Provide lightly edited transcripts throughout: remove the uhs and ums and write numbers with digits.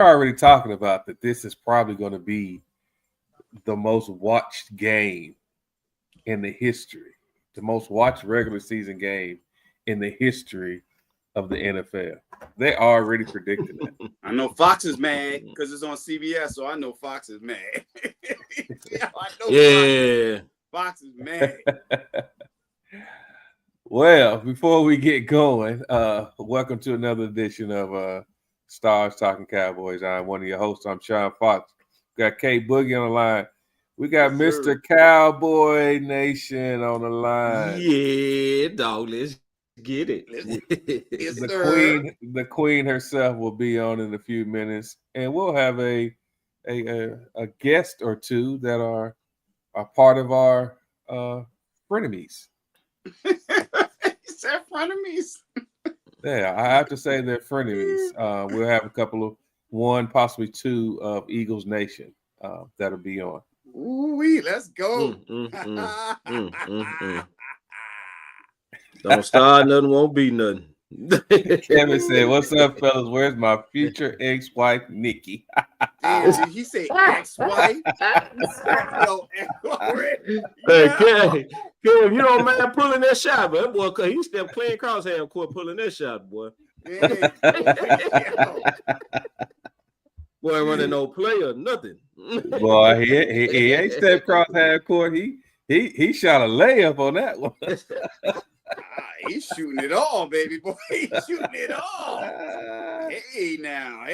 already talking about that this is probably going to be the most watched game in the history, the most watched regular season game in the history of the NFL. They already predicted that. I know Fox is mad because it's on CBS, so I know Fox is mad. Fox is mad. Well, before we get going, welcome to another edition of Stars Talking Cowboys. I'm one of your hosts. I'm Sean Fox. We got K Boogie on the line. We got Mr. Cowboy Nation on the line. Yeah, dog. Let's get it. The queen herself will be on in a few minutes, and we'll have a guest or two that are part of our frenemies. He said frenemies. Yeah, I have to say they're frenemies. We'll have a couple of one, possibly two of Eagles Nation that'll be on. Ooh, let's go. Don't start nothing, won't be nothing. Kevin said, "What's up, fellas? Where's my future ex-wife, Nikki?" Damn, did he say ex-wife? Kev, you don't mind pulling that shot, but boy, he still playing crosshair court pulling that shot, boy. Boy, running no play or nothing. Boy, he ain't stepped crosshair court. He shot a layup on that one. He's shooting it all, baby boy. He's shooting it all. Hey now.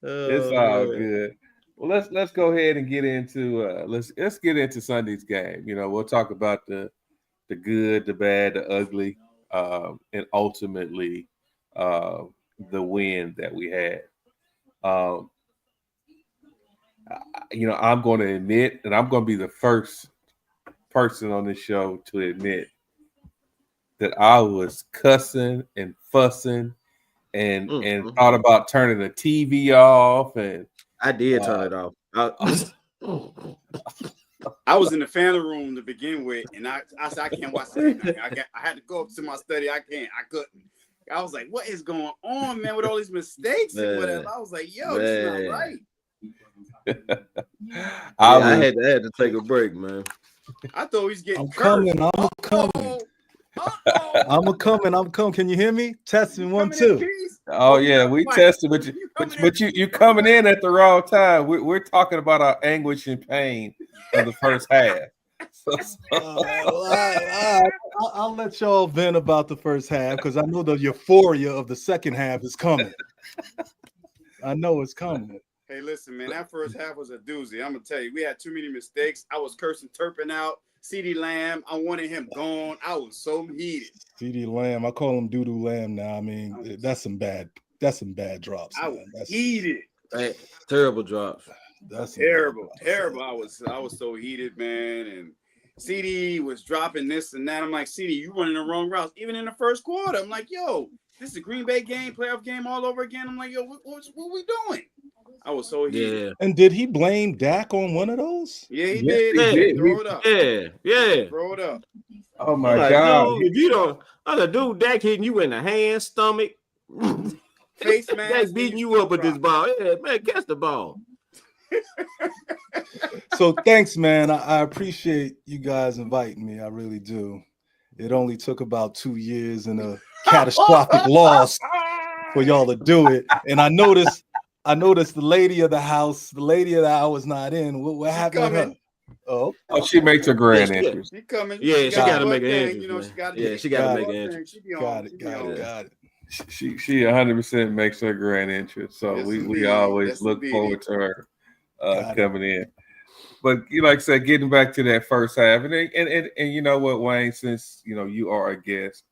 It's all good. Well, let's go ahead and get into let's get into Sunday's game. You know, we'll talk about the good, the bad, the ugly, and ultimately the win that we had. You know, I'm going to admit, and I'm going to be the first person on this show to admit that I was cussing and fussing and thought about turning the TV off. And I did turn it off. I was in the family room to begin with, and I said I can't watch anything. I had to go up to my study. I couldn't. I was like, what is going on, man, with all these mistakes and whatever? I was like, yo, this is not right. I had to take a break, man. I thought he was getting I'm coming. Can you hear me? Testing 1 2. Oh yeah, we tested, but you coming in at the wrong time. We're talking about our anguish and pain of the first half. I'll let y'all vent about the first half because I know the euphoria of the second half is coming. I know it's coming. Hey, listen, man, that first half was a doozy. I'm gonna tell you, we had too many mistakes. I was cursing Turpin out. CeeDee Lamb, I wanted him gone. I was so heated. CeeDee Lamb, I call him Doodoo Lamb now. I mean, that's some bad drops. I was heated. Hey, terrible drops. That's terrible. I was so heated, man. And CeeDee was dropping this and that. I'm like, CeeDee, you running the wrong routes. Even in the first quarter, I'm like, yo, this is a Green Bay game, playoff game all over again. I'm like, yo, what we doing? I was so heated. Yeah. And did he blame Dak on one of those? Yeah, he did. Throw it up. Yeah. Throw it up. Oh my God. Dude, if you don't, dude, Dak hitting you in the hand, stomach, face mask. Dak's beating you up with this ball. Yeah, man, catch the ball. So thanks, man. I appreciate you guys inviting me. I really do. It only took about 2 years and a catastrophic loss for y'all to do it. And I noticed the lady of the house, the lady of the hour was not in. What happened to her? Oh, she makes her grand entrance. She coming. Yeah, she got to make an entrance. You know, she got to make an entrance. Got it. She 100% makes her grand entrance. So yes, we always look forward to her coming in. But you like I said, getting back to that first half, and you know what, Wayne, since you know you are a guest,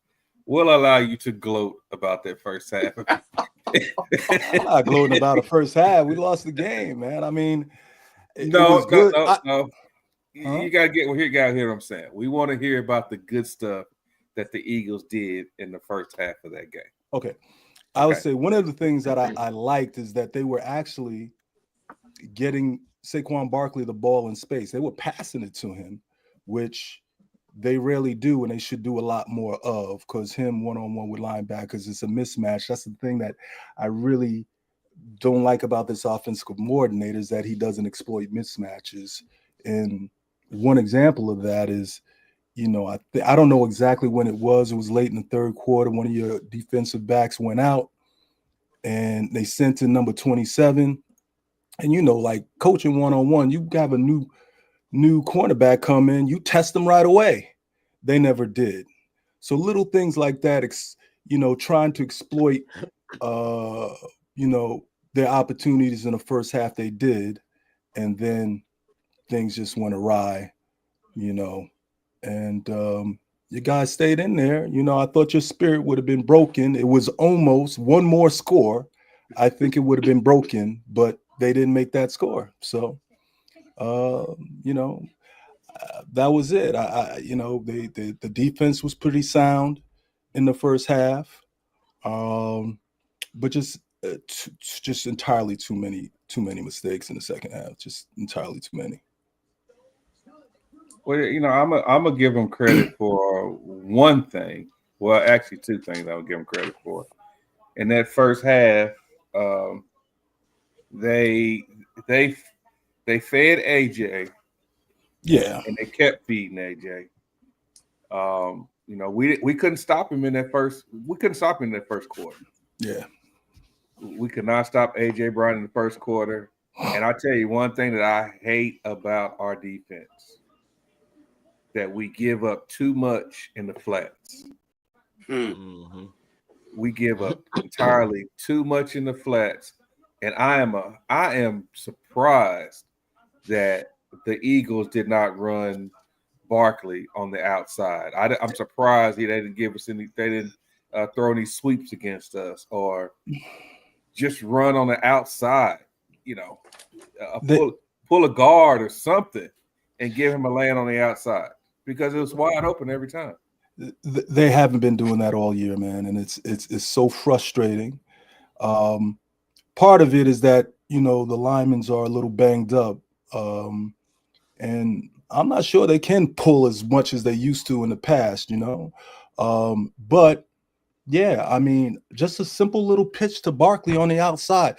we'll allow you to gloat about that first half. I'm not gloating about the first half. We lost the game, man. I mean, no. You gotta hear what I'm saying. We want to hear about the good stuff that the Eagles did in the first half of that game. Okay. I would say one of the things that I liked is that they were actually getting Saquon Barkley the ball in space. They were passing it to him, which they rarely do, and they should do a lot more of, because him one-on-one with linebackers is a mismatch. That's the thing that I really don't like about this offensive coordinator is that he doesn't exploit mismatches. And one example of that is, I don't know exactly when it was. It was late in the third quarter. One of your defensive backs went out, and they sent in number 27. And like coaching one-on-one, you have a new cornerback come in, you test them right away. They never did. So little things like that, trying to exploit, their opportunities in the first half, they did, and then things just went awry, and you guys stayed in there. I thought your spirit would have been broken. It was almost one more score. I think it would have been broken, but they didn't make that score. So, that was it. The defense was pretty sound in the first half, but just entirely too many mistakes in the second half. Just entirely too many. Well, I'm gonna give them credit for one thing. Well, actually, two things I'm gonna give them credit for. In that first half, they fed AJ. Yeah, and they kept feeding AJ. We couldn't stop him in that first. We couldn't stop him in that first quarter. Yeah, we could not stop AJ Brown in the first quarter. And I tell you one thing that I hate about our defense, that we give up too much in the flats. Mm-hmm. We give up entirely too much in the flats, and I am surprised that the Eagles did not run Barkley on the outside. I'm surprised they didn't give us any. They didn't throw any sweeps against us, or just run on the outside. Pull a guard or something, and give him a lane on the outside, because it was wide open every time. They haven't been doing that all year, man, and it's so frustrating. Part of it is that the linemen are a little banged up, and I'm not sure they can pull as much as they used to in the past, but yeah, I mean, just a simple little pitch to Barkley on the outside.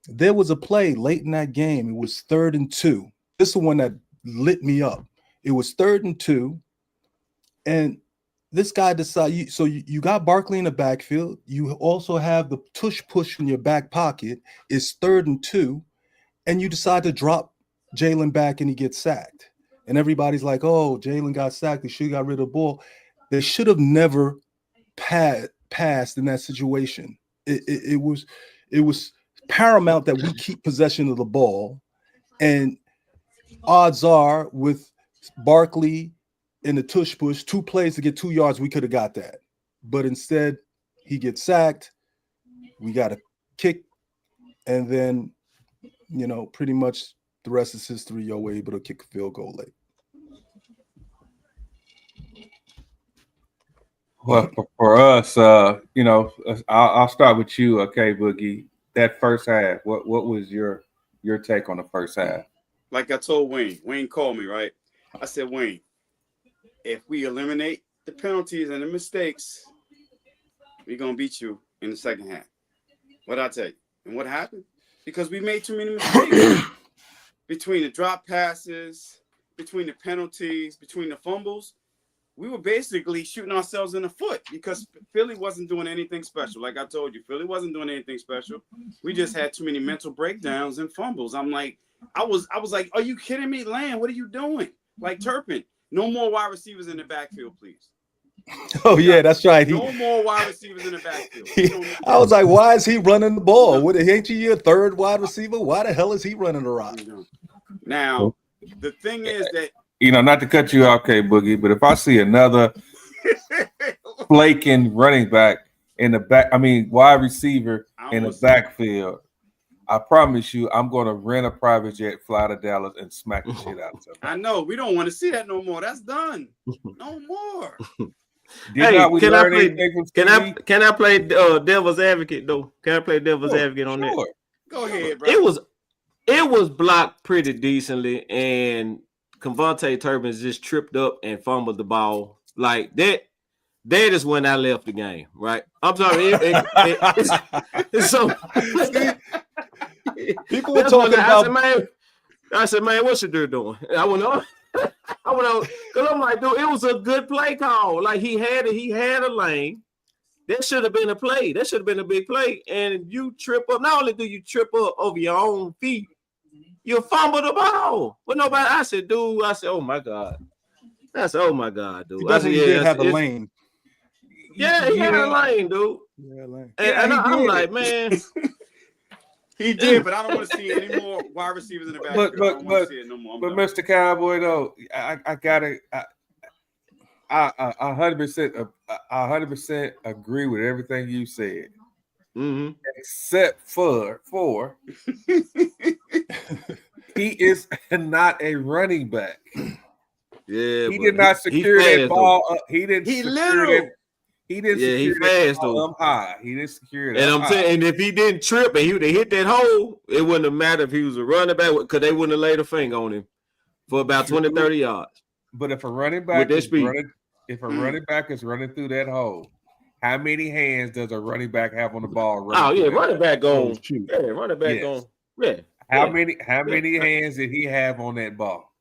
There was a play late in that game. It was 3rd and 2. This is the one that lit me up. It was 3rd and 2, and this guy decided. So you got Barkley in the backfield. You also have the tush push in your back pocket. It's 3rd and 2, and you decide to drop Jalen back, and he gets sacked. And everybody's like, "Oh, Jalen got sacked. They should have got rid of the ball." They should have never passed in that situation. It was paramount that we keep possession of the ball, and odds are with Barkley in the tush push, 2 plays to get 2 yards, we could have got that. But instead, he gets sacked. We got a kick, and then pretty much the rest is history. You're able to kick a field goal late. Well, for us, I'll start with you, okay, Boogie. That first half, what was your take on the first half? Like I told Wayne called me, right? I said, Wayne, if we eliminate the penalties and the mistakes, we're going to beat you in the second half. What'd I tell you? And what happened? Because we made too many mistakes. Between the drop passes, between the penalties, between the fumbles, we were basically shooting ourselves in the foot, because Philly wasn't doing anything special. Like I told you, Philly wasn't doing anything special. We just had too many mental breakdowns and fumbles. I was like, are you kidding me, Lamb? What are you doing? Like Turpin, no more wide receivers in the backfield, please. Oh yeah, that's right. No more wide receivers in the backfield. I was like, why is he running the ball? What, ain't you your 3rd wide receiver? Why the hell is he running around? Now, the thing is that, not to cut you off, okay, Boogie, but if I see another flaking running back in the back, wide receiver in the backfield, I promise you, I'm going to rent a private jet, fly to Dallas, and smack the shit out of somebody. I know. We don't want to see that no more. That's done. No more. Can I play devil's advocate though? Can I play devil's advocate on that? Go ahead, bro. It was blocked pretty decently, and Convontae Turpin just tripped up and fumbled the ball like that. That is when I left the game, right? I'm sorry. People were talking about. I said, man, what's Shadur doing? I went on, because I'm like, dude, it was a good play call. Like he had a lane. That should have been a play. That should have been a big play. And you trip up. Not only do you trip up over your own feet, you fumble the ball. But nobody, I said, oh my God. I said, oh my God, dude. He definitely did have a lane. Yeah, he had a lane, dude. Yeah, lane. And I'm like, man. He did, but I don't want to see any more wide receivers in the backfield. I don't want to see it no more. But Mr. Cowboy, though, I gotta, I 100% agree with everything you said, except for he is not a running back. Yeah, he did not secure that ball up. He didn't. He secure little. He didn't secure that ball high. He didn't secure it. And I'm saying, and if he didn't trip and he would have hit that hole, it wouldn't have mattered if he was a running back because they wouldn't have laid a finger on him for about 20, 30 yards. But if a running back is running, running back is running through that hole, how many hands does a running back have on the ball? Running back going. Yeah, running back going. Yeah. How many hands did he have on that ball?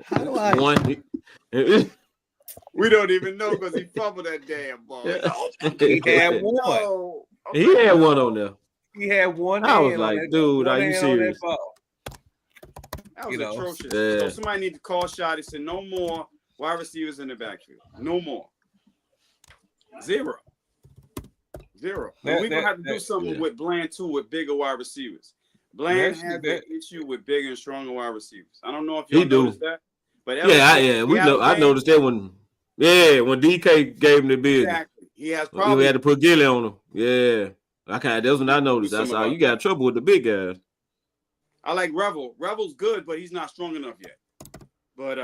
How do I? One. We don't even know because he fumbled that damn ball. He had one. He had one on there. He had one. I was like, dude, are you serious? That was atrocious. Yeah. So somebody need to call shot and say no more wide receivers in the backfield. No more. Zero. We're gonna have to do something with Bland too, with bigger wide receivers. Bland has an issue with bigger and stronger wide receivers. I don't know if you noticed that, but I noticed that one. Yeah, when DK gave him the business. Exactly. He has problems. We had to put Gilly on him. Yeah. That's when I noticed. That's how you got trouble with the big guys. I like Revel. Revel's good, but he's not strong enough yet. But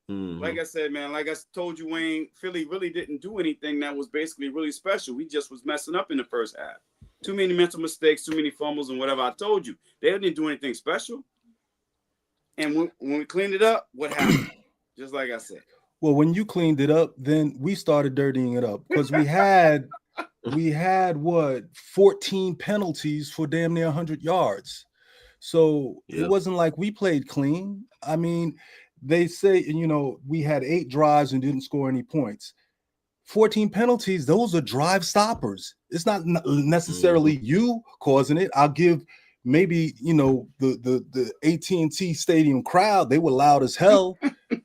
like I said, man, like I told you, Wayne, Philly really didn't do anything that was basically really special. We just was messing up in the first half. Too many mental mistakes, too many fumbles, and whatever. I told you, they didn't do anything special. And when we cleaned it up, what happened? Just like I said. Well, when you cleaned it up, then we started dirtying it up because we had 14 penalties for damn near 100 yards. So It wasn't like we played clean. I mean, they say, we had 8 drives and didn't score any points. 14 penalties, those are drive stoppers. It's not necessarily you causing it. I'll give maybe, the AT&T Stadium crowd, they were loud as hell.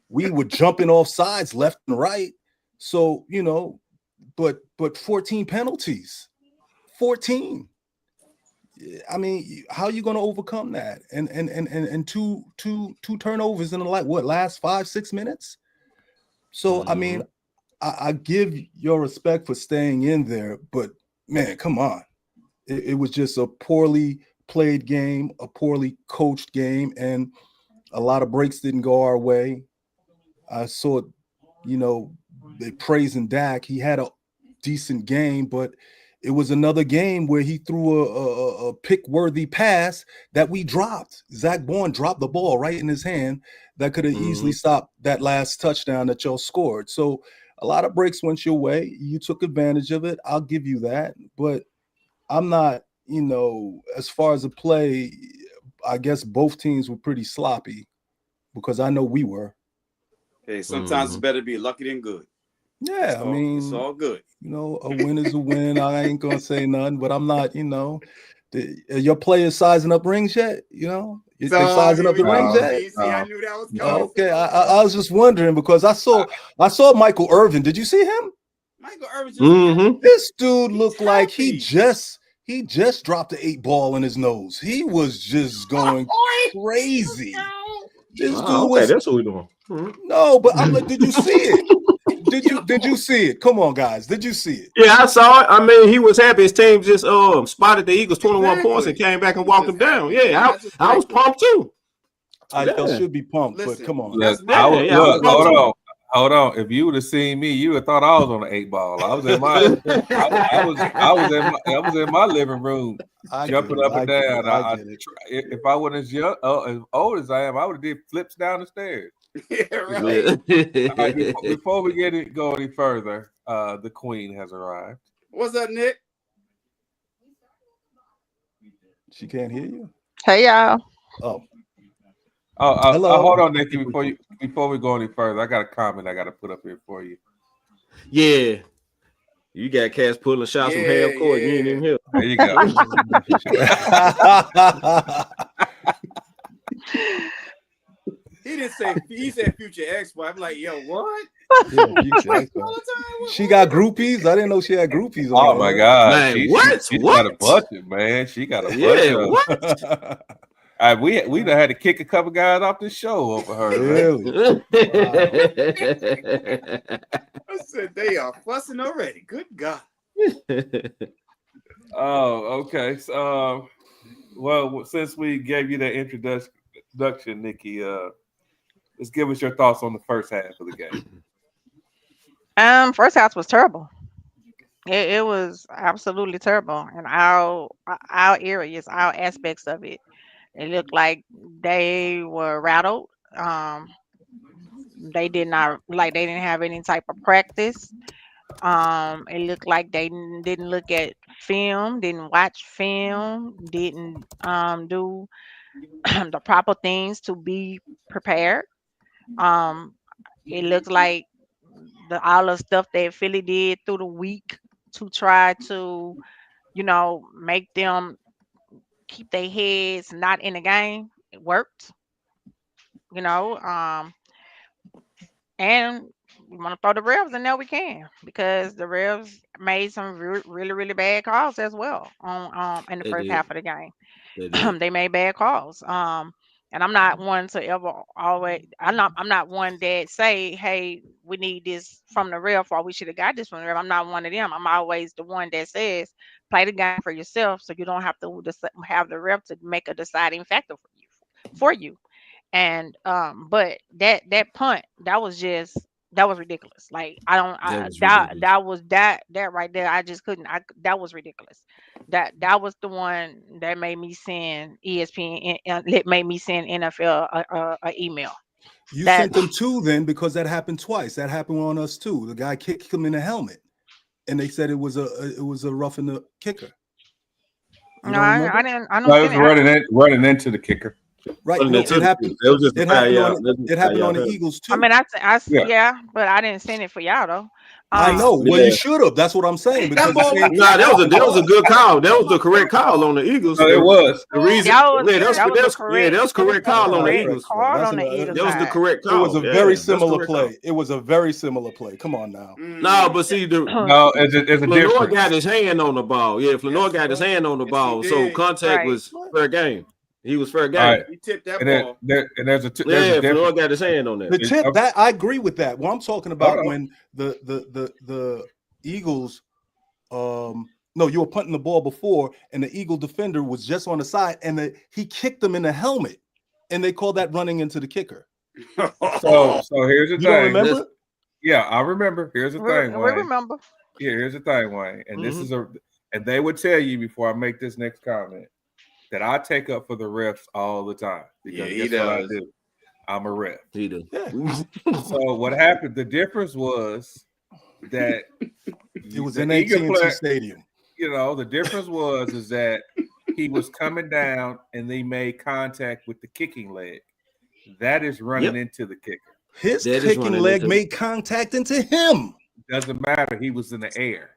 We were jumping off sides left and right. So, but 14 penalties, 14. I mean, how are you going to overcome that? And two turnovers in the last 5-6 minutes? So, I mean, I give your respect for staying in there, but man, come on. It was just a poorly played game, a poorly coached game, and a lot of breaks didn't go our way. I saw, they praising Dak. He had a decent game, but it was another game where he threw a pick-worthy pass that we dropped. Zach Bourne dropped the ball right in his hand that could have easily stopped that last touchdown that y'all scored. So a lot of breaks went your way. You took advantage of it. I'll give you that. But I'm not, as far as the play, I guess both teams were pretty sloppy because I know we were. Hey, sometimes it's better to be lucky than good. Yeah, it's all good. A win is a win. I ain't gonna say nothing, but I'm not. Your players sizing up rings yet? They sizing up the rings yet? I knew that was coming. Okay, I was just wondering because I saw Michael Irvin. Did you see him? Michael Irvin. This dude looked like he just dropped the 8 ball in his nose. He was just going crazy. This dude was. That's what we're doing. No, but I'm like, did you see it? Did you see it? Come on, guys. Did you see it? Yeah, I saw it. I mean, he was happy. His team just spotted the Eagles 21 points and came back and walked them down. Yeah, I was pumped too. I should be pumped, but come on. Hold on. If you would have seen me, you would have thought I was on the 8 ball. I was in my I was in my living room jumping up and down. If I wasn't as old as I am, I would have did flips down the stairs. Yeah, right. Before we go any further, the Queen has arrived. What's up, Nick? She can't hear you. Hey y'all. Oh, Hold hello. on, Nikki. Before we go any further, I got a comment I got to put up here for you. Yeah. You got cats pulling shots from half court. You ain't even here. There you go. He didn't say. He said future ex-wife. I'm like, yo, what? Yeah, future ex-wife. She got groupies. I didn't know she had groupies. Oh my God, Man, what? She What? got a budget, man. She got a budget. Yeah, what? God. We done had to kick a couple guys off the show over her. Really? Wow. I said they are fussing already. Good God. Oh, okay. So, well, since we gave you that introduction, Nikki, let's give us your thoughts on the first half of the game. First half was terrible. It was absolutely terrible in our areas, our aspects of it. It looked like they were rattled. They did not like they didn't have any type of practice. It looked like they didn't look at film, didn't watch film, didn't do the proper things to be prepared. Um, it looks like all the stuff that Philly did through the week to try to, make them keep their heads not in the game. It worked, you know. And we want to throw the Revs in there, we can, because the Revs made some really, really bad calls as well on in the They first did. half of the game. They did. They made bad calls. And I'm not one to ever always. I'm not one that say, "Hey, we need this from the ref," or "We should have got this from the ref." I'm not one of them. I'm always the one that says, "Play the game for yourself, so you don't have to have the ref to make a deciding factor for you." For you. And but that punt, that was ridiculous. Like I don't That I, was that ridiculous. that was that right there. I just couldn't. That was ridiculous. That was the one that made me send ESPN. It made me send NFL a email. You That sent them two then because that happened twice. That happened on us too. The guy kicked him in the helmet, and they said it was a roughing the kicker. You no, don't remember? I don't No, see it was running into the kicker. Right? Wasn't No, it it took- happened. That was just a It foul, happened yeah. on it happened on the Eagles too. I mean, Yeah. yeah, but I didn't send it for y'all though. I know. Well, Yeah. you should have. That's what I'm saying. Because the same Nah, thing that was a happened. good call. That was the correct call on the Eagles. No, it was. The reason, That was yeah, that was the correct. that was correct That was call the on the correct Eagles. call That's on the Eagles That was the side. correct It call. was a Yeah, very that's the similar correct play. call. It was a very similar play. Come on now. No, but see, No, it's a Flanor difference. got his hand on the ball. Yeah, Flanor got his hand on the Yes, ball. he So did. contact Right. was fair game. He was fair game. All right. He tipped that And then ball. there's a Yeah, difference. Flanor got his hand on The that. tip that I agree with that. What I'm talking about on. when the Eagles, no, you were punting the ball before, and the Eagle defender was just on the side, and he kicked them in the helmet, and they called that running into the kicker. So here's the You don't thing. remember? Yeah, I remember. Here's the thing, We Wayne. remember. Yeah, here's the thing, Wayne. And this Mhm. is and they would tell you before I make this next comment that I take up for the refs all the time. Because Yeah, he guess what I does. do? I'm a ref. He do. Yeah. So what happened? The difference was that It was the in Eagle AT&T player, Stadium. the difference is that he was coming down and they made contact with the kicking leg. That is running into the kicker. His That is kicking running leg into- made contact into him. Doesn't matter. He was in the air.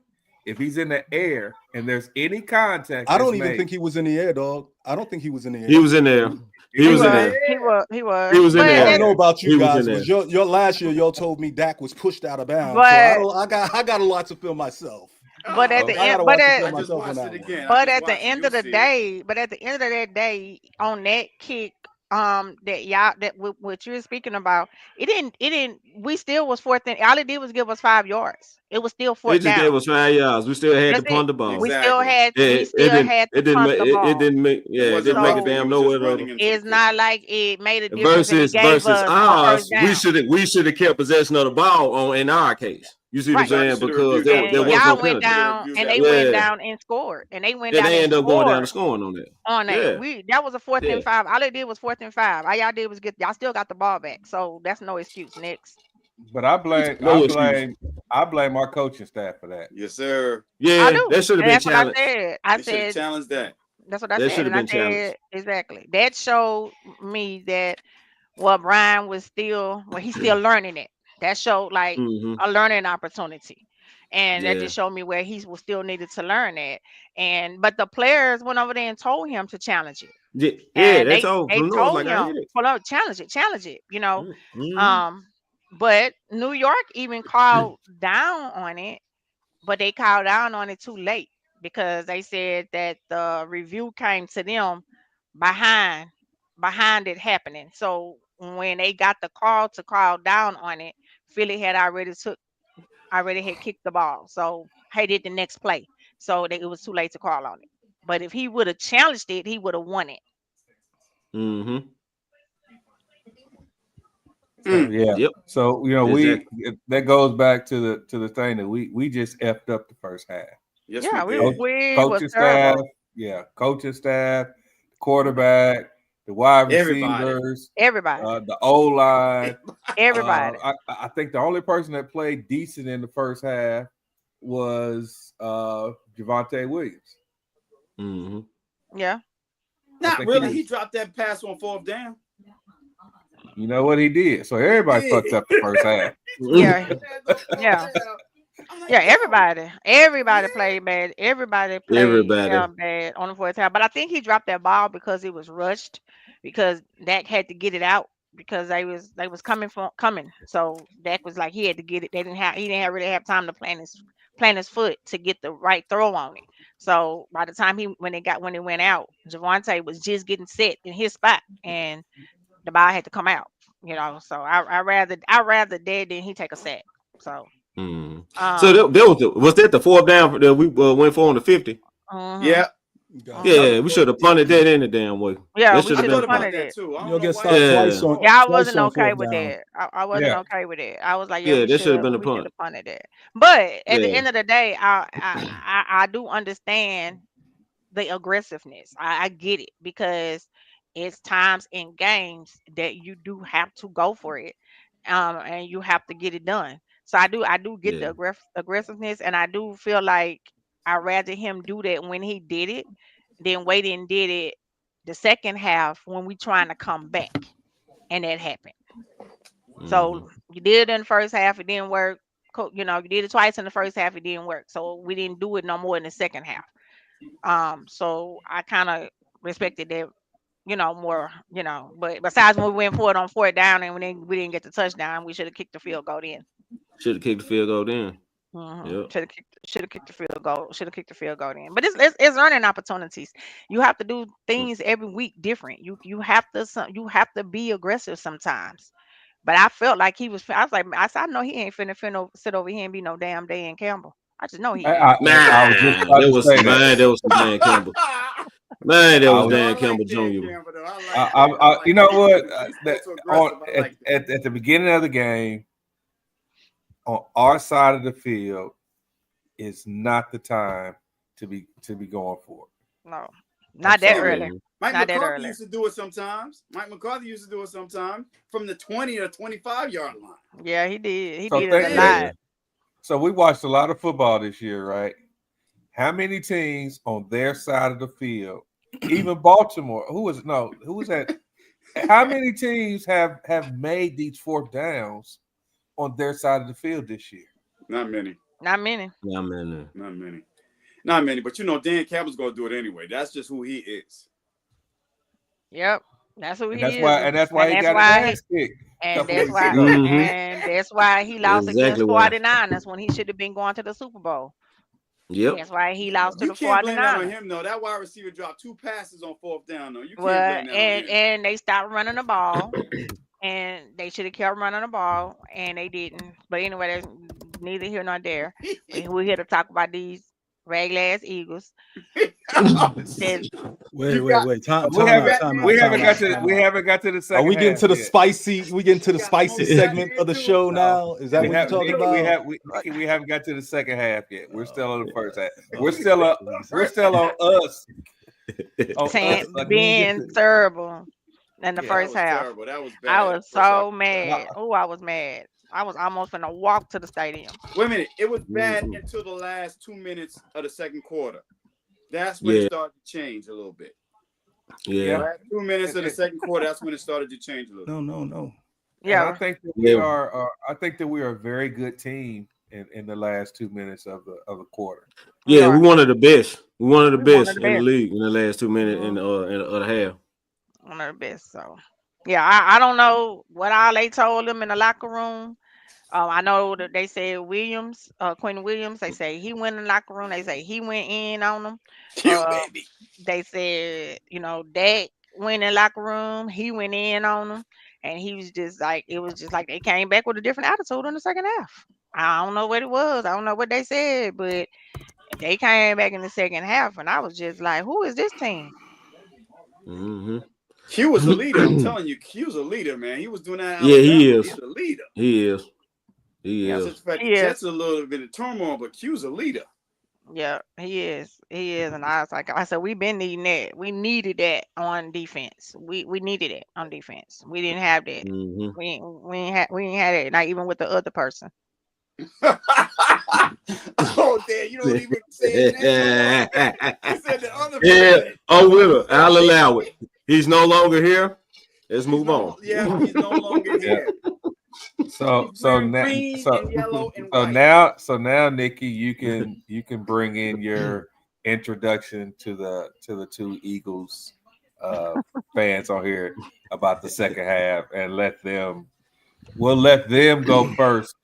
If he's in the air and there's any contact, I don't that's even made, think he was in the air, dog. I don't think he was in the air. He was in there. He was in there. He was. He was in But there. I don't that- know about He you was guys, in but there. your last year y'all told me Dak was pushed out of bounds. But- So I got a lot to feel myself. But at Oh, the I gotta end, watch but the at, film I just myself on watched that it one. again. but at the end of the day, on that kick, that y'all what you're speaking about, it didn't. We still was fourth and all it did was give us 5 yards. It was still They fourth just down. gave us 5 yards. We still had That's to punt it. the ball. We Exactly. still had It to didn't punt make the ball. it didn't make It it wasn't didn't make a running, damn he was nowhere just to running into It's the not kicker. like it made a difference and it versus gave us a ours. first down. We should have kept possession of the ball in our case. You see what I'm Right. saying? Y'all should've Because reviewed there that And was play. no y'all went penalty. down Reviewed and that they play. went Yeah. down and scored. And they went Yeah, down they and ended up going down and scored scoring on that. on that. Yeah. That was a fourth Yeah. and 5. All they did was fourth and 5. All y'all did was y'all still got the ball back. So that's no excuse. Next. But I blame No excuse. our coaching staff for that. Yes, sir. I Yeah, do. that should have And been that's what I challenged. said. I They should have said challenged that. That's what I That said, should have and I been challenged. said exactly. That showed me that Brian was still he's still learning it. That showed like Mm-hmm. a learning opportunity. And that Yeah. just showed me where he was still needed to learn it. And but the players went over there and told him to challenge it. Yeah, yeah, And that's they all they from North. told Like I hit him, it. pull up, challenge it, Mm-hmm. Um, but New York even called down on it, but they called down on it too late because they said that the review came to them behind it happening. So when they got the call to call down on it, Philly had already had kicked the ball. So he did the next play. So it was too late to call on it. But if he would have challenged it, he would have won it. Mm-hmm. So yeah. Yep. So Exactly. that goes back to the thing that we just effed up the first half. Yes, we Yeah, we did. we was Coaching staff, terrible. yeah, coaching staff, quarterback, the wide Everybody. receivers, Everybody. the O line. Everybody. I think the only person that played decent in the first half was Javante Williams. Mm-hmm. Yeah. I Not think he really. He was. dropped that pass on fourth down. You know what he did? So everybody He fucked did. up the first half. Yeah. Yeah. I'm like, Yeah, yo, everybody yeah. played bad. Everybody played Everybody. bad on the fourth half. But I think he dropped that ball because it was rushed, because Dak had to get it out because they was coming. So Dak was like he had to get it. He didn't really have time to plan his foot to get the right throw on it. So by the time when it went out, Javante was just getting set in his spot, and the ball had to come out. So I rather dead than he take a sack. So Mm. So um. that was that the fourth down that we went for on the 50? Mhm. Yeah, Gotcha. that was Yeah, a we should fourth. have punted that in the damn way. Yeah, That we should I have should been have thought the punt. about punted that it. too. I don't You'll know get why y'all stopped didn't Yeah, twice call on it. Yeah, I twice wasn't on okay fourth with down. that. I wasn't Yeah. okay with it. I was like, yeah, yeah, we that should have should been the we should punt. have punted it. But at the Yeah, end of the day, I do understand the aggressiveness. I get it because it's times in games that you do have to go for it, and you have to get it done. So I do get yeah, the aggressiveness, and I do feel like I'd rather him do that when he did it than wait and did it the second half when we trying to come back, and that happened. hmm, So you did it in the first half, it didn't work. You did it twice in the first half, it didn't work. So we didn't do it no more in the second half. So I kind of respected that, more, but besides when we went for it on fourth down and we didn't get the touchdown, we should have kicked the field goal in. should have kicked the field goal then. Yep. Should have kicked the field goal. Should have kicked the field goal in. But it's learning opportunities. You have to do things every week different. You have to be aggressive sometimes. But I felt like he was. I was like, I know he ain't finna sit over here and be no damn Dan Campbell. I just know he ain't. I was just Man, about to say that. that was some Dan Campbell. Man, that I was was. Yo, I Dan like Campbell Dan Jr. Campbell though. I like that. I You like know that. what? He That spoke so on aggressive. I like that. at the beginning of the game, on our side of the field, is not the time to be going for it. No, I'm not that sorry. early. Mhm. Mike Not that McCarthy early. used to do it sometimes. Mike McCarthy used to do it sometimes from the 20 or 25-yard line. Yeah, he did. He So did it a think Yeah. Yeah. lot. so. We watched a lot of football this year, right? How many teams on their side of the field, even Baltimore? Who was no? Who was that? How many teams have made these fourth downs on their side of the field this year? Not many. Not many. Yeah, man. Not many. Not many. But Dan Campbell's gonna do it anyway. That's just who he is. Yep, that's who And he is, that's why and he that's got his why ass kicked a and couple that's weeks why ago. Mm-hmm. and that's why he lost Exactly against why. 49ers when he should have been going to the Super Bowl. Yep. That's why he lost to You the can't blame that on 49ers. him though. That wide receiver dropped 2 passes on fourth down though. You can't Well, blame that on and him. and they stopped running the ball, and they should have kept running the ball, and they didn't. But anyway, that's neither here nor there. We're here to talk about these regular ass Eagles. Oh, That shit. Wait, You wait, got wait. We Time you out, haven't got time Dan out, we haven't time got out, Campbell. to time we out. haven't got to the Are second we getting half to the yet. spicy? We getting to You the got spicy smoke. You got segment Dan of the too. show No, now? Is that what you're talking we about? have we haven't got to the second half yet. We're still on the first half. We're Oh, still we're Jesus. still on us like we ain't get being to terrible in the Yeah, that first was half. terrible. That was I bad. was First half so was bad. mad. Oh, I was mad. I was almost gonna walk to the stadium. Wait a minute. It was bad Mhm. until the last 2 minutes of the second quarter. That's when it started to change a little bit. Yeah. Last 2 minutes of the second quarter, that's when it started to change a little. No. Yeah, And I think that we are. I think that we are a very good team in the last 2 minutes of the quarter. Yeah, we one of the best. We one of the We one of best the in the best. league in the last 2 minutes in the half. One of the best. So, yeah, I don't know what all they told them in the locker room. I know that they said Williams, Quentin Williams. They say he went in the locker room. They say he went in on them. You Uh, baby. they said, Dak went in the locker room. He went in on them, and he was just like, it was just like they came back with a different attitude in the second half. I don't know what it was. I don't know what they said, but they came back in the second half, and I was just like, who is this team? Mm-hmm. Q was a leader. I'm telling you, Q's a leader, man. He was doing that in Yeah, Alabama. he is. He's a leader. He is. He That's is. just the fact He the is. Jets are a little bit of turmoil, but Q's a leader. Yeah, he is. He is. And I was like, I said, we've been needing that. We needed that on defense. We needed it on defense. We didn't have that. Mm-hmm. We ain't had it. Not even with the other person. Oh, damn, you don't even say his name. You said the other Yeah. person. Oh, will I'll allow it. He's no longer here. Let's move on. Yeah, he's no longer here. So He's so wearing now green so, and yellow and so white. now Nikki, you can bring in your introduction to the two Eagles fans on here about the second half, and we'll let them go first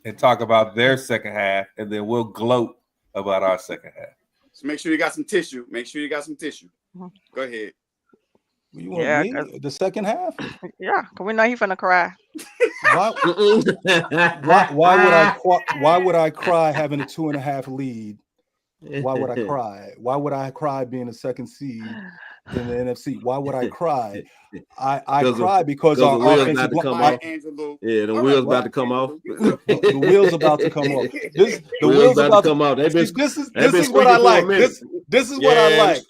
and talk about their second half, and then we'll gloat about our second half. So make sure you got some tissue. Go ahead. You want Yeah, me? The second half? Yeah, because we know he's finna cry. Why would I cry having a 2.5 lead? Why would I cry? Why would I cry being a second seed in the NFC? Why would I cry? I cry because our offensive line. Yeah, the wheels about to come off. The wheels about to come off. The wheels about to come off. This is what I like. This is what I like.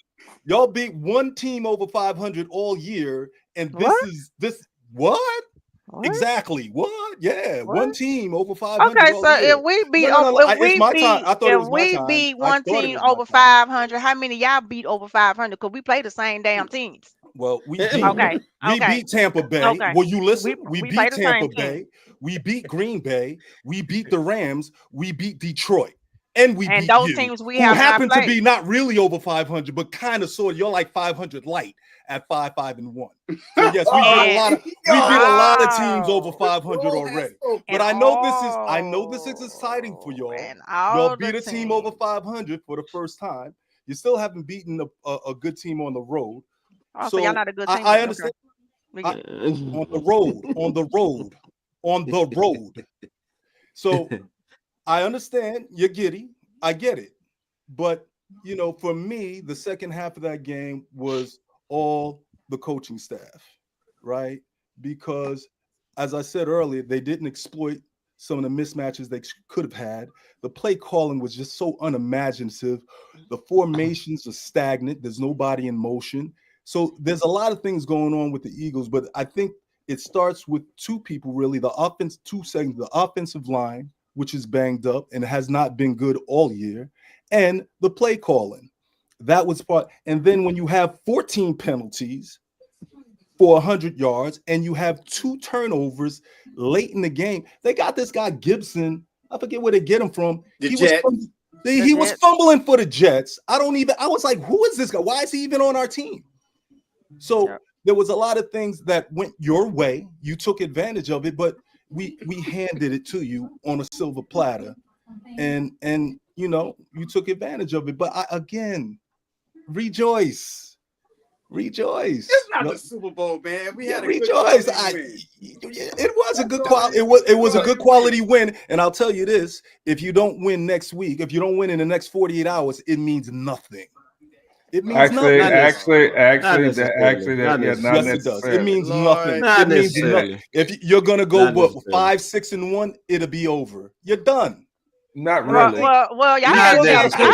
Y'all beat one team over 500 all year, and this what? Exactly. What? Yeah, What? one team over 500. Okay, all so year. if we beat it's my time. I thought it was my time. beat I one thought it team was my over time. 500, how many y'all beat over 500? Because we play the same damn teams. Well, we Okay. beat Tampa Bay. Okay. Will you listen? We we play beat the same Tampa team. Bay. We beat Green Bay. We beat the Rams. We beat Detroit. And we beat those you, teams we who have not happen to played. be not really over 500, but kind of sort of. You're like 500 light at 5-5-1. So yes, we beat a lot of teams over 500 already. But I know this is exciting for y'all. Y'all beat a team over 500 for the first time. You still haven't beaten a good team on the road. Oh, so y'all not a good team. I understand. Okay. On the road. So I understand you're giddy. I get it. But, for me, the second half of that game was all the coaching staff, right? Because, as I said earlier, they didn't exploit some of the mismatches they could have had. The play calling was just so unimaginative. The formations are stagnant. There's nobody in motion. So there's a lot of things going on with the Eagles, but I think it starts with two people, really. The offensive line, which is banged up and has not been good all year, and the play calling. That was part. And then when you have 14 penalties for 100 yards and you have 2 turnovers late in the game, they got this guy Gibson. I forget where they get him from. He was fumbling for the Jets. I was like, who is this guy? Why is he even on our team? So there was a lot of things that went your way. You took advantage of it, but we handed it to you on a silver platter, and you took advantage of it. But again, rejoice. It's not the Super Bowl, man. We had a rejoice. It was a good quality. It was a good quality win. And I'll tell you this: if you don't win next week, if you don't win in the next 48 hours, it means nothing. It means nothing. Actually, yes, it does. It means nothing. It means nothing. If you're gonna go 5-6-1, it'll be over. You're done. Not really. Well, y'all had a chance. Y'all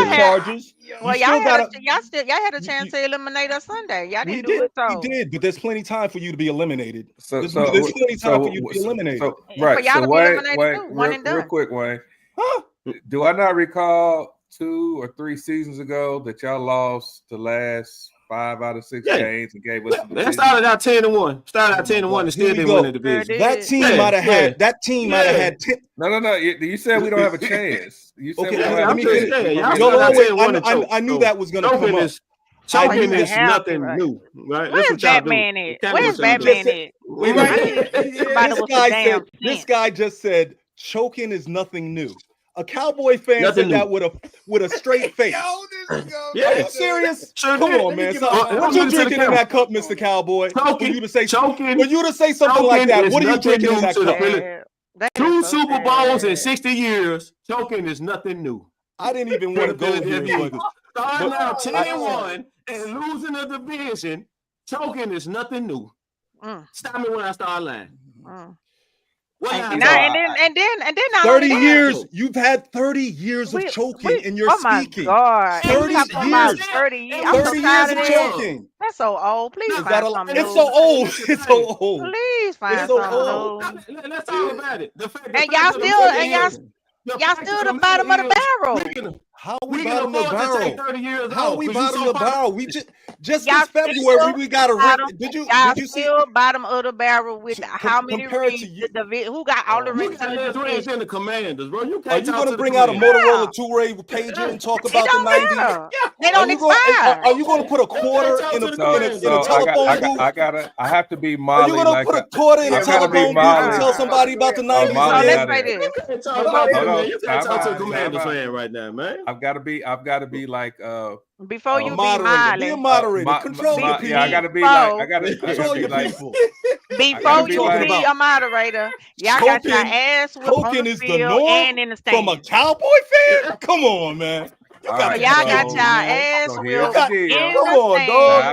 had a chance to eliminate us Sunday. Y'all didn't do it. We did, but there's plenty of time for you to be eliminated. There's plenty of time for you to be eliminated. Right. So Wayne, real quick, Wayne. Huh? Do I not recall 2 or 3 seasons ago that y'all lost the last 5 out of 6 games and gave us the They division? started out 10-1. Started out 10-1 and still didn't win the division. That team might have had. That team might have had. No. You said we don't have a chance. You said Okay, we don't have let a me chance. finish. I knew that was going to come up. Choking is happen, nothing right? new, right? Where's Batman at? Where's Batman at? This guy just said choking is nothing new. A Cowboy fan said that with a straight face. Are you serious? Come on, man. What you drinking in that cup, Mr. Cowboy? For you to say something like that, what are you drinking in that cup? 2 Super Bowls in 60 years. Choking is nothing new. I didn't even want to go here. Starting out 10-1 and losing the division, choking is nothing new. Stop me when I start lying. What happened? And then 30 years. You've had 30 years of choking in your speaking. Oh my God. 30 years. 30 years. 30 years of choking. That's so old. Please find something It's new. so old. It's so old. Please find something new. Let's talk about it. Y'all still the bottom of the barrel. How we bottom of the barrel? How we bottom of the barrel? We just this February we got a did you see bottom of the barrel with how many rings who got all the rings in the Commanders, bro? Are you going to bring out a Motorola 2-ray pager and talk about the 90s? They don't expire. Are you going to put a quarter in a telephone booth? I have to be Molly. Are you going to put a quarter in a telephone booth and tell somebody about the 90s? Let's say this. You can't talk to a Commanders fan right now, man. I've got to be like before you be a moderator. Control your people. Yeah, I gotta be like control your people. Before you be a moderator, y'all got your ass whipped on the field and in the stands. From a Cowboy fan? Come on, man. Y'all got your ass whipped in the stands. Come on, dog.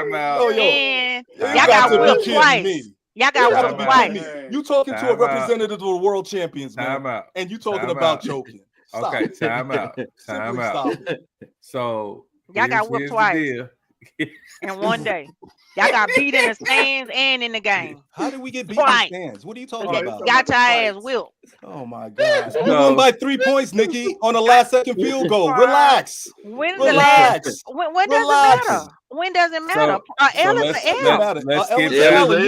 And y'all got whipped twice. Y'all got whipped twice. You talking to a representative of the world champions, man. And you talking about choking. Stop. Okay, time out. So y'all got whipped twice in one day. Y'all got beat in the stands and in the game. How did we get beat in the stands? What are you talking about? Got your ass whipped. Oh my God! We won by 3 points, Nikki, on the last second field goal. Relax. When does it matter? When does it matter? L is an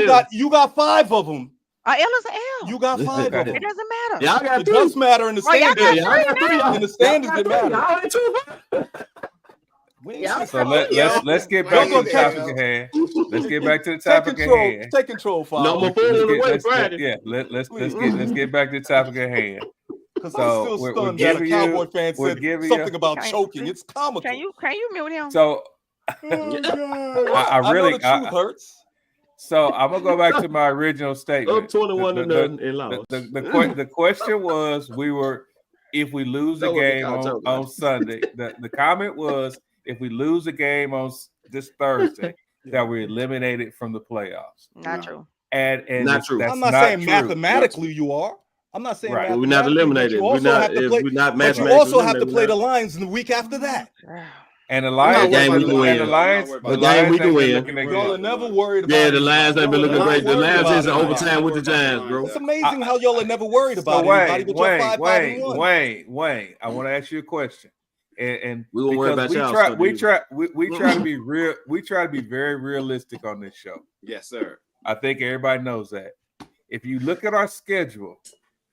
L. You got 5 of them. L is an L. You got 5 of them. It doesn't matter. Y'all got 3. It does matter in the stands. In the stands, it matters. So let's get back to the topic at hand. Let's get back to the topic at hand. Take control, Father. Number 4 on the way, Friday. Let's get back to the topic at hand. Because I'm still stunned that a Cowboy fan said something about choking. It's comical. Can you mute him? So I really the truth hurts. So I'm gonna go back to my original statement. Up 21-0 in loss. The question was, if we lose the game on Sunday. The comment was, if we lose a game on this Thursday, that we're eliminated from the playoffs. Not true. And not true. I'm not saying mathematically you are. I'm not saying we're not eliminated. We're not mathematically. You also have to play the Lions in the week after that. And the Lions, the game we can win. Y'all are never worried about. Yeah, the Lions ain't been looking great. The Lions is in overtime with the Giants, bro. It's amazing how y'all are never worried about anybody. Wayne, I want to ask you a question. And we won't worry about y'all. We try to be real. We try to be very realistic on this show. Yes, sir. I think everybody knows that. If you look at our schedule,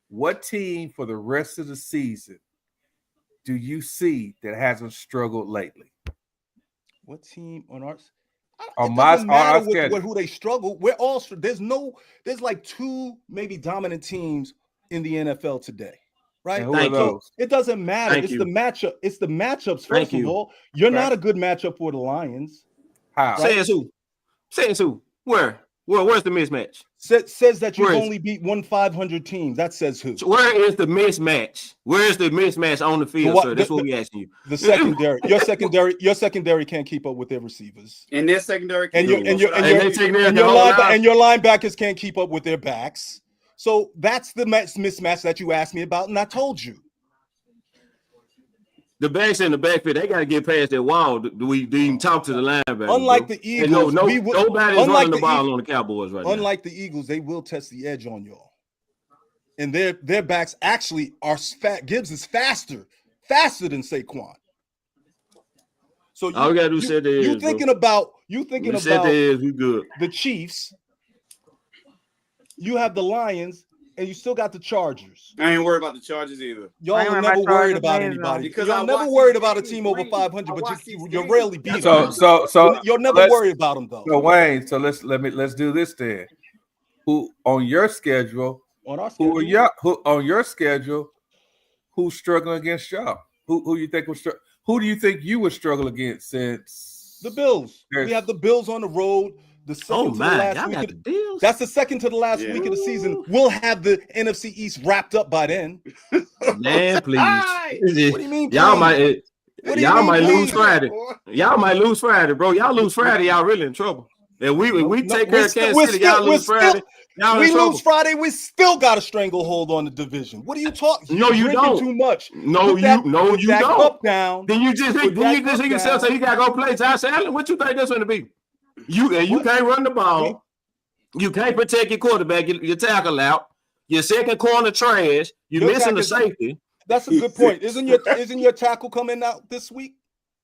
what team for the rest of the season do you see that hasn't struggled lately? What team on our schedule? Who they struggle? We're all there's like 2 maybe dominant teams in the NFL today, right? Thank you. It doesn't matter. It's the matchup. It's the matchups. First of all, you're not a good matchup for the Lions. How? Right? Says who? Where? Where's the mismatch? Says that you've only beat 500 teams. That says who? So where is the mismatch? Where is the mismatch on the field, sir? That's what we asking you. The secondary. Your secondary can't keep up with their receivers. And their secondary and your linebackers can't keep up with their backs. So that's the mismatch that you asked me about, and I told you. The backs in the backfield, they got to get past that wall. Do we even talk to the linebackers? Unlike the Eagles, nobody's running the ball on the Cowboys right now. Unlike the Eagles, they will test the edge on y'all. And their backs actually are Gibbs is faster than Saquon. So all we gotta do set the you edge, thinking bro. about Set the edge, we good. the Chiefs. You have the Lions, and you still got the Chargers. I ain't worried about the Chargers either. Y'all I ain't are worried about never worried Chargers about neither. anybody. Because Y'all I never watch worried these about a games, team over Wayne. 500, I but watch these you're games. rarely beat That's them. So You're never let's- worried about them though. So Wayne, so let's do this then. Who on your schedule? On our Who schedule, are who on your schedule? Who's struggling against y'all? Who you think was who do you think you would struggle against since the Bills. There's- We have the Bills on the road. The second Oh to the man, last y'all week. got the deals. That's the second to the last Yeah. week of the season. We'll have the NFC East wrapped up by then. Man, please. What do you mean? Y'all please? might What do you y'all mean, might lose please? Friday. Y'all might lose Friday, bro. Y'all lose Friday, y'all really in trouble. And we No, take we're care of still- Kansas we're City, still- y'all we're lose Friday. still- Y'all We in trouble. lose Friday. We still got a stranglehold on the division. What are you talking? No, you drinking don't. Too much. No, Put that don't. cup down. Then you just Put then that you just cup he can say down. he gotta go play Josh Allen. What you think that's gonna be? You What? can't run the ball. You can't protect your quarterback. Your tackle out. Your second corner trash. You're Your missing the tackle- safety. That's a good point. Isn't your tackle coming out this week?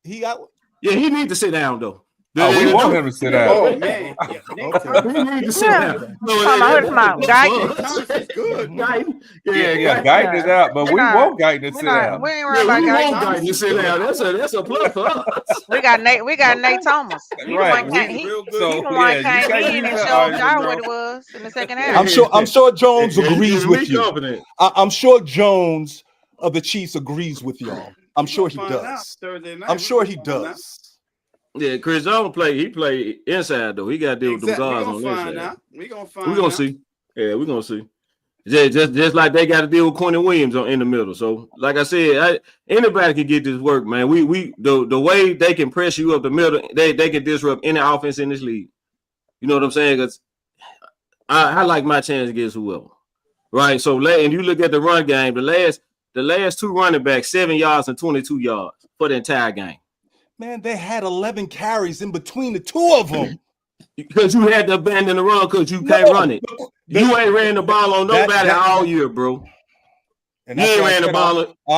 He out. Yeah, he need to sit down though. Oh, we want him to sit down. Oh man, yeah, Nate Thomas. He need to sit Yeah. down. Talking about Guyton. Thomas is good. Guyton. Yeah, Guyton is out, but we want Guyton to sit down. We ain't Yeah, worried about we want Guyton. Guyton to sit down. That's a plus for us. We got Nate Thomas. He Right, the one we- came, he, real good. so, he the one yeah, you came can't in use and that showed argument, y'all bro. what it was in the second half. I'm sure Jones Yeah, agrees you with be you. confident. I'm sure Jones of the Chiefs agrees with y'all. I'm sure he Find out does. Thursday night. I'm sure he We gonna find out. does. Yeah, Chris Jones he play inside though. He got to deal with them Exactly. guards We on gonna this find side. out. We gonna find We're gonna out. see. Yeah, we're gonna see. Just like they got to deal with Quentin Williams in the middle. So, like I said, anybody can get this work, man. The way they can press you up the middle, they can disrupt any offense in this league. You know what I'm saying? Because I like my chance against whoever. Right. So, and you look at the run game, the last two running backs, 7 yards and 22 yards for the entire game. Man, they had 11 carries in between the two of them. Because you had to abandon the run because you can't run it. You ain't ran the ball on nobody all year, bro. And You that's ain't why I ran the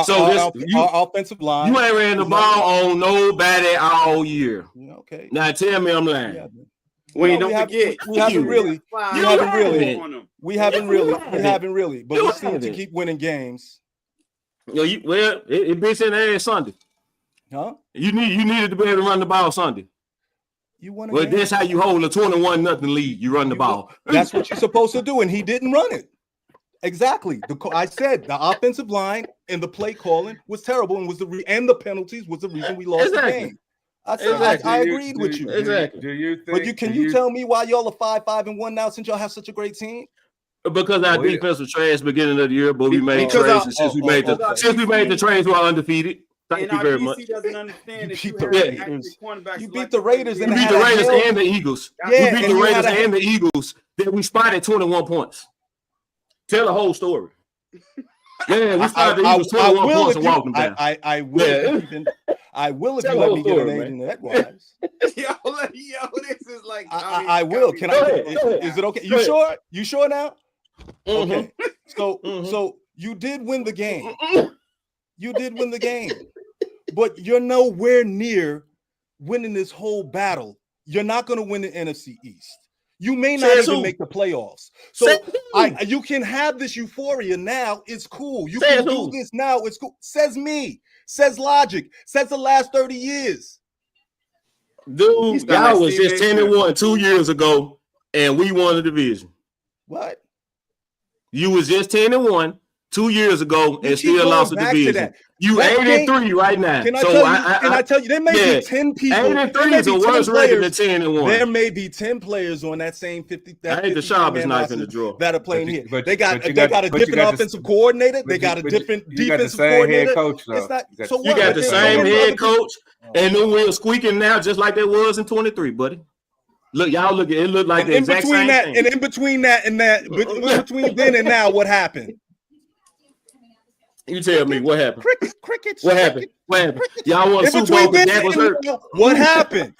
said ball. our offensive line. You ain't ran the ball on nobody all year. Okay. Now tell me I'm lying. Yeah. Wayne, No, don't forget. we haven't really. We haven't really. But we seem to keep winning games. It beats in the ass Sunday. Huh? You needed to be able to run the ball Sunday. You won a Well, game. that's how you hold a 21-0 lead. You run the ball. That's what you're supposed to do, and he didn't run it. Exactly. I said the offensive line and the play calling was terrible, and and the penalties was the reason we lost the game. I said I agreed with you. Exactly. Do you think? But can you tell me why y'all are 5-5-1 now since y'all have such a great team? Because our defense was trash beginning of the year, but we made Because trades, and since we made the trades, we're undefeated. Thank you very much. Doesn't understand that You you beat have the actually Raiders. cornerbacks You like beat the Raiders and We beat had the a Raiders hell- and the Eagles. Yeah, We beat and the you Raiders had a- and the Eagles. That we spotted 21 points. Tell the whole story. Yeah, we spotted the Eagles 21 points and walked them down. I will. I will if you let me get an agent Edwards. yo, this is like. I will. Can Go I? ahead. Is it okay? Go You ahead. sure? You sure now? Mhm. Okay. So Mhm. so you did win the game. You did win the game, but you're nowhere near winning this whole battle. You're not going to win the NFC East. You may not Says even who? make the playoffs. So Says who? you can have this euphoria now. It's cool. You Says can who? do this now. It's cool. Says me. Says logic. Says the last 30 years. Dude, He's got y'all like was Steve just A. 10-1 2 years ago, and we won the division. What? You was just 10-1 2 years ago You and keep still lost the going back to division. that. You That 8-3 right now. Can I So tell you? Can I tell you? There may yeah, be 10 people. 8-3 there may is a be 10 worse record than players. 10-1. There may be 10 players on that same 50. I ain't the 53 sharpest man knife in the roster drawer. that are playing here. but They you got a got different the- offensive coordinator. They but got a you- different you got the defensive same coordinator. head coach, though. It's not. You got- So You what? got But the there's so same many head other people- coach, and then we're squeaking now just like they was in 23, buddy. Look, y'all look at it. Looked like And the in exact between same that, thing. and in between that, and that, in between then and now, what happened? You tell me what happened. Crickets. What happened? What happened? Y'all won the In Super Bowl between because then Dak was and hurt. now, what happened?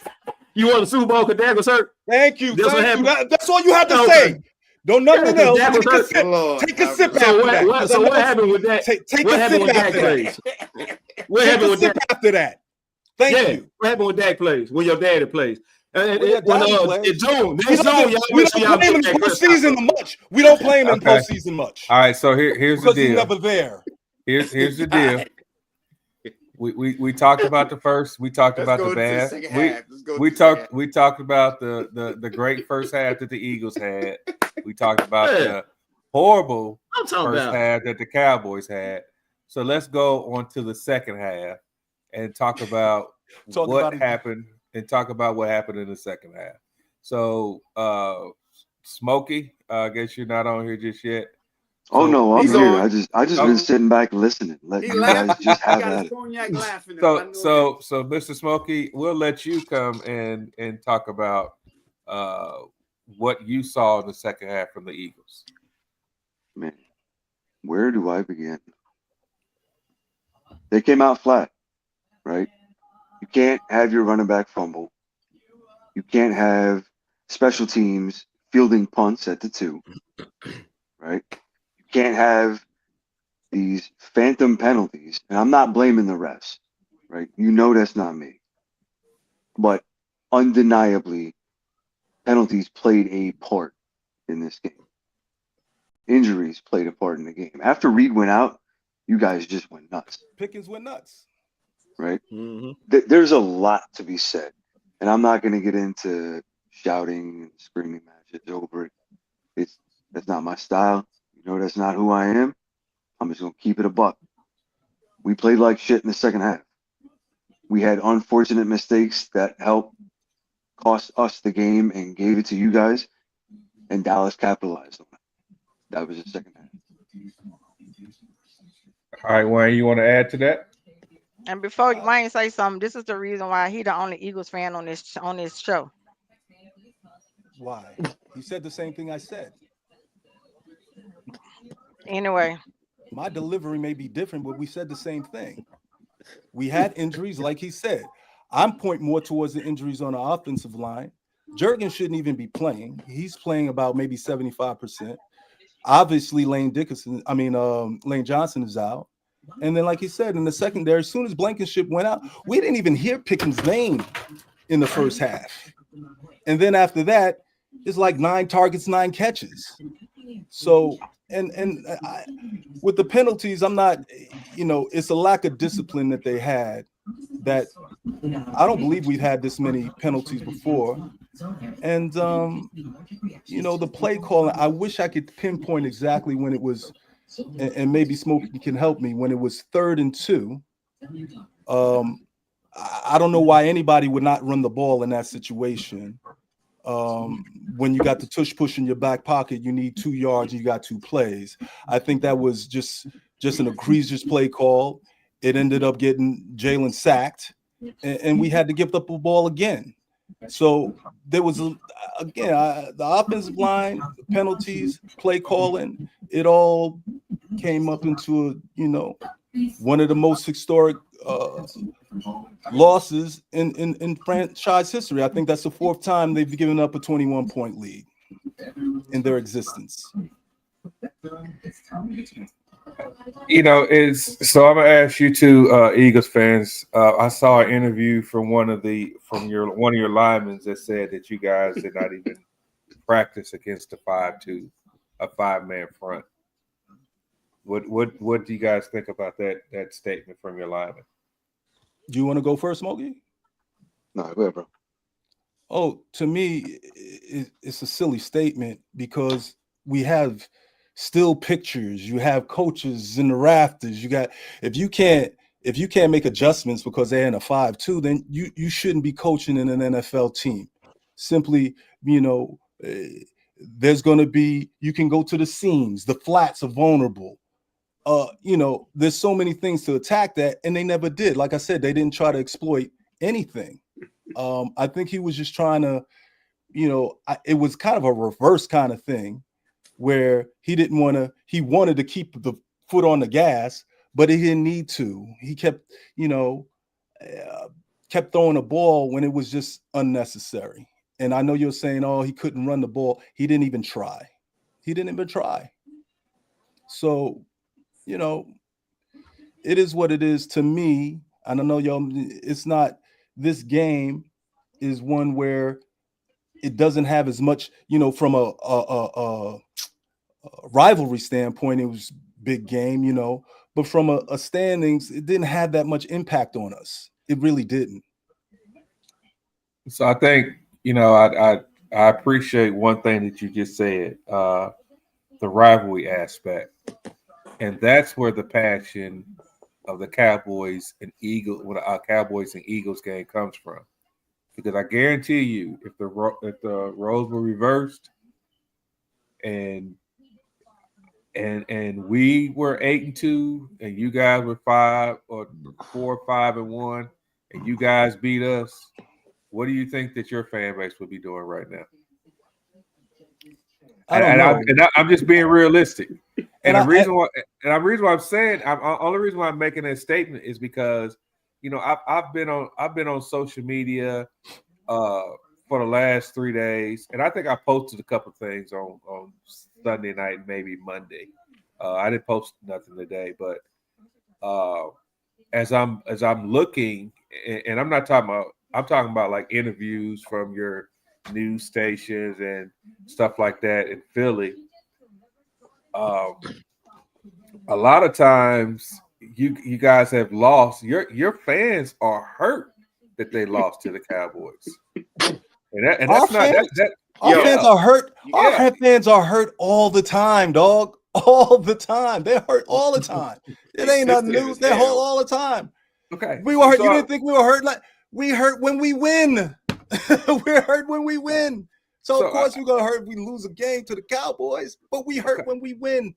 You won the Super Bowl because Dak was hurt. Thank you. That's what Thank you. happened. That's all you have to Okay. say. Don't nothing Yeah, else. Dak was Take a hurt. sip. Lord, Take a sip So after what? that. What happened with that? Take What a happened sip with Dak after that. trades? What Take happened a with sip that? after that. Thank you. What happened when Dak plays? When your daddy plays? When your daddy plays. In June, We don't play him in postseason much. We don't play him in Okay. postseason much. All right, so here's the Because he's deal. never there. Here's the deal. We talked about the first. We talked about the bad. We talked about the great first half that the Eagles had. We talked about the horrible first half that the Cowboys had. So let's go on to the second half and talk about what happened and talk about what happened in the second half. So Smokey, I guess you're not on here just yet. Oh So, no, I'm here. I just been sitting back listening. Let you guys just have at it. So Mr. Smokey, we'll let you come and talk about what you saw in the second half from the Eagles. Man, where do I begin? They came out flat, right? You can't have your running back fumble. You can't have special teams fielding punts at the 2, right? You can't have these phantom penalties. And I'm not blaming the refs, right? You know that's not me. But undeniably, penalties played a part in this game. Injuries played a part in the game. After Reed went out, you guys just went nuts. Pickens went nuts. Right? Mm-hmm. There's a lot to be said. And I'm not going to get into shouting and screaming matches over it. That's not my style. You know that's not who I am. I'm just going to keep it a buck. We played like shit in the second half. We had unfortunate mistakes that helped cost us the game and gave it to you guys. And Dallas capitalized on it. That was the second half. All right, Wayne, you want to add to that? And before Wayne say something, this is the reason why he the only Eagles fan on this show. Why? He said the same thing I said. Anyway. My delivery may be different, but we said the same thing. We had injuries, like he said. I'm pointing more towards the injuries on the offensive line. Jurgen shouldn't even be playing. He's playing about maybe 75%. Obviously, Lane Johnson is out. And then, like he said, in the secondary, as soon as Blankenship went out, we didn't even hear Pickens' name in the first half. And then after that, it's like 9 targets, 9 catches. So, with the penalties, I'm not, it's a lack of discipline that they had that I don't believe we've had this many penalties before. And, the play calling, I wish I could pinpoint exactly when it was, and maybe Smokey can help me, when it was 3rd and 2. I don't know why anybody would not run the ball in that situation. When you got the tush push in your back pocket, you need 2 yards, you got 2 plays. I think that was just an egregious play call. It ended up getting Jalen sacked, and we had to give up the ball again. So there was, the offensive line, penalties, play calling, it all came up into one of the most historic losses in franchise history. I think that's the 4th time they've given up a 21-point lead in their existence. So I'm gonna ask you two Eagles fans. I saw an interview from one of your linemen that said that you guys did not even practice against a 5-2, a 5-man front. What do you guys think about that statement from your lineman? Do you want to go first, Smokey? No, go ahead, bro. Oh, to me, it's a silly statement because we have still pictures. You have coaches in the rafters. If you can't make adjustments because they're in a 5-2, then you shouldn't be coaching in an NFL team. Simply, there's going to be, you can go to the seams. The flats are vulnerable. There's so many things to attack that, and they never did. Like I said, they didn't try to exploit anything. I think he was just trying to, it was kind of a reverse kind of thing where he wanted to keep the foot on the gas, but he didn't need to. He kept throwing the ball when it was just unnecessary. And I know you're saying, oh, he couldn't run the ball. He didn't even try. So, it is what it is to me. And I know y'all, it's not, this game is one where it doesn't have as much, from a rivalry standpoint, it was big game, but from a standings, it didn't have that much impact on us. It really didn't. So I think I appreciate one thing that you just said, the rivalry aspect, and that's where the passion of the Cowboys and Eagles game comes from. Because I guarantee you, if the roles were reversed and we were 8-2 and you guys were 4 or 5-1 and you guys beat us, what do you think that your fan base would be doing right now? I don't know. I'm just being realistic. And And the reason why I'm saying, only reason why I'm making that statement is because, I've been on social media for the last 3 days, and I think I posted a couple things on Sunday night, maybe Monday. I didn't post nothing today, but as I'm looking, and I'm talking about like interviews from your news stations and stuff like that in Philly. A lot of times you guys have lost. Your fans are hurt that they lost to the Cowboys, and our that's not fans, that. our Yo. fans are hurt. Our Yeah. fans are hurt all the time, dog. All the time. They're hurt all the time. It ain't nothing sensitive new. as They're hurt hell. all the time. Okay, We were hurt. You So didn't think we were hurt? Like, we hurt when we win. We're hurt when we win. So of course we're gonna hurt if we lose a game to the Cowboys, but we hurt when we win.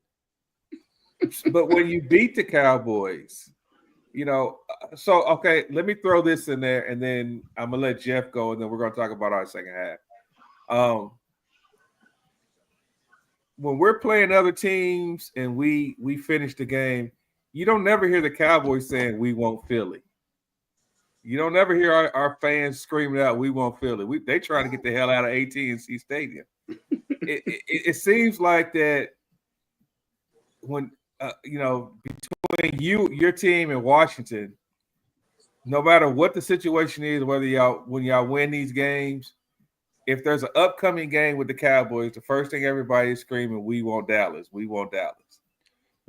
but when you beat the Cowboys, so okay, let me throw this in there, and then I'm gonna let Jeff go, and then we're gonna talk about our second half. When we're playing other teams and we finish the game, you don't never hear the Cowboys saying we want Philly. You don't never hear our fans screaming out, "We want Philly." They trying to get the hell out of AT&T Stadium. It seems like that when between your team and Washington, no matter what the situation is, when y'all win these games, if there's an upcoming game with the Cowboys, the first thing everybody is screaming, "We want Dallas. We want Dallas."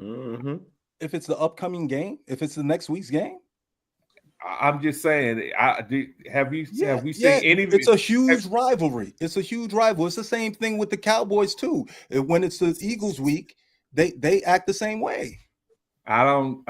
Mm-hmm. If it's the upcoming game, if it's the next week's game, I'm just saying. Have we seen any? It's a huge rivalry. It's a huge rivalry. It's the same thing with the Cowboys too. When it's the Eagles week, they act the same way. I don't.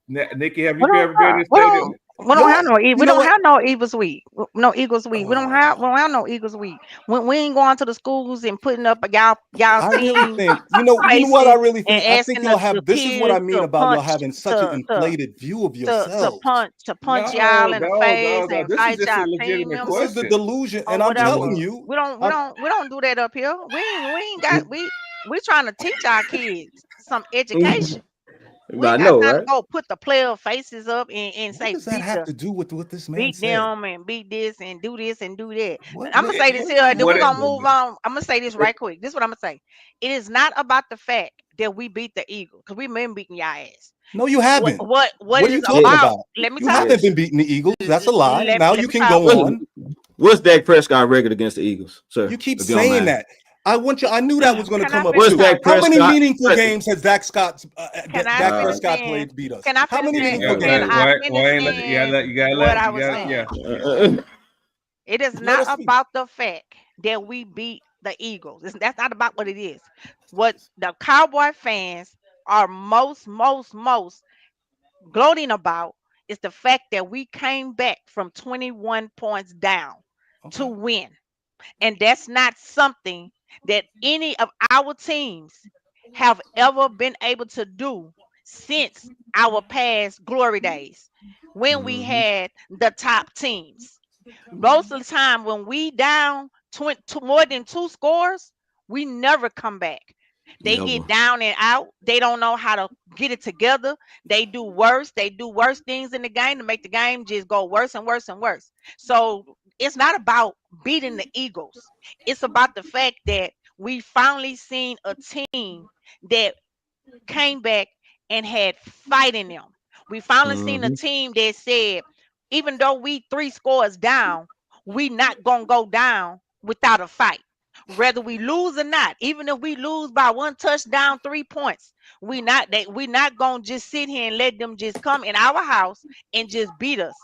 Nikki, have We you ever been in the stadium? we don't have no You we know don't what? have no Eagles week. No Eagles week. We don't have no Eagles week. We ain't going to the schools and putting up y'all I really team think, what I faces really and think. I think asking y'all the have. This is what I kids mean to about y'all punch having such an to inflated view of to to yourselves. punch to punch No, y'all in the no, face no, no. and This is fight just a y'all team legitimate This is members the question. delusion, or and I'm telling whatever. you, We don't do that up here. We ain't got we trying to teach our kids some education. We I ain't got know, time to right? go put the player faces up and what say does that have to do with what this man beat said? them and beat this and do this and do that. What? I'm What? gonna say this What here, does and that then What we're it, have gonna to move do? on. I'm gonna say this right quick. This is what I'm gonna say. It is not about the fact that we beat the Eagles because we've been beating y'all ass. No, you haven't. What What it are you is talking Yeah. about? about? Let me You talk. haven't Yes. been beating the Eagles. That's a lie. Now Let you me can talk. go on. What's Dak Prescott record against the Eagles, sir? You keep If you don't saying mind. that. I knew that was going to Can I come up What's finish too. my Dak How many Prescott? meaningful games has Can I Dak finish Prescott saying? played to beat us? Can I How finish many saying? meaningful Can games? I finish saying what I you was got saying? yeah. It is Let not us speak. about the fact that we beat the Eagles. That's not about what it is. What the Cowboy fans are most gloating about is the fact that we came back from 21 points down to Okay. win. And that's not something that any of our teams have ever been able to do since our past glory days when we Mhm. had the top teams. Most of the time, when we down more than two scores, we never come back. They Never. get down and out. They don't know how to get it together. They do worse. They do worse things in the game to make the game just go worse and worse and worse. So it's not about beating the Eagles. It's about the fact that we finally seen a team that came back and had fight in them. We finally seen a Hmm. team that said, Even though we 3 scores down, we not gonna go down without a fight. Whether we lose or not, even if we lose by 1 touchdown, 3 points, we not gonna just sit here and let them just come in our house and just beat us.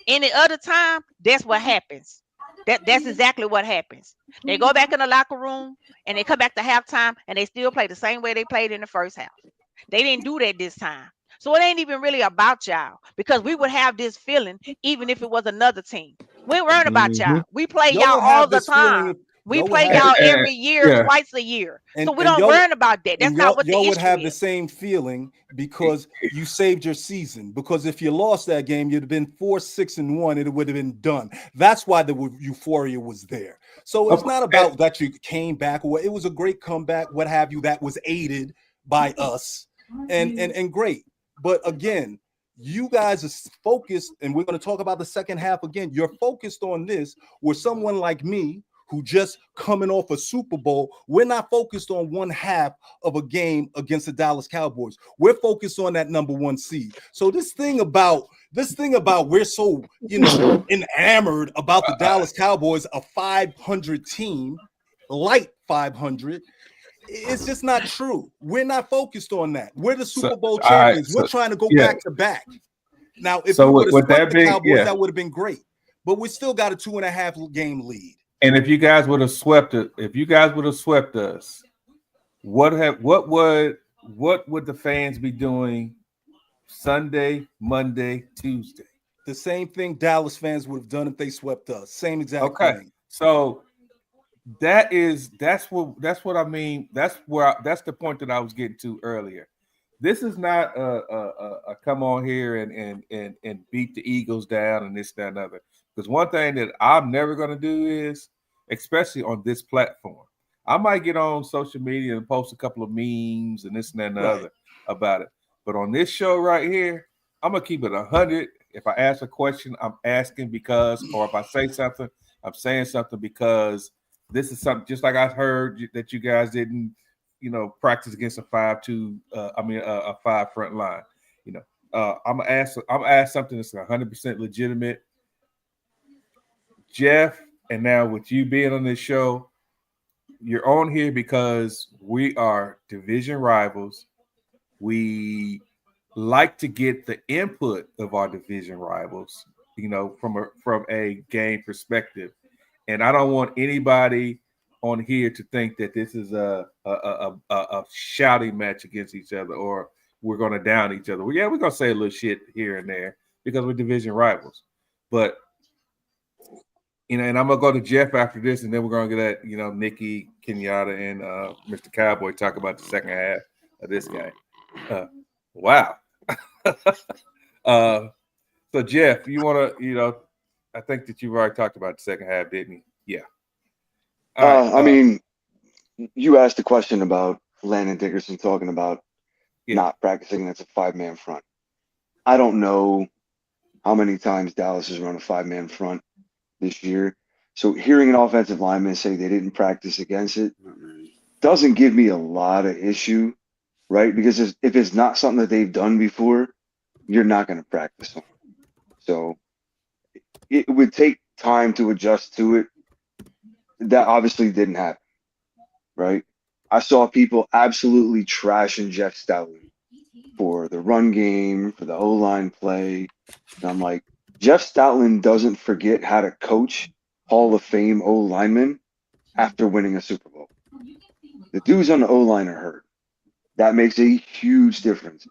Any other time, that's what happens. That's exactly what happens. They go back in the locker room and they come back to halftime and they still play the same way they played in the first half. They didn't do that this time. So it ain't even really about y'all because we would have this feeling even if it was another team. We ain't worried about Mhm. y'all. We play Y'all y'all would all have the this feeling time. if We y'all would play have y'all this, every year, Yeah. twice a year. So we and don't y'all worry about that. That's and not y'all what the y'all would issue have the is. same feeling because you saved your season. Because if you lost that game, you'd have been 4-6-1. It would have been done. That's why the euphoria was there. So it's not about that you came back or it was a great comeback, what have you, that was aided by us and great. But again, you guys are focused, and we're going to talk about the second half again. You're focused on this, where someone like me who just coming off a Super Bowl, we're not focused on one half of a game against the Dallas Cowboys. We're focused on that number 1 seed. So this thing about we're so, enamored about the Dallas Cowboys, a 500 team, light 500. It's just not true. We're not focused on that. We're the So, Super Bowl all right. champions. We're trying to go Yeah. back to back. Now, if So we would have with swept that the being, Cowboys, yeah. that would have been great. But we still got a 2.5 game lead. And if you guys would have swept it, if you guys would have swept us, what would the fans be doing Sunday, Monday, Tuesday? The same thing Dallas fans would have done if they swept us. Same exact Okay. thing. So that's what I mean. That's that's the point that I was getting to earlier. This is not a come on here and beat the Eagles down and this, that, and other. Because one thing that I'm never gonna do is, especially on this platform, I might get on social media and post a couple of memes and this and that and the Right. other about it. But on this show right here, I'm gonna keep it 100. If I ask a question, I'm asking because, or if I say something, I'm saying something because this is something. Just like I heard that you guys didn't, practice against a 5-2. A 5 front line. I'm gonna ask something that's 100% legitimate. Jeff, and now with you being on this show, you're on here because we are division rivals. We like to get the input of our division rivals, from a game perspective. And I don't want anybody on here to think that this is a shouting match against each other or we're going to down each other. Well, yeah, we're going to say a little shit here and there because we're division rivals. But and I'm gonna go to Jeff after this, and then we're gonna get at Nikki, Kenyatta, and Mr. Cowboy talk about the second half of this game. Wow. So Jeff, you want to, I think that you've already talked about the second half, didn't you? Yeah. All right. I mean, you asked a question about Landon Dickerson talking about not practicing against a 5-man front. I don't know how many times Dallas has run a 5-man front this year. So hearing an offensive lineman say they didn't practice against it doesn't give me a lot of issue, right? Because if it's not something that they've done before, you're not going to practice on. So it would take time to adjust to it. That obviously didn't happen, right? I saw people absolutely trashing Jeff Stoutland for the run game, for the O-line play. And I'm like, Jeff Stoutland doesn't forget how to coach Hall of Fame O-linemen after winning a Super Bowl. The dudes on the O-line are hurt. That makes a huge difference.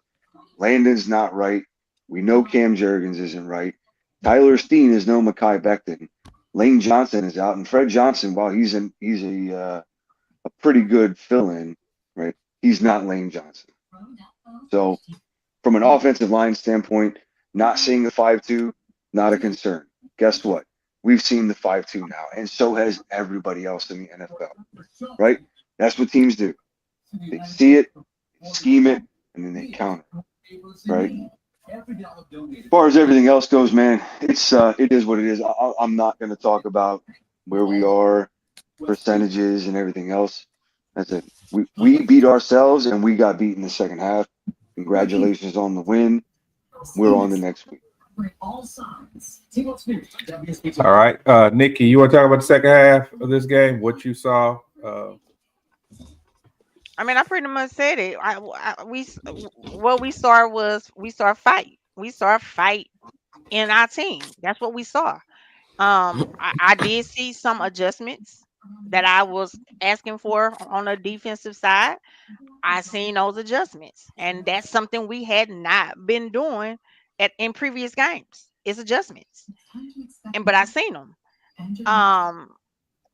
Landon's not right. We know Cam Jurgens isn't right. Tyler Steen is no Mekhi Becton. Lane Johnson is out, and Fred Johnson, while he's a pretty good fill-in, right? He's not Lane Johnson. So from an offensive line standpoint, not seeing the 5-2, not a concern. Guess what? We've seen the 5-2 now, and so has everybody else in the NFL, right? That's what teams do. They see it, scheme it, and then they counter, right? As far as everything else goes, man, it is what it is. I'm not going to talk about where we are, percentages, and everything else. That's it. We beat ourselves, and we got beat in the second half. Congratulations on the win. We're on the next week. All right, Nikki, you want to talk about the second half of this game? What you saw? I mean, I pretty much said it. What we saw was we saw a fight. We saw a fight in our team. That's what we saw. I did see some adjustments that I was asking for on the defensive side. I seen those adjustments, and that's something we had not been doing in previous games. It's adjustments, and but I seen them. Um,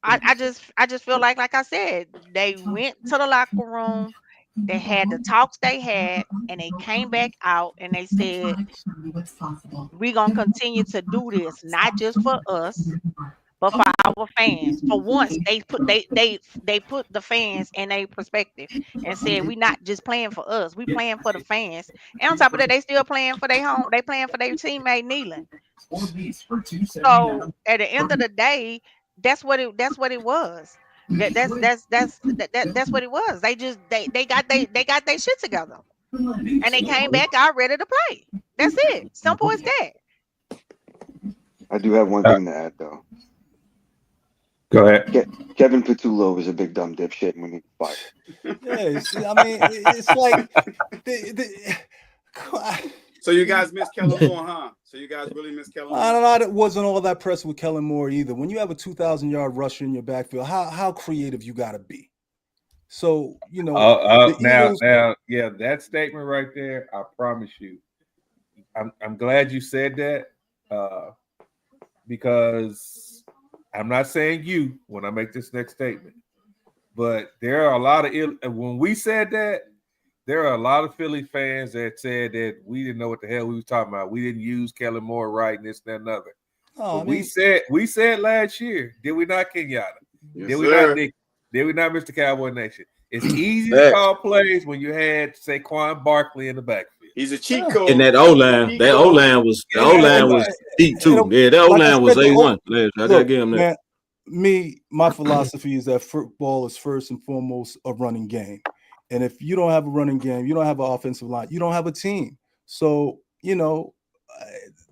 I just feel like I said, they went to the locker room, they had the talks they had, and they came back out and they said, we're gonna continue to do this, not just for us, but for our fans. For once, they put the fans in a perspective and said, we not just playing for us, we playing for the fans. And on top of that, they still playing for their home, they playing for their teammate Nealon. So at the end of the day, that's what it was. That's what it was. They got their shit together and they came back out ready to play. That's it. Simple as that. I do have one thing to add though. Go ahead. Kevin Petullo was a big dumb dipshit when he fired. Yeah, see, I mean, it's like So you guys miss Kellen Moore, huh? So you guys really miss Kellen Moore? I wasn't all that pressed with Kellen Moore either. When you have a 2,000-yard rusher in your backfield, how creative you got to be. So, you know, now, yeah, that statement right there, I promise you, I'm glad you said that because I'm not saying you when I make this next statement, but there are a lot of when we said that, there are a lot of Philly fans that said that we didn't know what the hell we was talking about. We didn't use Kellen Moore right and this, that, and another. Oh, we said last year, did we not, Kenyatta? Yes, did we sir. not, Nick? Did we not, Mr. Cowboy Nation? It's easy to call plays when you had Saquon Barkley in the backfield. He's a cheat code. And that O line, was deep too. Yeah, that O line was A1. I gotta give him that. My philosophy is that football is first and foremost a running game. And if you don't have a running game, you don't have an offensive line, you don't have a team. So, you know,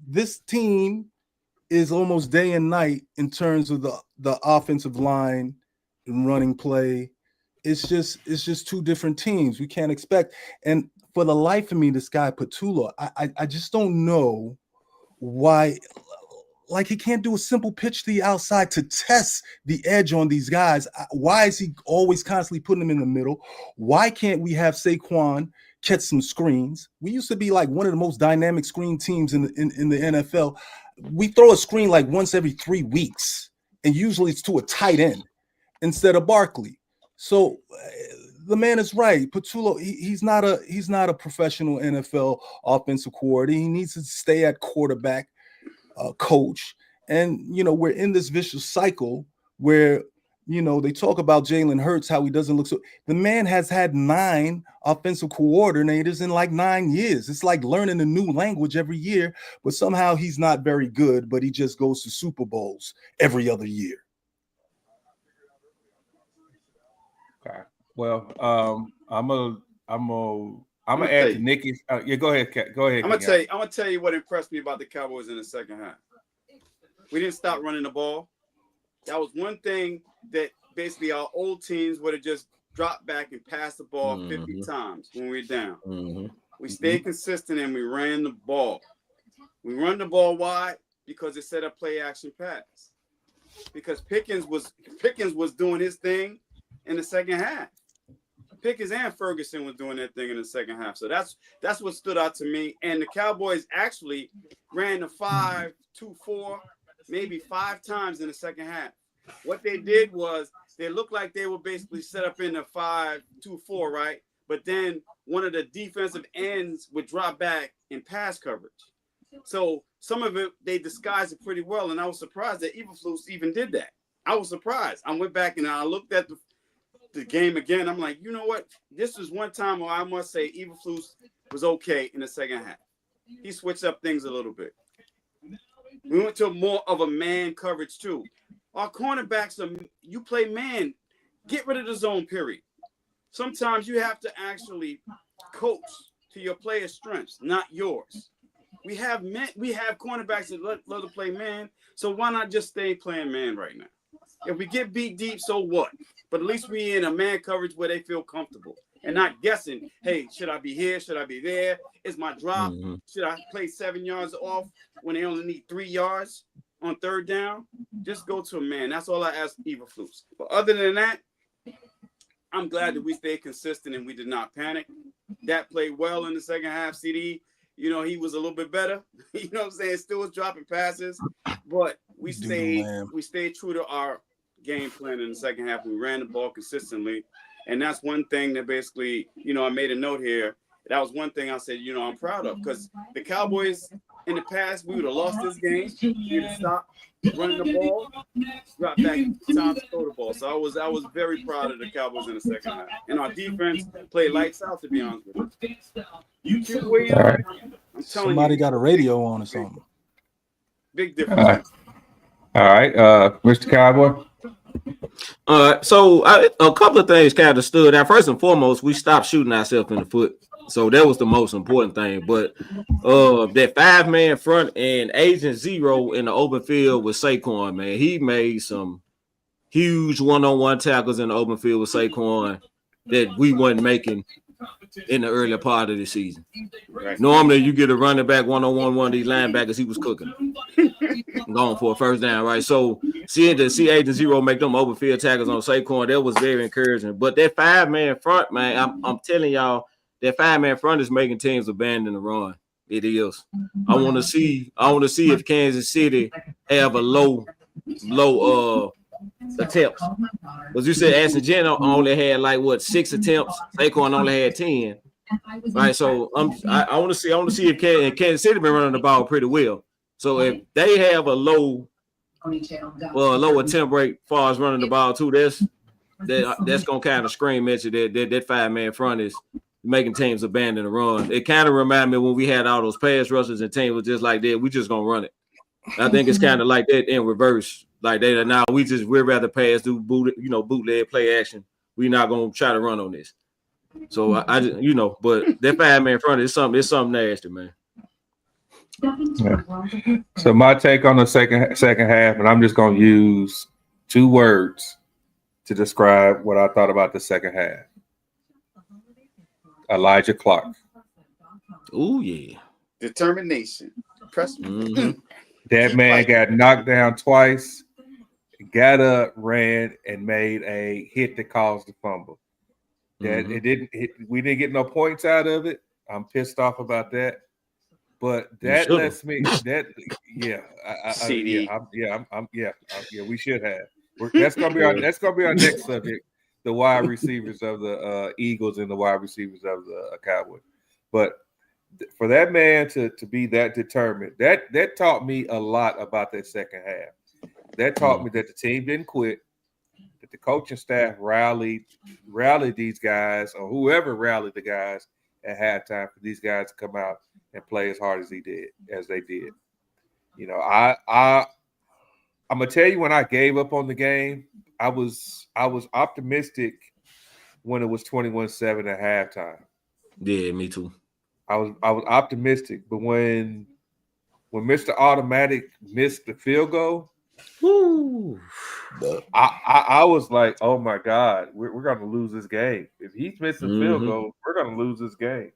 this team is almost day and night in terms of the offensive line and running play. It's just two different teams. We can't expect. And for the life of me, this guy Petullo, I just don't know why. Like, he can't do a simple pitch to the outside to test the edge on these guys. Why is he always constantly putting them in the middle? Why can't we have Saquon catch some screens? We used to be like one of the most dynamic screen teams in the NFL. We throw a screen like once every 3 weeks, and usually it's to a tight end instead of Barkley. So the man is right. Petullo, he's not a professional NFL offensive coordinator. He needs to stay at quarterback. Coach. And, you know, we're in this vicious cycle where, you know, they talk about Jalen Hurts, how he doesn't look so. The man has had 9 offensive coordinators in like 9 years. It's like learning a new language every year, but somehow he's not very good, but he just goes to Super Bowls every other year. Okay. Well, I'm gonna add to Nikki's. Yeah, go ahead. Go ahead. I'm gonna tell you what impressed me about the Cowboys in the second half. We didn't stop running the ball. That was one thing that basically our old teams would have just dropped back and passed the ball 50 times when we were down. We stayed consistent and we ran the ball. We run the ball wide because it set up play action pass. Because Pickens was doing his thing in the second half. Pickens and Ferguson was doing their thing in the second half. So that's what stood out to me. And the Cowboys actually ran the 5-2-4 maybe 5 times in the second half. What they did was they looked like they were basically set up in the 5-2-4, right? But then one of the defensive ends would drop back in pass coverage. So some of it, they disguised it pretty well. And I was surprised that Eberflus even did that. I was surprised. I went back and I looked at the game again. I'm like, you know what? This was one time where I must say Eberflus was okay in the second half. He switched up things a little bit. We went to more of a man coverage too. Our cornerbacks you play man. Get rid of the zone, period. Sometimes you have to actually coach to your players' strengths, not yours. We have cornerbacks that love to play man. So why not just stay playing man right now? If we get beat deep, so what? But at least we in a man coverage where they feel comfortable and not guessing. Hey, should I be here? Should I be there? Is my drop? Should I play 7 yards off when they only need 3 yards on third down? Just go to a man. That's all I ask Eberflus. But other than that, I'm glad that we stayed consistent and we did not panic. That played well in the second half. CD, he was a little bit better. You know what I'm saying? Still was dropping passes, but we stayed true to our game plan in the second half. We ran the ball consistently, and that's one thing that basically, I made a note here. That was one thing I said, I'm proud of, because the Cowboys in the past, we would have lost this game. We'd have stopped running the ball, drop back, time to throw the ball. So I was very proud of the Cowboys in the second half, and our defense played lights out, to be honest with you. Williams, All right. I'm telling Somebody you, got a radio on or something. big difference. All right, Mr. Cowboy. So a couple of things kind of stood out. First and foremost, we stopped shooting ourselves in the foot. So that was the most important thing. But that 5-man front and Agent Zero in the open field with Saquon, man, he made some huge one-on-one tackles in the open field with Saquon that we weren't making in the earlier part of the season. Right. Normally, you get a running back one-on-one, one of these linebackers, he was cooking. Going for a first down, right? So see Agent Zero make them open field tackles on Saquon, that was very encouraging. But that 5-man front, man, I'm telling y'all, that 5-man front is making teams abandon the run. It is. I want to see if Kansas City have a low attempts. Because you said Aston Geno only had 6 attempts. Saquon only had 10. Right. So I want to see if Kansas City been running the ball pretty well. So if they have a low attempt rate as far as running the ball too, that's gonna kind of scream at you that 5-man front is making teams abandon the run. It kind of reminded me when we had all those pass rushers and teams was just like that. We just gonna run it. I think it's kind of like that in reverse. Like that now we'd rather pass, do bootleg play action. We're not gonna try to run on this. So I but that 5-man front is something nasty, man. Yeah. So my take on the second half, and I'm just gonna use 2 words to describe what I thought about the second half. Elijah Clark. Oh yeah. Determination. Press. Mm-hmm. That man got knocked down twice, got up, ran, and made a hit that caused the fumble. That we didn't get no points out of it. I'm pissed off about that. But that lets me we should have. That's gonna be our next subject. The wide receivers of the Eagles and the wide receivers of the Cowboys. But for that man to be that determined, that taught me a lot about that second half. That taught me that the team didn't quit, that the coaching staff rallied these guys, or whoever rallied the guys at halftime for these guys to come out and play as hard as they did. I'm gonna tell you, when I gave up on the game, I was optimistic when it was 21-7 at halftime. Yeah, me too. I was optimistic, but when Mr. Automatic missed the field goal, I was like, oh my God, we're gonna lose this game. If he's missing field goal, we're gonna lose this game.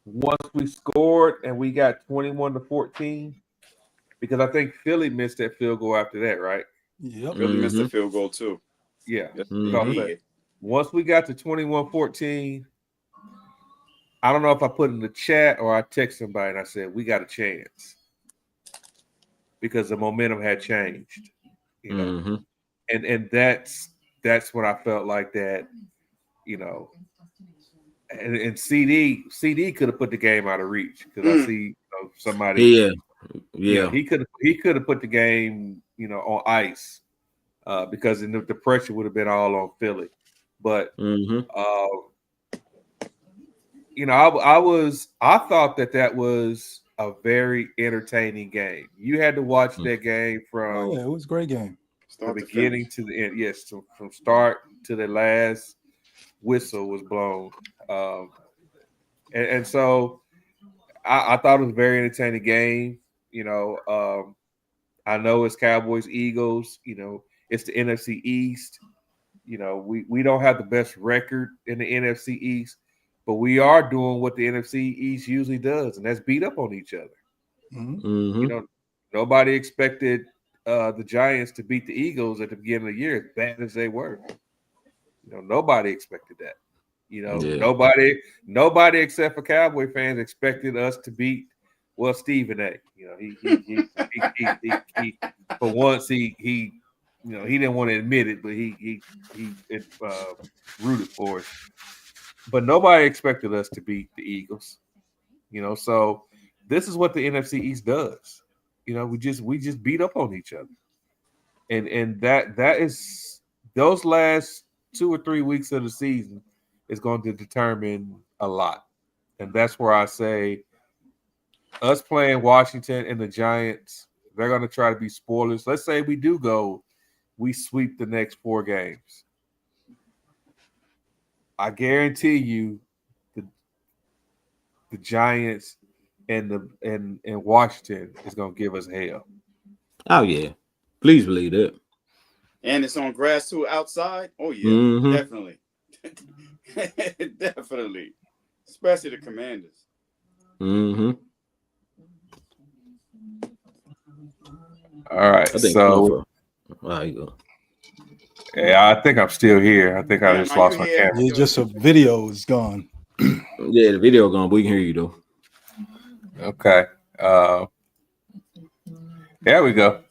Once we scored and we got 21-14, because I think Philly missed that field goal after that, right? Yep. Philly missed the field goal too. Yeah. Once we got to 21-14, I don't know if I put in the chat or I text somebody and I said, we got a chance. Because the momentum had changed. And that's when I felt like that, and CD could have put the game out of reach, because I see somebody. Yeah. He could have put the game, on ice, because the pressure would have been all on Philly. But I thought that was a very entertaining game. You had to watch that game from it was a great game. The beginning to the end. Yes, from start to the last. whistle was blown. And so I thought it was a very entertaining game. I know it's Cowboys Eagles. It's the NFC East. We don't have the best record in the NFC East, but we are doing what the NFC East usually does, and that's beat up on each other. Mm-hmm. Nobody expected the Giants to beat the Eagles at the beginning of the year, as bad as they were. Nobody expected that. Nobody except for Cowboy fans expected us to beat Stephen A. He for once he didn't want to admit it, but he rooted for us. But nobody expected us to beat the Eagles. So this is what the NFC East does. We just beat up on each other, and that is those last 2 or 3 weeks of the season is going to determine a lot, and that's where I say us playing Washington and the Giants, they're going to try to be spoilers. Let's say we do go, we sweep the next 4 games. I guarantee you, the Giants and Washington is going to give us hell. Oh yeah, please believe that. And it's on grass too outside. Oh yeah, Mm-hmm. definitely, definitely, especially the Commanders. Mm-hmm. All right, I think so there you go. Yeah, I think I'm still here. I think I just lost my camera. Yeah, just a video is gone. Yeah, the video gone, but we can hear you though. Okay. There we go.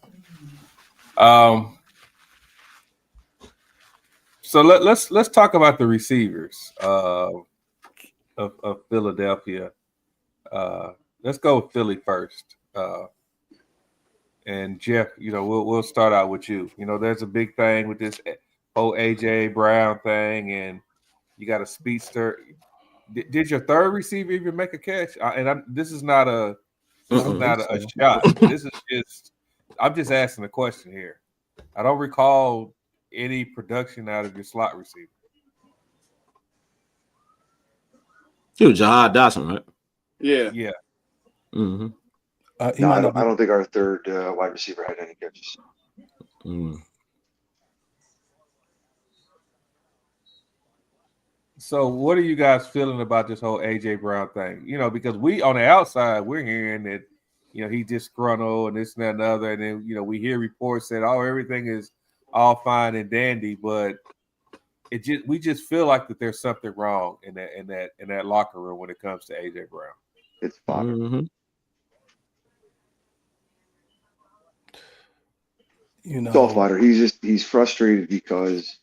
So let's talk about the receivers of Philadelphia. Let's go with Philly first. And Jeff, we'll start out with you. There's a big thing with this whole AJ Brown thing, and you got a speedster. Did your third receiver even make a catch? This is not a shot. This is just I'm just asking a question here. I don't recall any production out of your slot receiver. It was Jahad Dawson, right? Yeah. Mm-hmm. I don't think our third wide receiver had any catches. Mm. So what are you guys feeling about this whole AJ Brown thing? Because we on the outside, we're hearing that, he's disgruntled and this and that and the other. And then, we hear reports that, everything is all fine and dandy, but we just feel like that there's something wrong in that locker room when it comes to AJ Brown. It's fodder. Mm-hmm. It's all fodder. He's frustrated because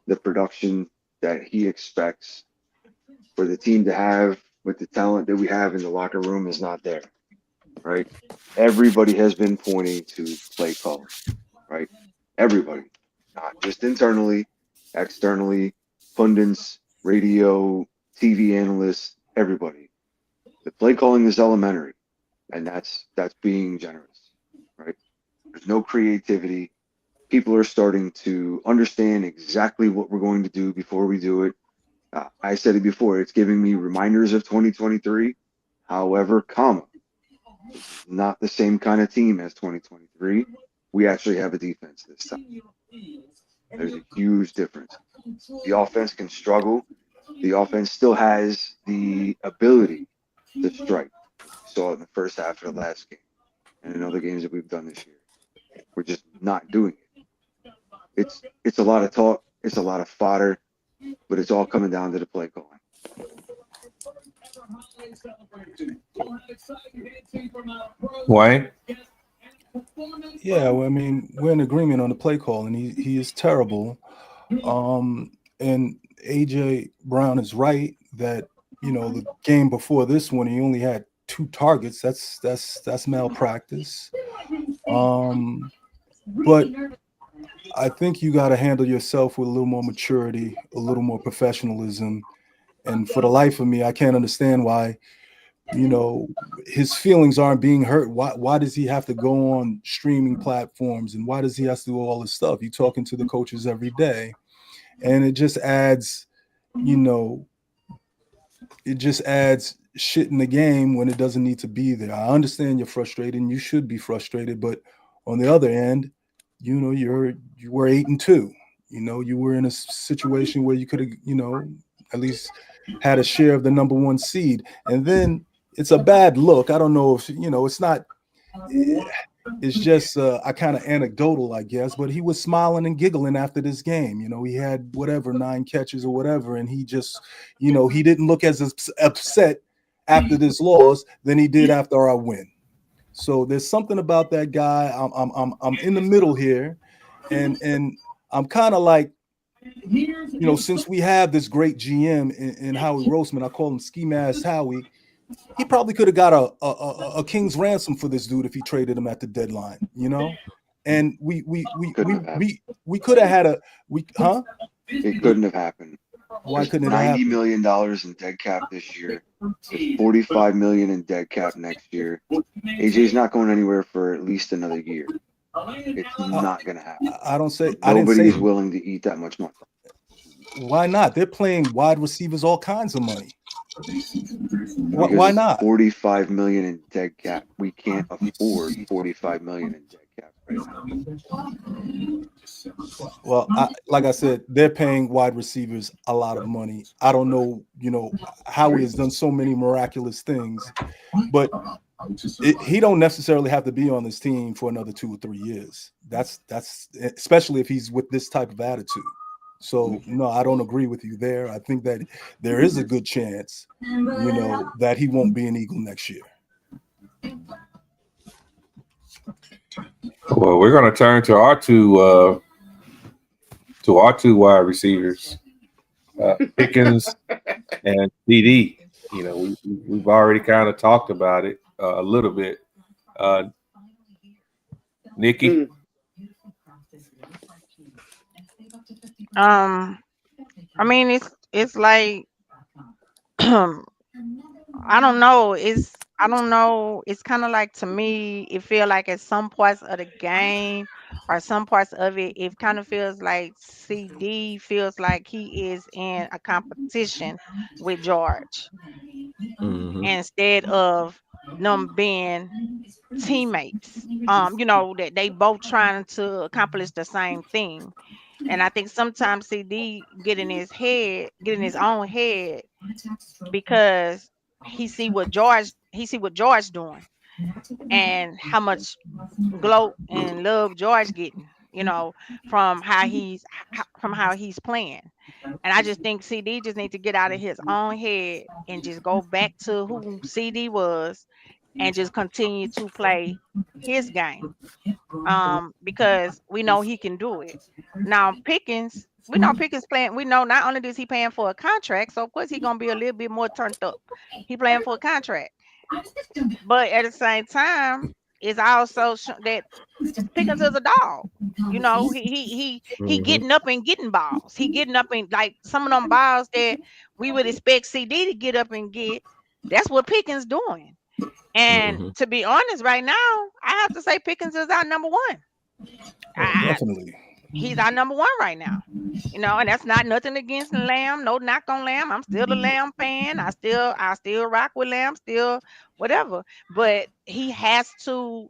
the production that he expects for the team to have with the talent that we have in the locker room is not there, right? Everybody has been pointing to play calling, right? Everybody, not just internally, externally, pundits, radio, TV analysts, everybody. The play calling is elementary, and that's being generous, right? There's no creativity. People are starting to understand exactly what we're going to do before we do it. I said it before. It's giving me reminders of 2023. However, it's not the same kind of team as 2023. We actually have a defense this time. There's a huge difference. The offense can struggle. The offense still has the ability to strike. We saw it in the first half of the last game and in other games that we've done this year. We're just not doing it. It's a lot of talk. It's a lot of fodder, but it's all coming down to the play calling. Wayne? Yeah, well, I mean, we're in agreement on the play call, and he is terrible. And AJ Brown is right that the game before this one he only had 2 targets. That's malpractice. But I think you got to handle yourself with a little more maturity, a little more professionalism. And for the life of me, I can't understand why, his feelings aren't being hurt. Why does he have to go on streaming platforms? And why does he have to do all this stuff? You're talking to the coaches every day. And it just adds you know, it just adds shit in the game when it doesn't need to be there. I understand you're frustrated and you should be frustrated, but on the other end, you were 8-2. You were in a situation where you could have, at least had a share of the number one seed. And then it's a bad look. I don't know if it's not. It's just I kind of anecdotal, I guess. But he was smiling and giggling after this game. He had whatever 9 catches or whatever, and he just, he didn't look as upset after this loss than he did after our win. So there's something about that guy. I'm in the middle here, and I'm kind of like, since we have this great GM in Howie Roseman, I call him Ski Mask Howie. He probably could have got a king's ransom for this dude if he traded him at the deadline, And we could have had It couldn't have happened. Why There's couldn't it $90 happen? million in dead cap this year. There's $45 million in dead cap next year. AJ's not going anywhere for at least another year. It's not going to happen. I didn't Nobody is say willing to eat that much money. why not. They're playing wide receivers all kinds of money. Why Because not? 45 million in dead cap. We can't afford 45 million in dead cap right now. Well, like I said, they're paying wide receivers a lot of money. I don't know, Howie has done so many miraculous things, but he don't necessarily have to be on this team for another 2 or 3 years. That's especially if he's with this type of attitude. So no, I don't agree with you there. I think that there is a good chance, that he won't be an Eagle next year. Well, we're going to turn to our two wide receivers, Pickens and CD. We've already kind of talked about it a little bit. Nikki. I mean, it's like I don't know. I don't know. It's kind of like, to me, it feel like at some parts of the game or some parts of it, it kind of feels like CD feels like he is in a competition with George instead of them being teammates. That they both trying to accomplish the same thing. And I think sometimes CD get in his own head because he see what George doing and how much gloat and love George getting, from how he's playing. And I just think CD just need to get out of his own head and just go back to who CD was and just continue to play his game. Because we know he can do it. Now Pickens, we know Pickens playing. We know not only is he paying for a contract, so of course he gonna be a little bit more turned up. He playing for a contract, but at the same time, it's also that Pickens is a dog. He getting up and getting balls. He getting up and, like, some of them balls that we would expect CD to get up and get. That's what Pickens doing. And to be honest, right now, I have to say Pickens is our number one. Oh, I, definitely. he's our number one right now. And that's not nothing against Lamb. No knock on Lamb. I'm still a Lamb fan. I still rock with Lamb, still whatever. But he has to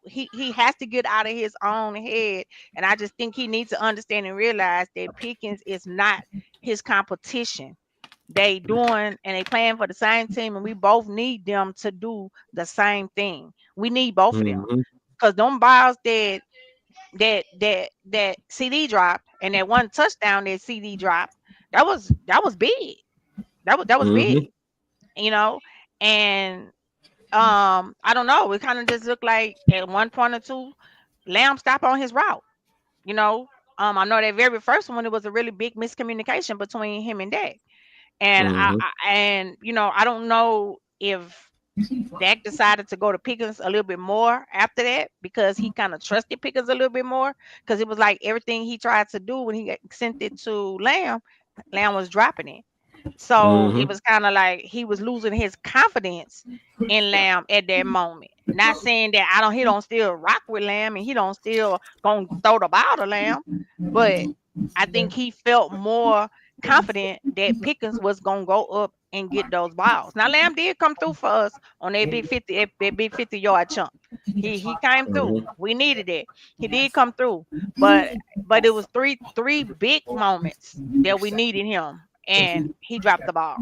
get out of his own head. And I just think he needs to understand and realize that Pickens is not his competition. They doing and they playing for the same team, and we both need them to do the same thing. We need both of them. Because them balls that CD dropped, and that one touchdown that CD dropped, that was big. That was big, you know. And I don't know. It kind of just looked like at one point or two, Lamb stopped on his route. You know, I know that very first one, it was a really big miscommunication between him and Dak. And I don't know if Dak decided to go to Pickens a little bit more after that because he kind of trusted Pickens a little bit more, because it was like everything he tried to do when he sent it to Lamb, Lamb was dropping it. So it was kind of like he was losing his confidence in Lamb at that moment. Not saying that he don't still rock with Lamb and he don't still gonna throw the ball to Lamb, but I think he felt more confident that Pickens was gonna go up and get those balls. Now Lamb did come through for us on that big 50-yard chunk. He came through. Mhm. We needed it. He did come through. But it was three big moments that we needed him, and he dropped the ball.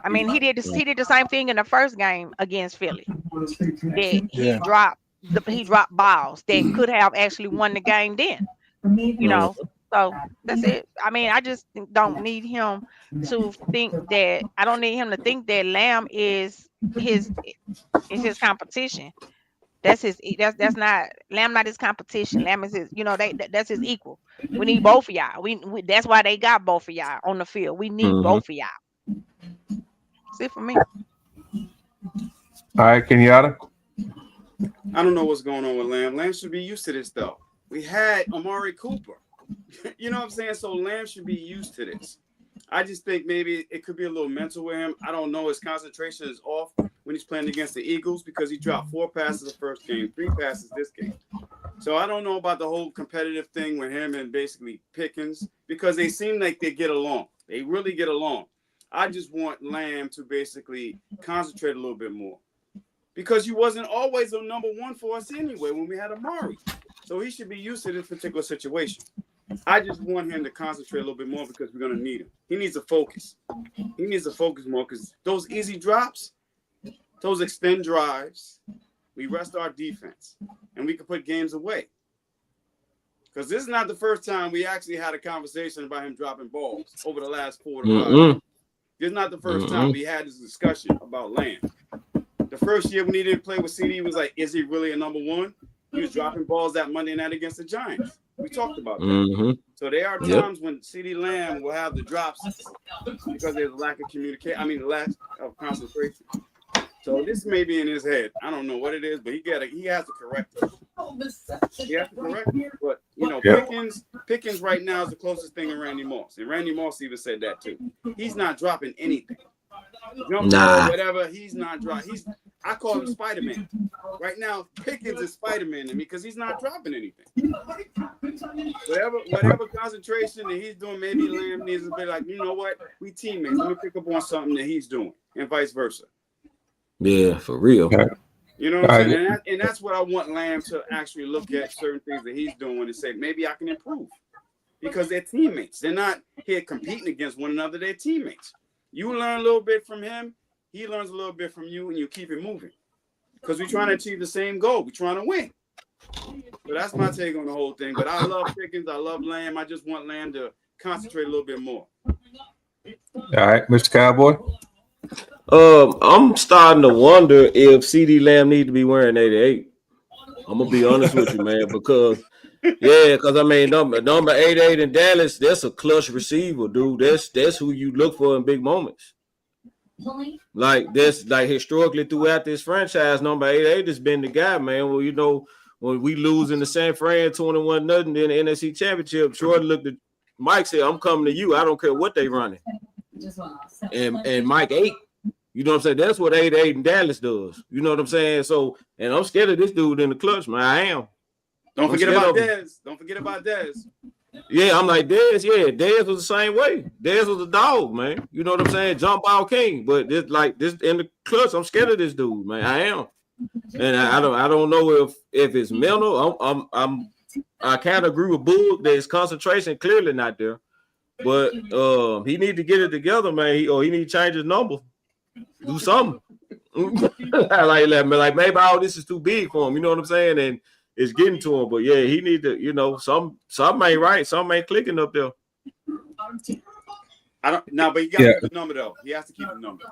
I mean, he did the same thing in the first game against Philly. That Yeah. he dropped balls that could have actually won the game then. You Mhm. know. So that's it. I mean, I just don't need him to think that I don't need him to think that Lamb his is his competition. That's not Lamb not his competition. Lamb is his, that's his equal. We need both of y'all. We that's why they got both of y'all on the field. We need Mhm. both of y'all. That's it for me. All right, Kenyatta. I don't know what's going on with Lamb. Lamb should be used to this though. We had Amari Cooper. You know what I'm saying? So Lamb should be used to this. I just think maybe it could be a little mental with him. I don't know. His concentration is off when he's playing against the Eagles because he dropped 4 passes the first game, 3 passes this game. So I don't know about the whole competitive thing with him and basically Pickens because they seem like they get along. They really get along. I just want Lamb to basically concentrate a little bit more because he wasn't always a number one for us anyway when we had Amari. So he should be used to this particular situation. I just want him to concentrate a little bit more because we're going to need him. He needs to focus. He needs to focus more because those easy drops, those extend drives, we rest our defense, and we can put games away. Because this is not the first time we actually had a conversation about him dropping balls over the last 4 to 5 years. This is not the first time we had this discussion about Lamb. The first year when he didn't play with CD, he was like, is he really a number one? He was dropping balls that Monday night against the Giants. We talked about that. Mhm. So there are times when CD Lamb will have the drops because there's a lack of communication. I mean, lack of concentration. So this may be in his head. I don't know what it is, but he has to correct it. He has to correct it. But Pickens right now is the closest thing to Randy Moss, and Randy Moss even said that too. He's not dropping anything. Jump ball, whatever. He's not dropping. I call him Spider-Man. Right now, Pickens is Spider-Man to me because he's not dropping anything. Whatever concentration that he's doing, maybe Lamb needs to be like, you know what? We teammates. Let me pick up on something that he's doing, and vice versa. Yeah, for real. You know what I'm saying? And that's what I want Lamb to actually look at certain things that he's doing and say, maybe I can improve. Because they're teammates. They're not here competing against one another. They're teammates. You learn a little bit from him. He learns a little bit from you, and you keep it moving. Because we're trying to achieve the same goal. We're trying to win. So that's my take on the whole thing. But I love Pickens. I love Lamb. I just want Lamb to concentrate a little bit more. All right, Mr. Cowboy. I'm starting to wonder if CD Lamb need to be wearing 88. I'm gonna be honest with you, man, because I mean number 88 in Dallas, that's a clutch receiver, dude. That's who you look for in big moments. Like this, like historically throughout this franchise, number 88 has been the guy, man. Well, you know, when we lose in the San Fran 21-0 in the NFC Championship, Jordan looked at Mike, said, "I'm coming to you. I don't care what they running." And Mike 8. You know what I'm saying? That's what 88 in Dallas does. You know what I'm saying? So, and I'm scared of this dude in the clutch, man. I am. Don't forget about Dez. Don't forget about Dez. Yeah, I'm like Dez. Yeah, Dez was the same way. Dez was a dog, man. You know what I'm saying? Jump ball king. But this in the clutch, I'm scared of this dude, man. I am. And I don't know if it's mental. I kind of agree with Boog that his concentration clearly not there. But he need to get it together, man. He need to change his number. Do something. like maybe all this is too big for him. You know what I'm saying? And it's getting to him. But yeah, he need to, you know, something ain't right. Something ain't clicking up there. But he got to keep the number though. He has to keep the number.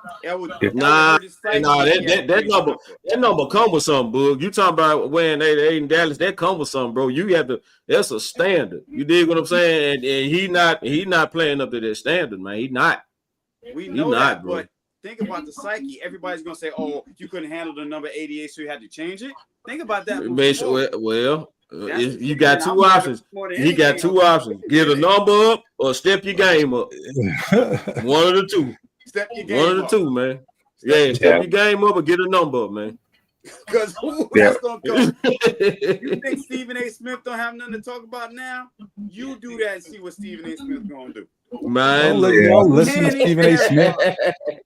That number come with something, Boog. You talking about wearing 88 in Dallas? That come with something, bro. You have to. That's a standard. You dig what I'm saying? And he not playing up to that standard, man. He not. We know that, bro. But think about the psyche. Everybody's gonna say, "Oh, you couldn't handle the number 88, so you had to change it." Think about that. You got two options. He got two options: get a number up or step your game up. One of the two. Step your game up. One of the two, man. Yeah, step your game up or get a number up, man. Because that's gonna go. You think Stephen A. Smith don't have nothing to talk about now? You do that and see what Stephen A. Smith gonna do. Man, Y'all listen to Stephen A. Smith.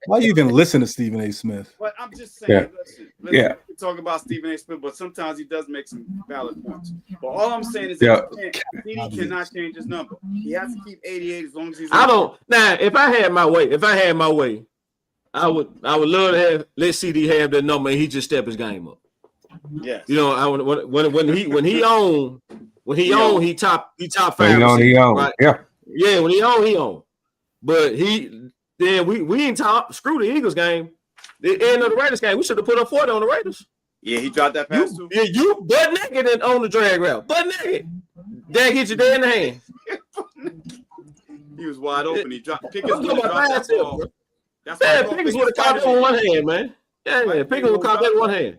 Why you even listen to Stephen A. Smith? But I'm just saying, listen, we can talk about Stephen A. Smith, but sometimes he does make some valid points. But all I'm saying is that CD cannot change his number. He has to keep 88 as long as he's. I don't. Now, if I had my way, I would love to let CD have that number and he just step his game up. Yes. You know, when he own, he top 5. He own. Right? Yeah, when he own. But we ain't top. Screw the Eagles game. The end of the Raiders game, we should have put up 40 on the Raiders. Yeah, he dropped that pass too. Yeah, you butt naked and on the drag route. Butt naked. That hit you dead in the hand. He was wide open. He dropped Pickens would have dropped that ball. That's Pickens would have caught that on one hand, man. Yeah, Pickens would have caught that in one hand.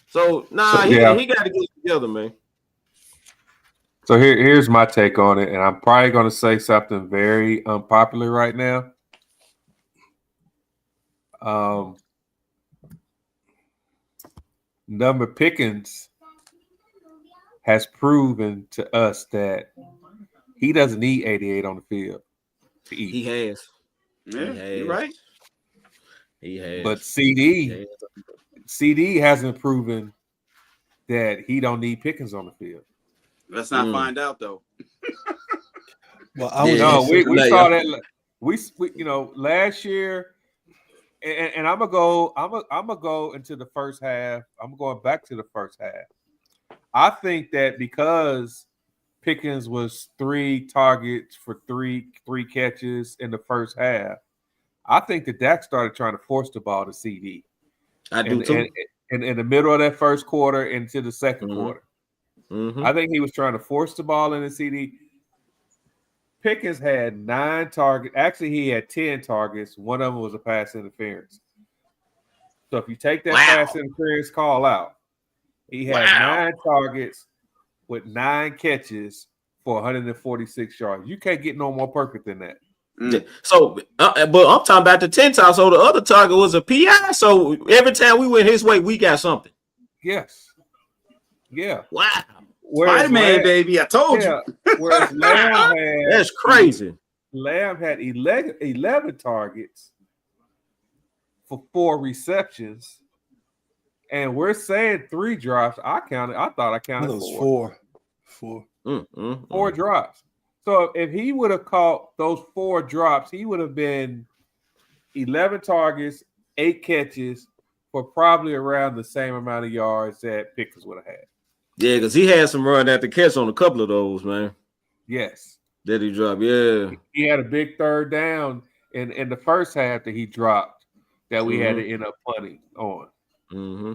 So he got to get it together, man. So here's my take on it, and I'm probably going to say something very unpopular right now. Number Pickens has proven to us that he doesn't need 88 on the field to eat. He has. Yeah, you're right. He has. But CD hasn't proven that he don't need Pickens on the field. Let's not find out though. Well, we saw that we last year, and I'm gonna go into the first half. I'm going back to the first half. I think that because Pickens was 3 targets for three catches in the first half, I think that Dak started trying to force the ball to CD. I do too. And in the middle of that first quarter into the second quarter. Mm-hmm. I think he was trying to force the ball in the CD. Pickens had 9 targets. Actually, he had 10 targets. One of them was a pass interference. So if you take that pass interference call out, he had 9 targets with 9 catches for 146 yards. You can't get no more perfect than that. So, but I'm talking about the 10 times. So the other target was a PI. So every time we went his way, we got something. Yes. Yeah. Wow. Spider-Man, baby. I told you. Whereas Lamb had that's crazy. Lamb had 11 targets for 4 receptions. And we're saying 3 drops. I thought I counted 4. 4. 4 drops. So if he would have caught those 4 drops, he would have been 11 targets, 8 catches for probably around the same amount of yards that Pickens would have had. Yeah, because he had some run after catch on a couple of those, man. Yes. That he dropped, yeah. He had a big third down in the first half that he dropped that we had to end up punting on. Mm-hmm.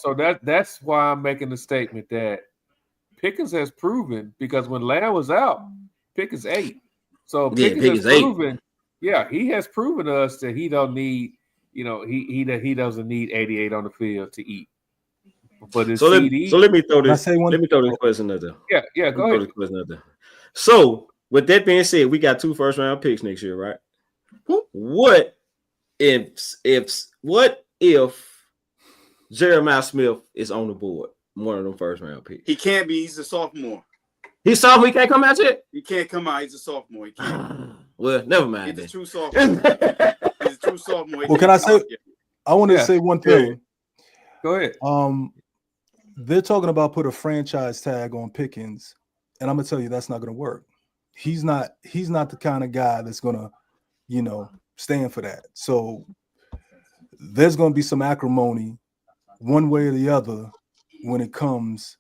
So that's why I'm making the statement that Pickens has proven, because when Lamb was out, Pickens ate. So Pickens has proven, he has proven to us that he don't need, he doesn't need 88 on the field to eat. But it's CD. Let me throw this. Let me throw this question out there. Yeah, go ahead. So with that being said, we got 2 first-round picks next year, right? What if Jeremiah Smith is on the board, one of them first-round picks? He can't be. He's a sophomore. He's sophomore. He can't come out yet. He can't come out. He's a sophomore. He can't. Well, never mind. He's a true sophomore. He's a true sophomore. Well, can I say? I wanted to say one thing. Go ahead. They're talking about put a franchise tag on Pickens, and I'm gonna tell you that's not gonna work. He's not the kind of guy that's gonna, stand for that. So there's gonna be some acrimony one way or the other when it comes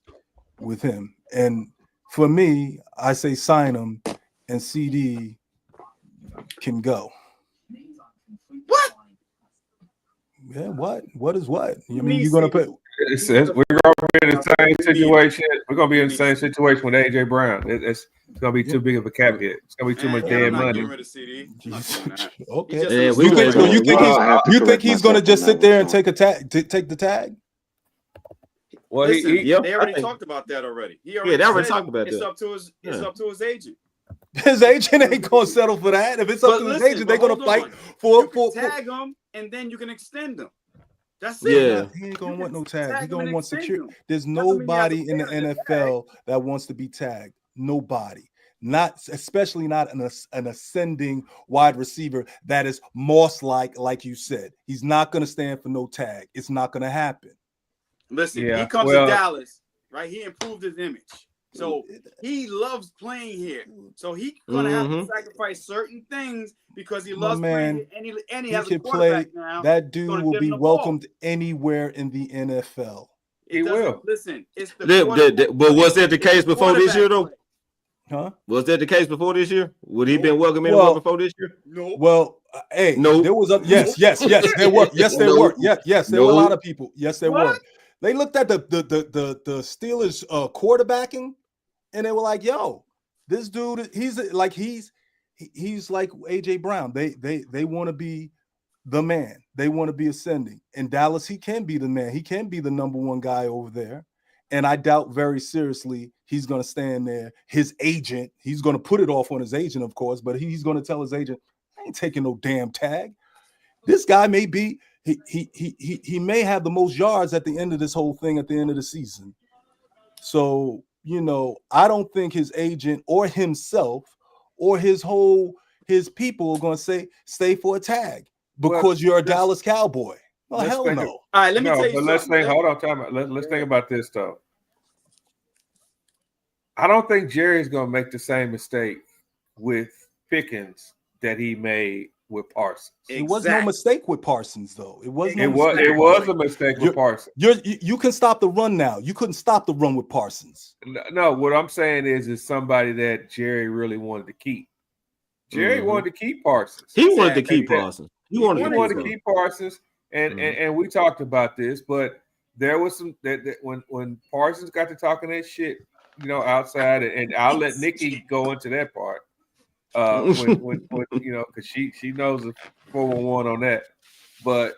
with him. And for me, I say sign him and CD can go. What? Yeah, what is what? You mean you're gonna put? It says we're gonna be in the same situation. We're gonna be in the same situation with AJ Brown. It's gonna be too big of a cap hit. It's gonna be too much dead money. Okay. You think he's gonna just sit there and take the tag? Well, they already talked about that already. They already talked about that. It's up to his agent. His agent ain't gonna settle for that. If it's up to his agent, they're gonna fight for tag him, and then you can extend him. That's it. Yeah. He ain't You gonna can want no tag. He tag him and gonna want extend secure. him. There's Doesn't mean you have to nobody pay in the him to tag. NFL that wants to be tagged. Nobody. Not especially not an ascending wide receiver that is Moss like you said. He's not gonna stand for no tag. It's not gonna happen. Listen, he Yeah. comes to Well, Dallas, right? He improved his image. So he loves playing here. So he's gonna have to sacrifice certain things because he My loves playing man, here and he he has a can play. quarterback now. That He's dude gonna will give him be the ball. welcomed anywhere in the NFL. he It doesn't will. listen, it's the quarterback. But was that the It's case the before this year, though? quarterback play. Huh? Was that the case before this year? Would he been Nope. welcome anywhere Well, before this year? Nope. well, hey, Nope. there was a Nope. yes, there were. Yes, there were. Nope. Yes, there were a lot Nope. of people. Yes, there What? were. They looked at the Steelers quarterbacking, and they were like, "Yo, this dude, he's like AJ Brown. They want to be the man. They want to be ascending. In Dallas, he can be the man. He can be the number one guy over there. And I doubt very seriously he's going to stand there. His agent, he's going to put it off on his agent, of course, but he's going to tell his agent, I ain't taking no damn tag. This guy may be, he may have the most yards at the end of this whole thing at the end of the season. So, I don't think his agent or himself or his people are going to say, stay for a tag because you're a Dallas Cowboy. Oh, hell no. All right, let me tell you but something. let's think. Hold on, time out. Let's think about this though. I don't think Jerry's gonna make the same mistake with Pickens that he made with Parsons. It was no mistake with Parsons, though. It was It was a mistake with Parsons. You can stop the run now. You couldn't stop the run with Parsons. No, what I'm saying is somebody that Jerry really wanted to keep. Jerry wanted to keep Parsons. He wanted to keep Parsons. He wanted to keep Parsons. And we talked about this, but there was some that when Parsons got to talking that shit, outside, and I'll let Nikki go into that part. When because she knows the 411 on that. But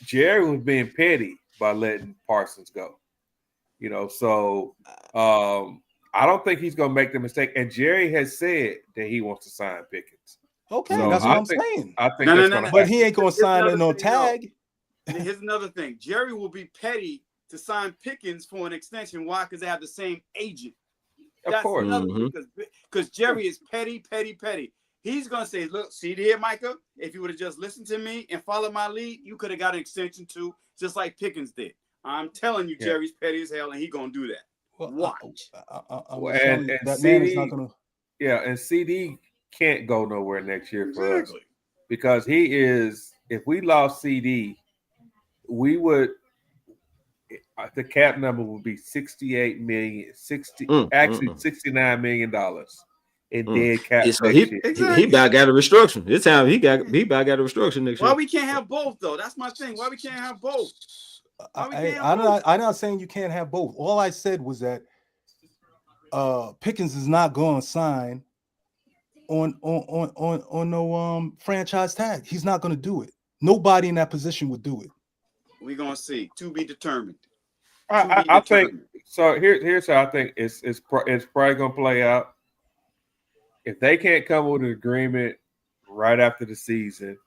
Jerry was being petty by letting Parsons go. So I don't think he's gonna make the mistake. And Jerry has said that he wants to sign Pickens. Okay, so that's what I'm saying. I think that's gonna but he ain't gonna sign in no tag. Here's another thing. Jerry will be petty to sign Pickens for an extension. Why? Because they have the same agent. Of course. Because Jerry is petty. He's going to say, look, see here, Micah, if you would have just listened to me and followed my lead, you could have got an extension too, just like Pickens did. I'm telling you, Jerry's petty as hell, and he's going to do that. Watch. And that CD, man is not going to. Yeah, and CD can't go nowhere next year for us. Because he is, if we lost CD, we would, the cap number would be $69 million in dead cap. So he about got a restructure. This time he about got a restructure next year. Why we can't have both though? That's my thing. Why we can't have both? I'm not saying you can't have both. All I said was that Pickens is not going to sign on no franchise tag. He's not going to do it. Nobody in that position would do it. We're gonna see. To be determined. I think so. Here's how I think it's probably gonna play out. If they can't come with an agreement right after the season,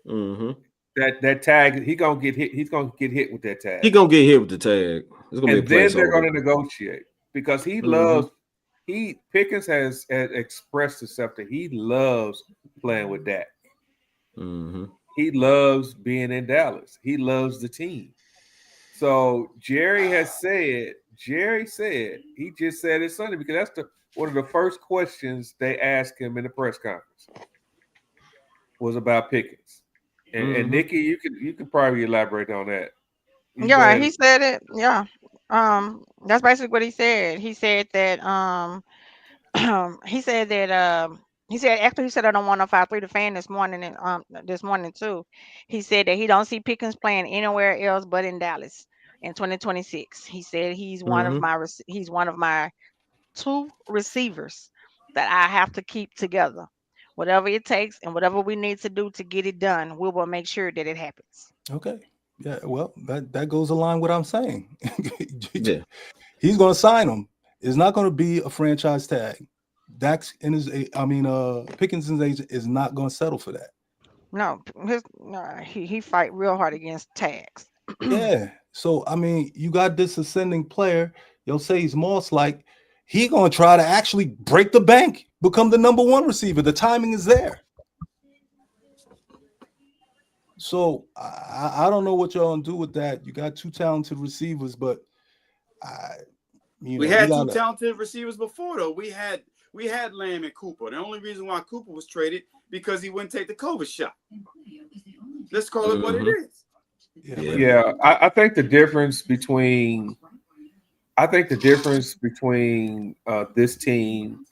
that tag he's gonna get hit. He's gonna get hit with that tag. He's gonna get hit with the tag. It's gonna and then they're gonna negotiate because he loves. Pickens has expressed himself that he loves playing with Dak. He loves being in Dallas. He loves the team. So Jerry said, he just said it Sunday because that's one of the first questions they asked him in the press conference was about Pickens. And Nikki, you could probably elaborate on that. Yeah, he said it. Yeah. That's basically what he said. He said that he said after he said I don't want no 5-3 the fan this morning too. He said that he don't see Pickens playing anywhere else but in Dallas in 2026. He said he's one of my 2 receivers that I have to keep together. Whatever it takes and whatever we need to do to get it done, we will make sure that it happens. Okay. Yeah, well, that goes along with what I'm saying. Yeah. He's going to sign him. It's not going to be a franchise tag. Pickens' agent is not going to settle for that. No, he fight real hard against tags. Yeah. So I mean, you got this ascending player. You'll say he's Moss like he gonna try to actually break the bank, become the number one receiver. The timing is there. So I don't know what y'all gonna do with that. You got two talented receivers, but I We we had two gotta. talented receivers before though. We had Lamb and Cooper. The only reason why Cooper was traded because he wouldn't take the COVID shot. Let's call it what it is. Yeah, I think the difference between this team,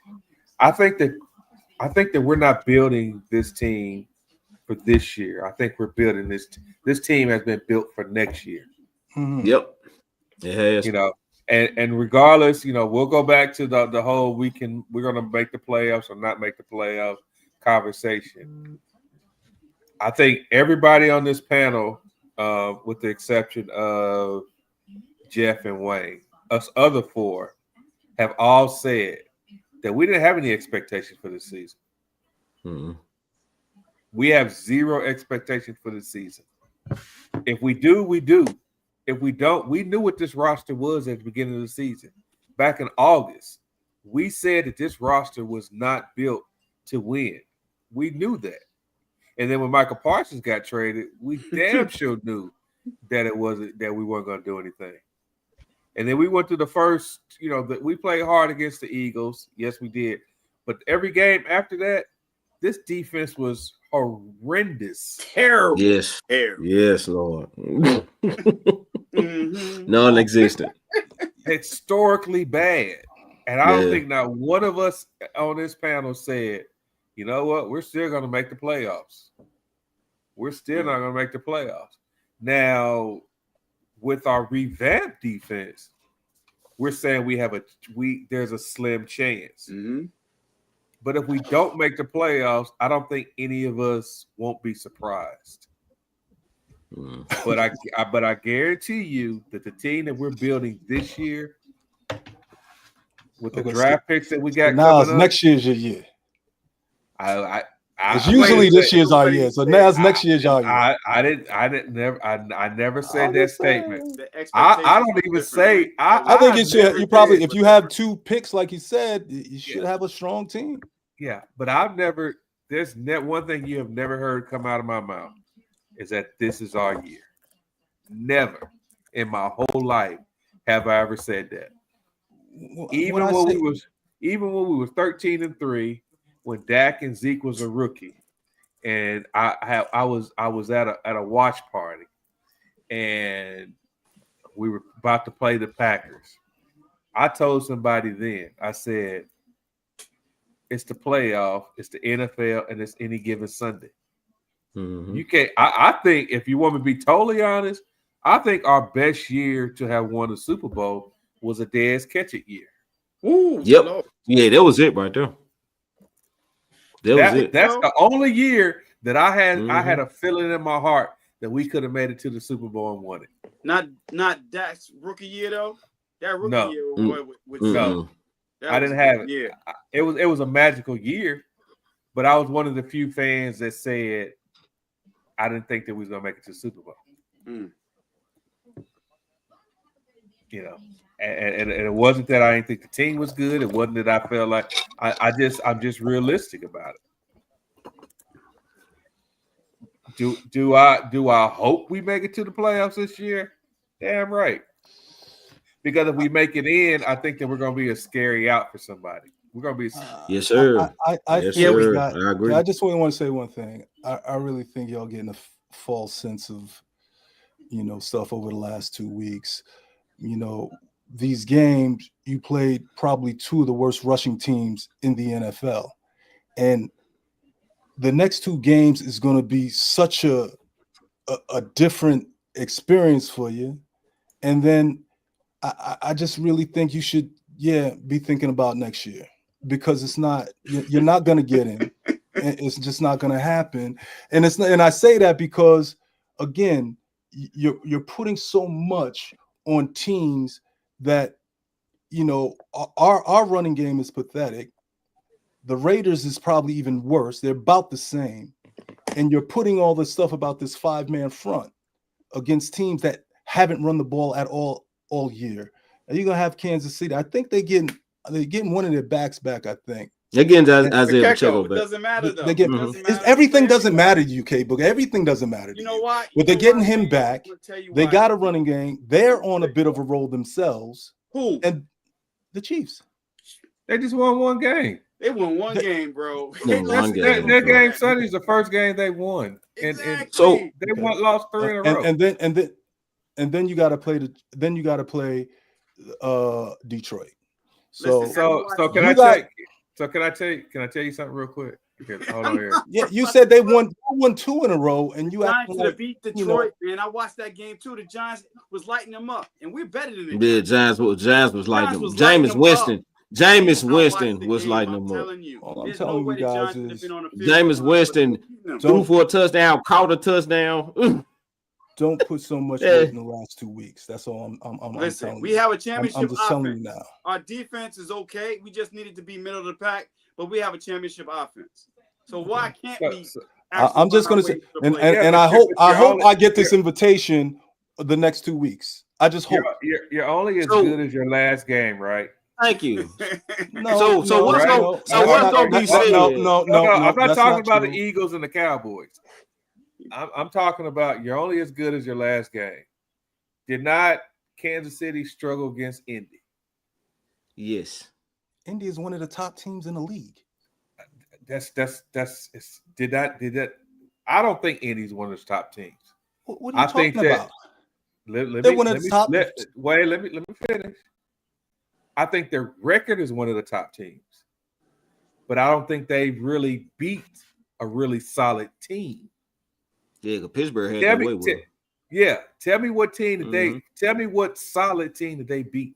I think that we're not building this team for this year. I think we're building this team has been built for next year. Mhm. Yep. It has. You know, and regardless, we'll go back to the whole we're gonna make the playoffs or not make the playoffs conversation. I think everybody on this panel, with the exception of Jeff and Wayne, us other four, have all said that we didn't have any expectations for this season. Mm-hmm. We have zero expectations for the season. If we do, we do. If we don't, we knew what this roster was at the beginning of the season. Back in August, we said that this roster was not built to win. We knew that. And then when Michael Parsons got traded, we damn sure knew that we weren't going to do anything. And then we went through the first, that we played hard against the Eagles. Yes, we did. But every game after that, this defense was horrendous. Terrible. Yes. Terrible. Yes, Lord. Mm-hmm. Non-existent. Historically bad. And I don't think not one of us on this panel said, you know what, we're still going to make the playoffs. We're still not going to make the playoffs. Now, with our revamped defense, we're saying there's a slim chance. Mm-hmm. But if we don't make the playoffs, I don't think any of us won't be surprised. But I guarantee you that the team that we're building this year, with the draft picks that we got now, coming up, next year's your year. It's usually this year's our year, so now it's next year's our year. I never said that statement. I I don't even say. I think it should. You probably, if you have two picks, like you said, you should have a strong team. Yeah, but I've never. There's one thing you have never heard come out of my mouth is that this is our year. Never in my whole life have I ever said that. Even when we was 13-3, when Dak and Zeke was a rookie, and I was at a watch party, and we were about to play the Packers. I told somebody then, I said, it's the playoff, it's the NFL, and it's any given Sunday. Mm-hmm. You can't. I think if you want me to be totally honest, I think our best year to have won the Super Bowl was a Dez Ketchit year. Ooh, yep. Lord. Yeah, that was it right there. That's the only year that I had a feeling in my heart that we could have made it to the Super Bowl and won it. Not Dak's rookie year though. That rookie year with no. I didn't have it. Yeah, it was a magical year, but I was one of the few fans that said I didn't think that we was gonna make it to the Super Bowl. Mm. And it wasn't that I didn't think the team was good. It wasn't that I felt like I'm just realistic about it. Do I hope we make it to the playoffs this year? Damn right. Because if we make it in, I think that we're going to be a scary out for somebody. We're going to be. Yes, sir. I agree. I just want to say one thing. I really think y'all getting a false sense of, stuff over the last 2 weeks. These games, you played probably two of the worst rushing teams in the NFL. And the next two games is going to be such a different experience for you. And then I just really think you should, be thinking about next year, because it's not, you're not going to get in. It's just not going to happen. And and I say that because, again, you're putting so much on teams that, our running game is pathetic. The Raiders is probably even worse. They're about the same. And you're putting all this stuff about this 5-man front against teams that haven't run the ball at all year. And you're gonna have Kansas City. I think they're getting one of their backs back. I think They're getting And- Isaiah Pacheco, Pacheco it back. doesn't matter though. They get It doesn't matter. everything I'm telling doesn't you matter why. to you, K-Book. Everything doesn't matter to You know why? But they're You know getting why, him man? back. I'm gonna tell you They why. got a running game. They're on a bit of a roll themselves. Who? And the Chiefs. They just won one game. They won one game, bro. They won one game, Their bro. game Sunday is the first game they won, and Exactly. So- they lost 3 in a row. And then you got to play Detroit. So Listen, So can You I got- can I tell you something real quick? Okay, hold on here. yeah, you said they won 2 in a row, and you Giants acting should have like, beat you know- Detroit, man. I watched that game too. The Giants was lighting them up, and we're better than the Yeah, Giants. Giants was lighting them. was lighting Jameis them Winston. Jameis I watched Winston the was game, lighting I'm them up. telling you. All I'm There's telling no you way the guys Giants should have is been on the field. Jameis Winston Them. threw for a touchdown, caught a touchdown. don't put so much Yeah. weight in the last 2 weeks. That's all I'm Listen, telling we you. have a I'm championship just telling you offense. now. Our defense is okay. We just needed to be middle of the pack, but we have a championship offense. So why can't we? I'm just going to say, and Yeah, I but you're hope only- I get this invitation the next 2 weeks. I just hope. You're only as So- good as your last game, right? Thank you. No, So what's Right. gonna be said? No, I'm not that's talking about true. the Eagles and the Cowboys. I'm talking about you're only as good as your last game. Did not Kansas City struggle against Indy? Yes. Indy is one of the top teams in the league. Did that? I don't think Indy's one of the top teams. What are you I think talking that- about? Let They're me, one of let the me, top- let me finish. I think their record is one of the top teams, but I don't think they really beat a really solid team. Yeah, 'cause Pittsburgh had Tell that me, way with them. yeah, tell me what team that Mhm. tell me what solid team that they beat.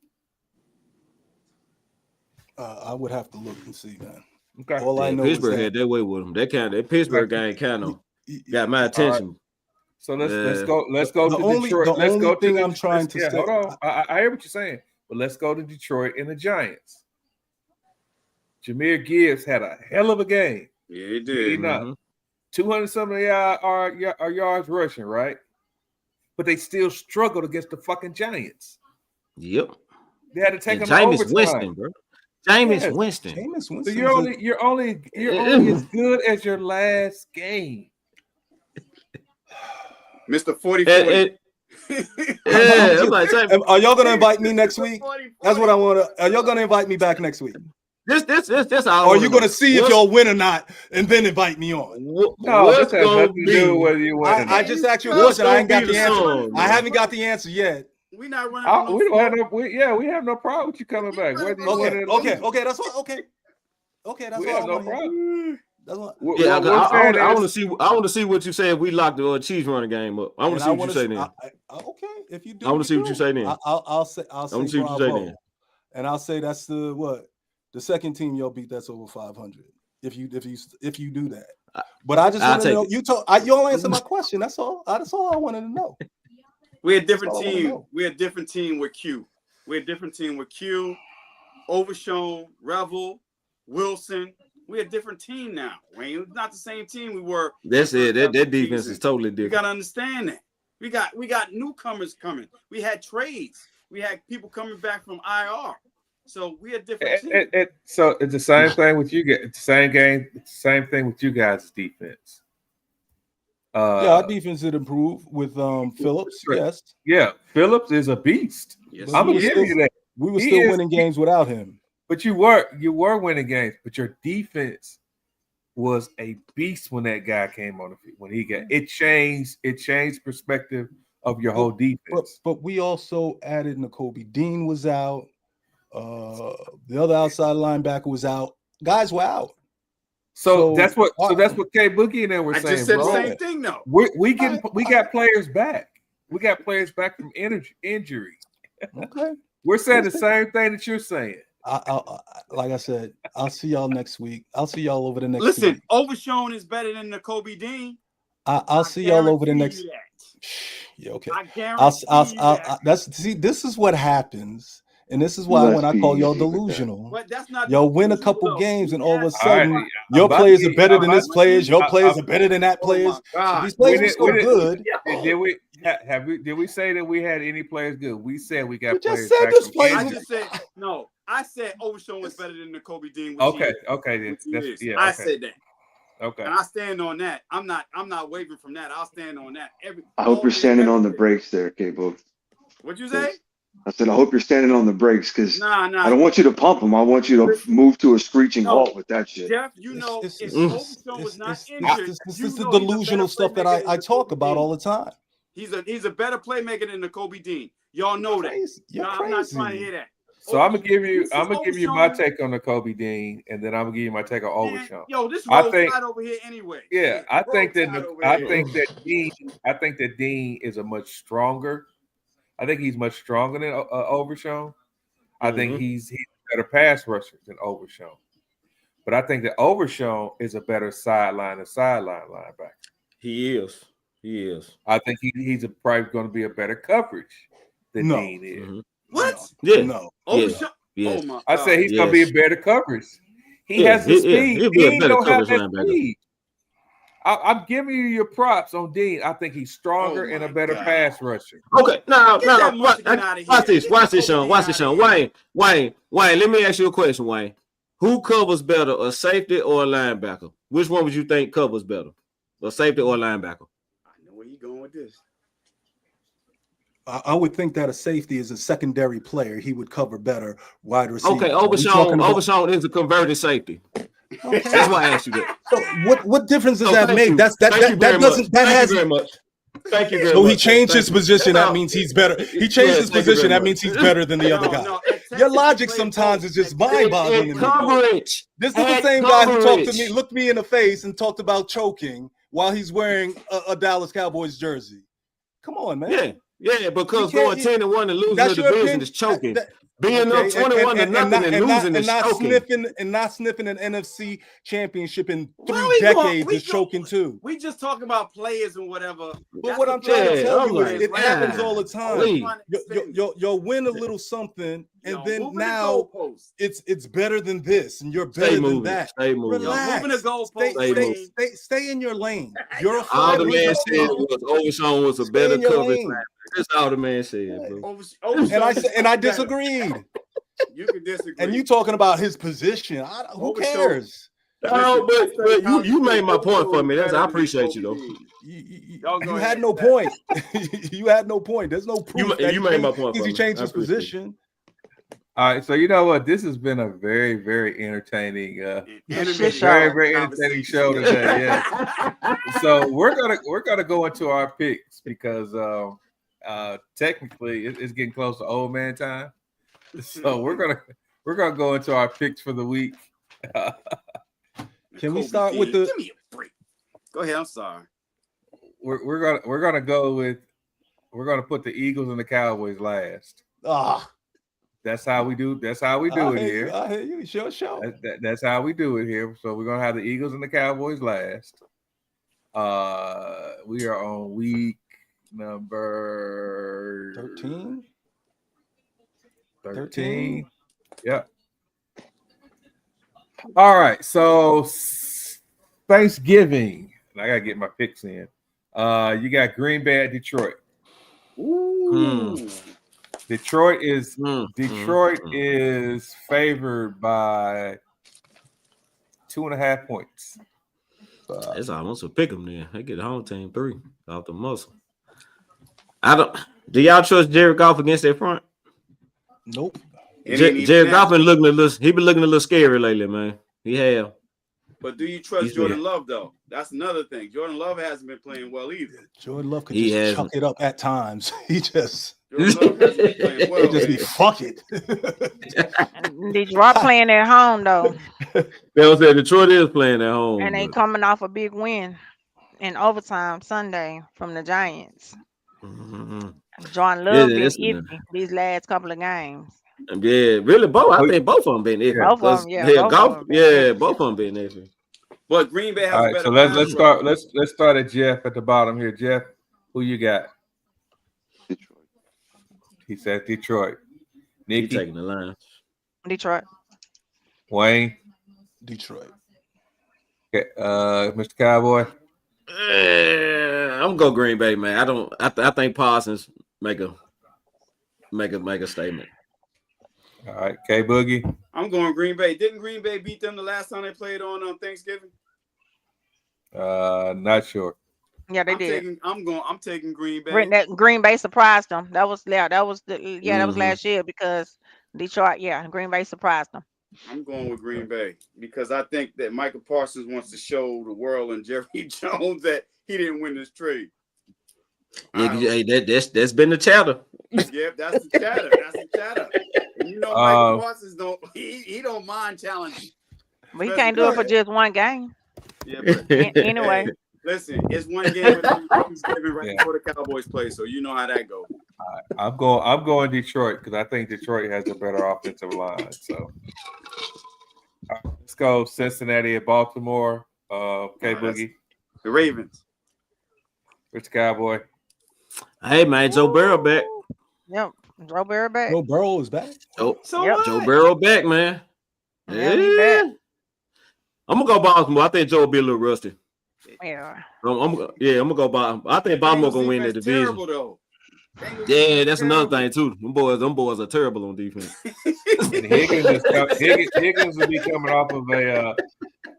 I would have to look and see, man. Okay, All I Yeah, know Pittsburgh is had that way with them. That Pittsburgh game kind of got my attention. so let's Yeah. go. Let's go The to only- Detroit. the Let's only go to thing the- I'm trying let's- to yeah, say- hold on. I hear what you're saying, but let's go to Detroit and the Giants. Jahmyr Gibbs had a hell of a game. Yeah, he Did did. he not? Mhm. 200 something yards rushing, right? But they still struggled against the fucking Giants. Yep. They had to take And them to Jameis overtime. Winston, bro. Jameis Yes. Winston. Jameis So Winston. you're only as good as your last game. Mr. 40 And- yeah, I'm like, Jameis- Are y'all gonna invite me next week? That's what I want to. Are y'all gonna invite me back next week? this all. Or are you gonna see if y'all win or not, and then invite me on? No, what's this has gonna nothing to do with be? whether you win or I not. just asked you a What's question. I ain't gonna got be the the answer. song, I man? haven't got the answer yet. We not running. from We no don't have floor. we have no problem with you coming back. Whether you win or lose. Okay. That's what. Okay. That's We what have I no want. problem. That's what. Yeah, What I'm saying I is- want to see. I want to see what you say if we lock the Chiefs running game up. I want to see what you say then. Okay, if you do, I wanna see what you say then. I'll say wanna see what you say bravo. then. And I'll say that's the second team y'all beat that's over 500. If you do that, but I just I'll want to take know. You all answer my question. That's all. That's all I wanted to know. We're a different That's all I wanna team. know. We're a different team with Q. We're a different team with Q, Overshown, Revel, Wilson. We're a different team now. Wayne, it's not the same team we were. That's it. That defense season. is totally You different. gotta understand that. We got newcomers coming. We had trades. We had people coming back from IR. So we're a different team. So it's the same thing with you guys. It's the same game. It's the same thing with you guys' defense. Our defense did improve with Phillips. Right. Yes, Yeah, Phillips is a beast. Yes, But I'm we gonna were give you that. we were He still is- winning games without him. But you were winning games. But your defense was a beast when that guy came on the field. When he got it changed perspective of your whole defense. But we also added N'Kobe Dean was out. The other outside linebacker was out. Guys were out. So so that's what our- K Boogie and them were I saying, just said bro. the same thing though. We got players back. We got players back from injury. Okay. We're saying the same thing that you're saying. I like I said, I'll see y'all next week. I'll see y'all over the next Listen, week. Overshown is better than N'Kobe Dean. I'll see y'all over the Guarantee next. you that. Yeah, okay. I guarantee I'll this is what happens, and this is why Let's when I be call y'all easy with that. delusional, But that's not y'all win a delusional, couple though. games, and all of a Yes. sudden All right, your I'm about players to are get- better I'm than about this to- players. Your I- players I- are better than that Oh players. my God. These players We are so didn't- good. Did we? Have we? Did we say that we had any players good? We said we got We just players. said back this from players- I injury. just said no. I said Overshown was better than the Kobe Dean. Which Okay, he is, okay, then. which he That's, is. yeah, I okay. said that, Okay. and I stand on that. I'm not wavering from that. I'll stand on that. I hope all you're day, standing every on the day. brakes there, K-Bo. What'd you say? I said, I hope you're standing on the brakes because Nah. I don't want you to pump them. I want you to move to a screeching No. halt with that shit. Jeff, you know, It's- if it's- Overshown was not it's injured, this you is the know he's a delusional better stuff that playmaker than I the talk Kobe about Dean. all the time. He's a better playmaker than the Kobe Dean. Y'all know that. Crazy. You're No, I'm crazy. not trying to hear that. So I'm gonna give you This is my Overshown. take on the Kobe Dean, and then I'm gonna give you my take on Man, Overshown. yo, this I roll think- tide over here anyway. Yeah, Shit, I roll think tide that over I here. think that Dean is a much stronger. I think he's much stronger than Overshown. I think he's a better pass rusher than Overshown. But I think that Overshown is a better sideline linebacker. He is. I think he's probably going to be a better coverage than No. Dean is. Mhm. What? Yeah. No. Overshown? Yes. Oh my I God. say he's going to be a better coverage. He has the speed. He'll be a Dean better don't have coverage that linebacker. speed. I'm giving you your props on Dean. I think he's stronger Oh and a my better God. pass rusher. Okay, now, Get that Mexican out of watch here. this, Get watch the this, Sean, Kobe watch Dean this, out Sean. of Wayne, let me ask you a question, Wayne. Who covers better, a safety or a linebacker? Which one would you think covers better, a safety or a linebacker? I know where you going with this. I would think that a safety is a secondary player. He would cover better wide receiver. Okay, Are we talking about- Overshown is a converted safety. Okay. That's why I asked you that. So what difference does Oh, that thank make? you. That Thank you very doesn't much. that Thank has you very much. Thank you very so much. he changed his Thank you. position. That's That all. means he's better. He changed Yeah, his thank you position. very That means much. he's better than the other guy. Your logic sometimes is just mind-boggling to me. Coverage. This is the same guy who talked to me, looked me in the face, and talked about choking while he's wearing a Dallas Cowboys jersey. Come on, man. Yeah, because You can't- going 10-1 and losing That's to your the division opinion. is choking. That- Being okay, up 21 to nothing and losing is not choking. not sniffing an NFC championship in Where 3 we going? decades We is choking too. We just talking about players and whatever. But what I'm trying to tell you is, it happens all the Please. time. You'll win a little something, and then now it's better than this, and you're better than that. Stay moving. Relax. Moving the goalpost. Stay in your lane. You're a All the 5 man years said old. was Overshown was a Stay better in your coverage lane. linebacker. That's all the man said, bro. And I disagreed. You can disagree. And you talking about his position? Who cares? No, but you made my point for me. I appreciate you though. You had no point. You had no point. There's no proof. You made my point. He changed his position. All right, so you know what? This has been a very, very entertaining, very entertaining show today. Yeah. So we're gonna go into our picks because technically it's getting close to old man time. So we're gonna go into our picks for the week. Can we start with the? Give me a break. Go ahead. I'm sorry. We're gonna put the Eagles and the Cowboys last. That's how we do. That's how we do it here. I hear you. Show. That's how we do it here. So we're gonna have the Eagles and the Cowboys last. We are on week number 13. 13. Yep. All right. So Thanksgiving. I gotta get my picks in. You got Green Bay at Detroit. Ooh. Detroit is favored by 2.5 points. It's almost a pick 'em there. They get the home team 3 off the muscle. Do y'all trust Jared Goff against that front? Nope. Jared Goff been looking a little scary lately, man. He have. But do you trust Jordan Love though? That's another thing. Jordan Love hasn't been playing well either. Jordan Love could just chuck it up at times. He just Jordan Love hasn't been playing well. he just be fuck it. Detroit playing at home though, They was say Detroit is playing at home, and they coming off a big win in overtime Sunday from the Giants. Jordan Love been iffy these last couple of games. Yeah, really, both. I think both of them been iffy. Both of them, yeah. Both of them been iffy. But Green Bay has All a right, better. so let's start at Jeff at the bottom here. Jeff, who you got? Detroit. He said Detroit. He Nikki, taking the line. Detroit. Wayne, Detroit. okay, Mr. Cowboy. I'm gonna go Green Bay, man. I think Parsons make a statement. All right, K Boogie. I'm going Green Bay. Didn't Green Bay beat them the last time they played on Thanksgiving? Not sure. Yeah, they did. I'm taking Green Bay. Green Bay surprised them. That was that was Mhm. last year because Detroit. Yeah, Green Bay surprised them. I'm going with Green Bay because I think that Michael Parsons wants to show the world and Jerry Jones that he didn't win this trade. Yeah, hey, that's been the chatter. Yep, that's the chatter. That's the chatter. And you know, Michael Parsons he don't mind challenging. But he can't do it for just one game. Yeah, but anyway. Hey, listen, it's one game with Thanksgiving right before the Cowboys play, so you know how that goes. I'm going Detroit because I think Detroit has a better offensive line. So let's go Cincinnati at Baltimore. K Boogie. The Ravens. Which Cowboy? Hey man, Joe Burrow back. Yep, Joe Burrow back. Joe Burrow is back. Joe Burrow back, man. Yeah, he back. I'm gonna go Baltimore. I think Joe will be a little rusty. Yeah. I'm gonna go Baltimore. I think Baltimore gonna win the division. Terrible, though. Yeah, that's another thing too. Them boys are terrible on defense. And Higgins will be coming off of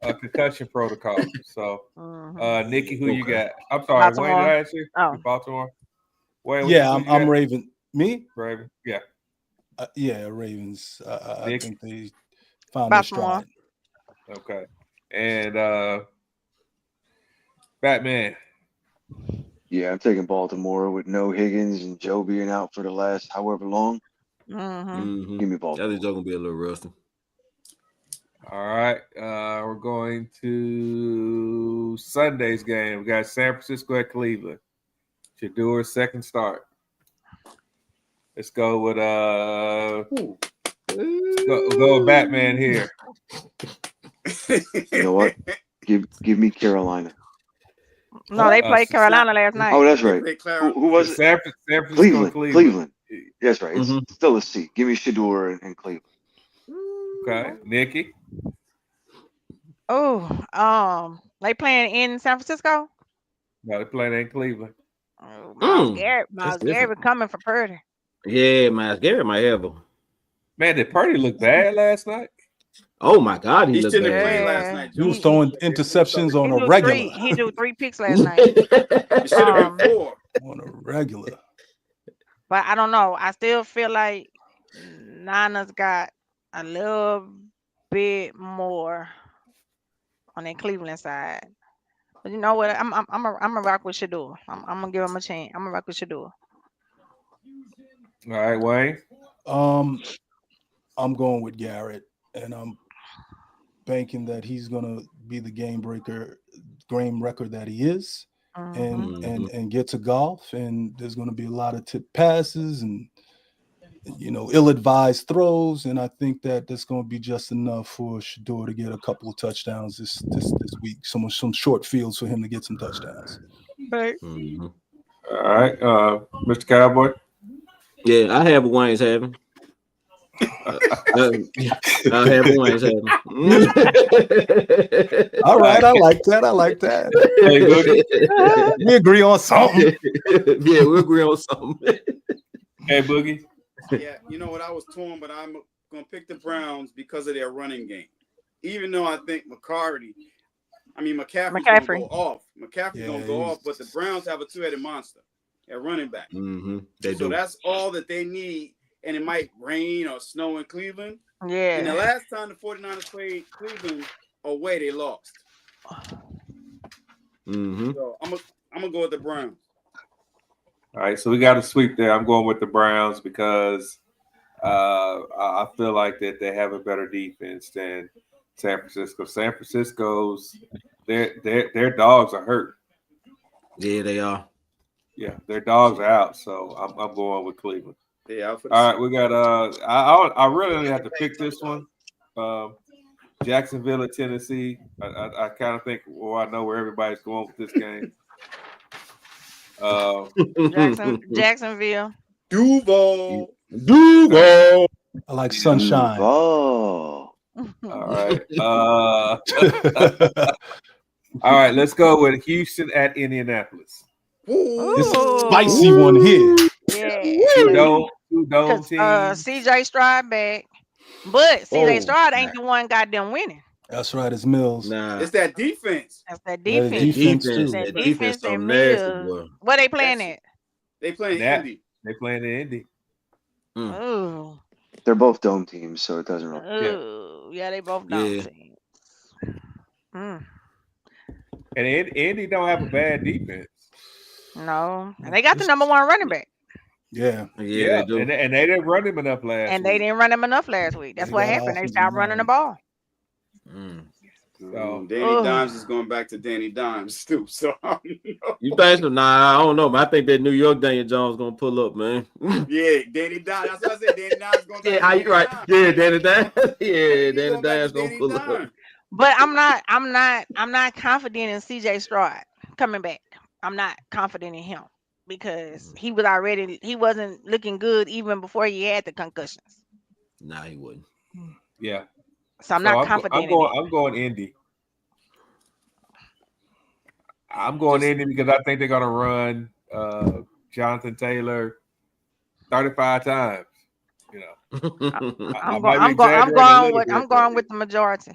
a concussion protocol. So, Nikki, who you got? I'm sorry, Baltimore. Wayne, did I ask you? Oh. Baltimore. Wayne, Yeah, I'm Raven. Me? Raven. Yeah. Yeah, Ravens. I think they found Baltimore. their stride. Okay. And Batman. Yeah, I'm taking Baltimore with no Higgins and Joe being out for the last however long. Mm-hmm. Give me I Baltimore. think Joe gonna be a little rusty. All right. We're going to Sunday's game. We got San Francisco at Cleveland. Shadour's second start. Let's go with go with Batman here. You know what? Give me Carolina. No, they played Carolina last night. Oh, that's right. Who was it? San Francisco, Cleveland. That's right. It's still a C. Give me Shador and Cleveland. Okay, Nikki. Oh, they playing in San Francisco. No, they playing in Cleveland. Miles Garrett coming for Purdy. Yeah, Miles Garrett might have him. Man, did Purdy look bad last night? Oh my God, he looked shouldn't have bad. played last night. He was throwing interceptions on a regular. He threw 3 picks last night. It should have been 4 on a regular. But I don't know. I still feel like Niners got a little bit more on the Cleveland side. But you know what? I'm a rock with Shador. I'm gonna give him a chance. I'm gonna rock with Shador. All right, Wayne. I'm going with Garrett, and I'm banking that he's gonna be the game record that he is, and get to golf. And there's gonna be a lot of tip passes and ill-advised throws, and I think that that's going to be just enough for Shador to get a couple of touchdowns this week. Some short fields for him to get some touchdowns. Right. All right, Mr. Cowboy. Yeah, I have Wayne's having. I have Wayne's having. All right, I like that. Hey, we agree on something. Yeah, we agree on something. Hey, Boogie. Yeah, you know what? I was torn, but I'm going to pick the Browns because of their running game. Even though I think McCaffrey's going to go off. McCaffrey's going to go off, but the Browns have a two-headed monster at running back. They do. That's all that they need, and it might rain or snow in Cleveland. Yeah. And the last time the 49ers played Cleveland away, they lost. So I'm gonna go with the Browns. All right, so we got a sweep there. I'm going with the Browns because I feel like that they have a better defense than San Francisco. San Francisco's their dogs are hurt. Yeah, they are. Yeah, their dogs are out. So I'm going with Cleveland. Yeah. All right, we got I really only have to pick this one. Jacksonville at Tennessee. I kind of think I know where everybody's going with this game. Jacksonville. Duval. I like sunshine. Oh. All right. All right, let's go with Houston at Indianapolis. This is a Ooh. spicy one here. Yeah. Two dome Because teams. CJ Stroud back. But CJ Oh, Stroud ain't the one goddamn winning. That's right, it's Mills. Nah, It's that defense. That's that Yeah, the defense. defense too. That that defense defense so and nasty, Mills. boy. Where they playing That's- at? They playing That- Indy. They playing in Indy. Mm. Ooh. They're both dome teams, so it doesn't really. Ooh. Yeah, they both dome Yeah. teams. Mm. And Indy don't have a bad defense. No. And they got the number one running back. Yeah. Yeah, they do. And they didn't run him enough last And week. they didn't run him enough last week. That's They what got happened. They offensive stopped running the line. ball. Mm. So, Danny Ugh. Dimes is going back to Danny Dimes too. So I don't know. You think so? Nah, I don't know, man. I think that New York Daniel Jones gonna pull up, man. Yeah, Danny Dimes. That's what I said. Danny Dimes going back. Yeah, to are Danny you right? Dimes. Yeah, Danny Dimes. Yeah, He's Danny going back Dimes to gonna Danny pull up. Dimes. But I'm not confident in CJ Stroud coming back. I'm not confident in him because he wasn't looking good even before he had the concussions. Nah, he wouldn't. yeah. So I'm So not confident in him. I'm going Indy. I'm going Indy because I think they're gonna run Jonathan Taylor 35 times. You know, I might be exaggerating a little bit, I'm but- going with the majority.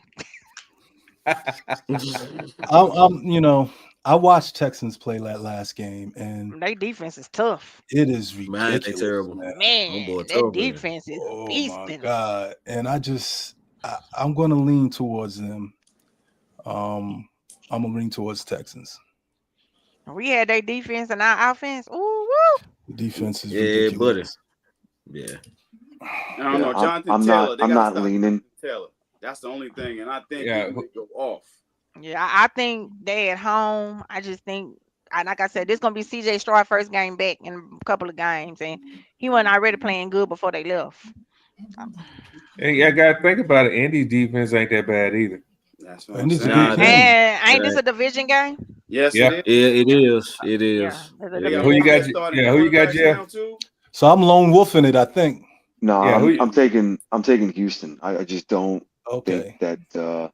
I watched Texans play that last game, and Their defense is tough. it is Man, ridiculous. they terrible. Man, boy, that terrible. defense is Oh my beasting. god! And I'm going to lean towards them. I'm gonna lean towards Texans. We had their defense and our offense. Ooh, woo. The defense is Yeah, ridiculous. buddy. Yeah. I don't know. Jonathan I'm Taylor. not. They I'm gotta not stop leaning. Taylor. That's the only thing, and I think Yeah. he would go off. Yeah, I think they at home. I just think, like I said, this gonna be CJ Stroud first game back in a couple of games, and he wasn't already playing good before they left. And I gotta think about it. Indy's defense ain't that bad either. That's what And I'm it's a saying. Nah, good game. And ain't this a division game? Yes, Yeah. it is. Yeah, it is. It is. Yeah, it's a They got Who you both got? their starting Yeah, who you got, quarterbacks Jeff? now, too. So I'm lone wolfing it. I think. No, Yeah, who you- I'm taking Houston. I just don't Okay. think that.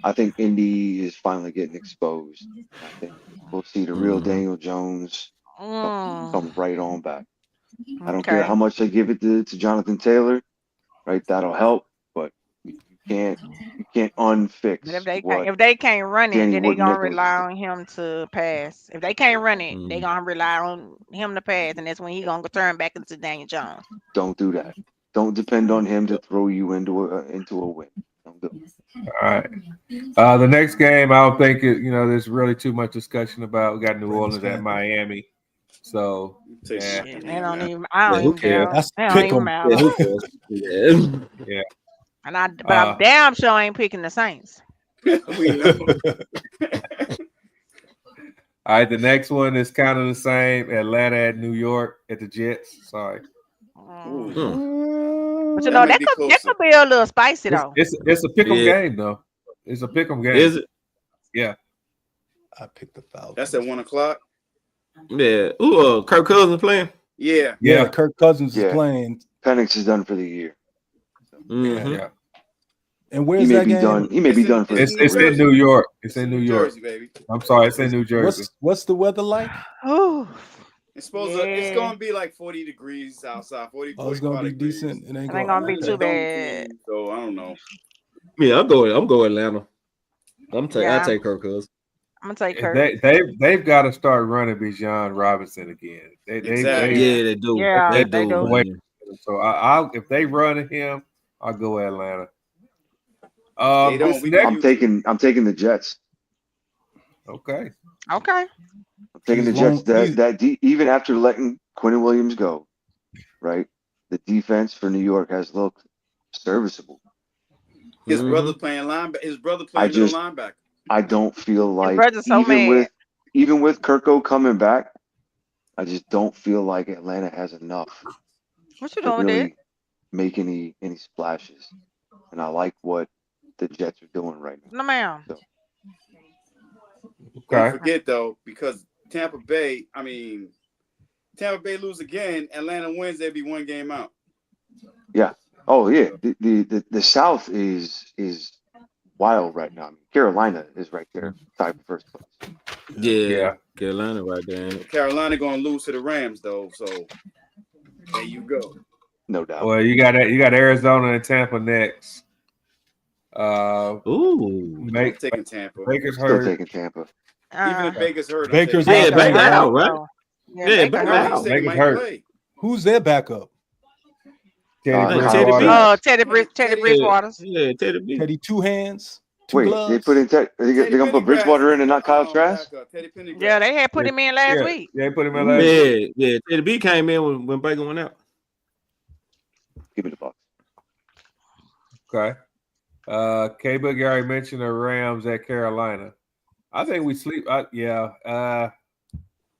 I think Indy is finally getting exposed. I think we'll see the real Mhm. Daniel Jones come right on back. I don't Okay. care how much they give it to Jonathan Taylor, right? That'll help, but you can't unfix But if they can't run it, Danny then they Wood gonna Nichols is rely doing. on him to pass. If they can't run it, they Mhm. gonna rely on him to pass, and that's when he gonna turn back into Daniel Jones. Don't do that. Don't depend on him to throw you into a win. Don't do it. All right. The next game, I don't think there's really too much discussion about. We got New Orleans at Miami. So Take yeah. my Shit, opinion they on don't that. even. I don't Yeah, who even care. cares? That's They don't pick even 'em. matter. Yeah, who cares? Yeah. But I'm damn sure ain't picking the Saints. We know. All right, the next one is kind of the same. Atlanta at New York at the Jets. Sorry. Ooh. But you That know might that be could closer. be a little spicy though. It's a pick 'em Yeah. game though. It's a pick 'em game. Is it? Yeah. I picked the Falcons. That's at 1:00. Yeah. Ooh, Kirk Cousins playing. Yeah. Yeah, Kirk Cousins is Yeah. playing. Penix is done for the year. Mhm. Yeah. And He where's may that be game? done. He may be It's in- done for it's the It's career. in New York. It's in New New York. Jersey, baby. I'm sorry, it's in New Jersey. What's the weather like? Ooh. It's supposed to. It's Yeah. gonna be like 40 degrees outside. 40, Oh, it's gonna 45 be degrees. decent. It ain't It ain't gonna gonna be It's too a dome bad. team, so I don't know. Yeah, I'm going Atlanta. I Yeah. take Kirk Cousins. I'm gonna take Kirk. They've got to start running Bijan Robinson again. Exactly. Yeah, they do. Yeah, they they do. do. Man. So I'll if they run him, I'll go Atlanta. They don't. This We next, can I'm taking the Jets. okay. Okay. I'm taking the He's Jets. long- Even after letting Quentin Williams go, right? The defense for New York has looked serviceable. His Mhm. brother playing linebacker. His brother playing middle linebacker. I don't feel like brother's so mad. even with Kirko coming back, I just don't feel like Atlanta has enough What you to doing with that? really make any splashes. And I like what the Jets are doing right now. No, ma'am. So Don't Okay. forget though, because Tampa Bay lose again. Atlanta wins. They'd be one game out. oh yeah, the South is wild right now. I mean, Carolina is right there, tied for first place. Yeah, Carolina right there. Carolina gonna lose to the Rams though, so there you go. No doubt. Well, you got Arizona and Tampa next. Ooh. I'm taking Tampa. Baker's Still hurt. taking Tampa. Even if Baker's hurt, Baker's I'm taking not Yeah, playing, Baker right? out, right? So, yeah, Yeah, Baker Baker hurt. No, he out. said he Baker's might hurt. play. Who's their backup? Teddy Kyle Teddy B. Allen. Teddy Bridgewater. Yeah, Teddy B. Teddy Two Hands, Two Wait, Gloves. they put in they're gonna put Bridgewater in and not Kyle Trask? Teddy Pendergrass. Yeah, they had put him in last week. Yeah, put him in last week. Yeah. Teddy B came in when Baker went out. Give me the Bucks. Okay. K-Book already mentioned the Rams at Carolina. I think we sleep. I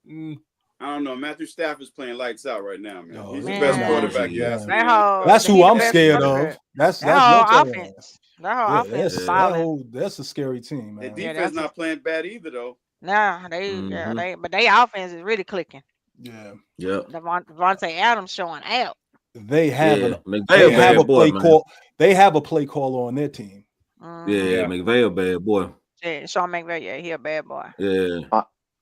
don't know. Matthew Stafford's playing lights out right now, man. Oh, He's the man. best quarterback. Yeah. Yeah. That's who He's the I'm best scared quarterback. of. That's That whole your turn. offense. That whole Yeah, offense is that balling. that's a scary team, The man. Yeah, defense that's not playing bad either, though. Nah, but they offense is really clicking. Yeah, Yep. Devontae Adams showing out. they have Yeah. they McVay have a bad boy, play man. call. They have a play caller on their team. Yeah, McVay a bad boy. Yeah, Sean McVay, yeah, he a bad boy. Yeah.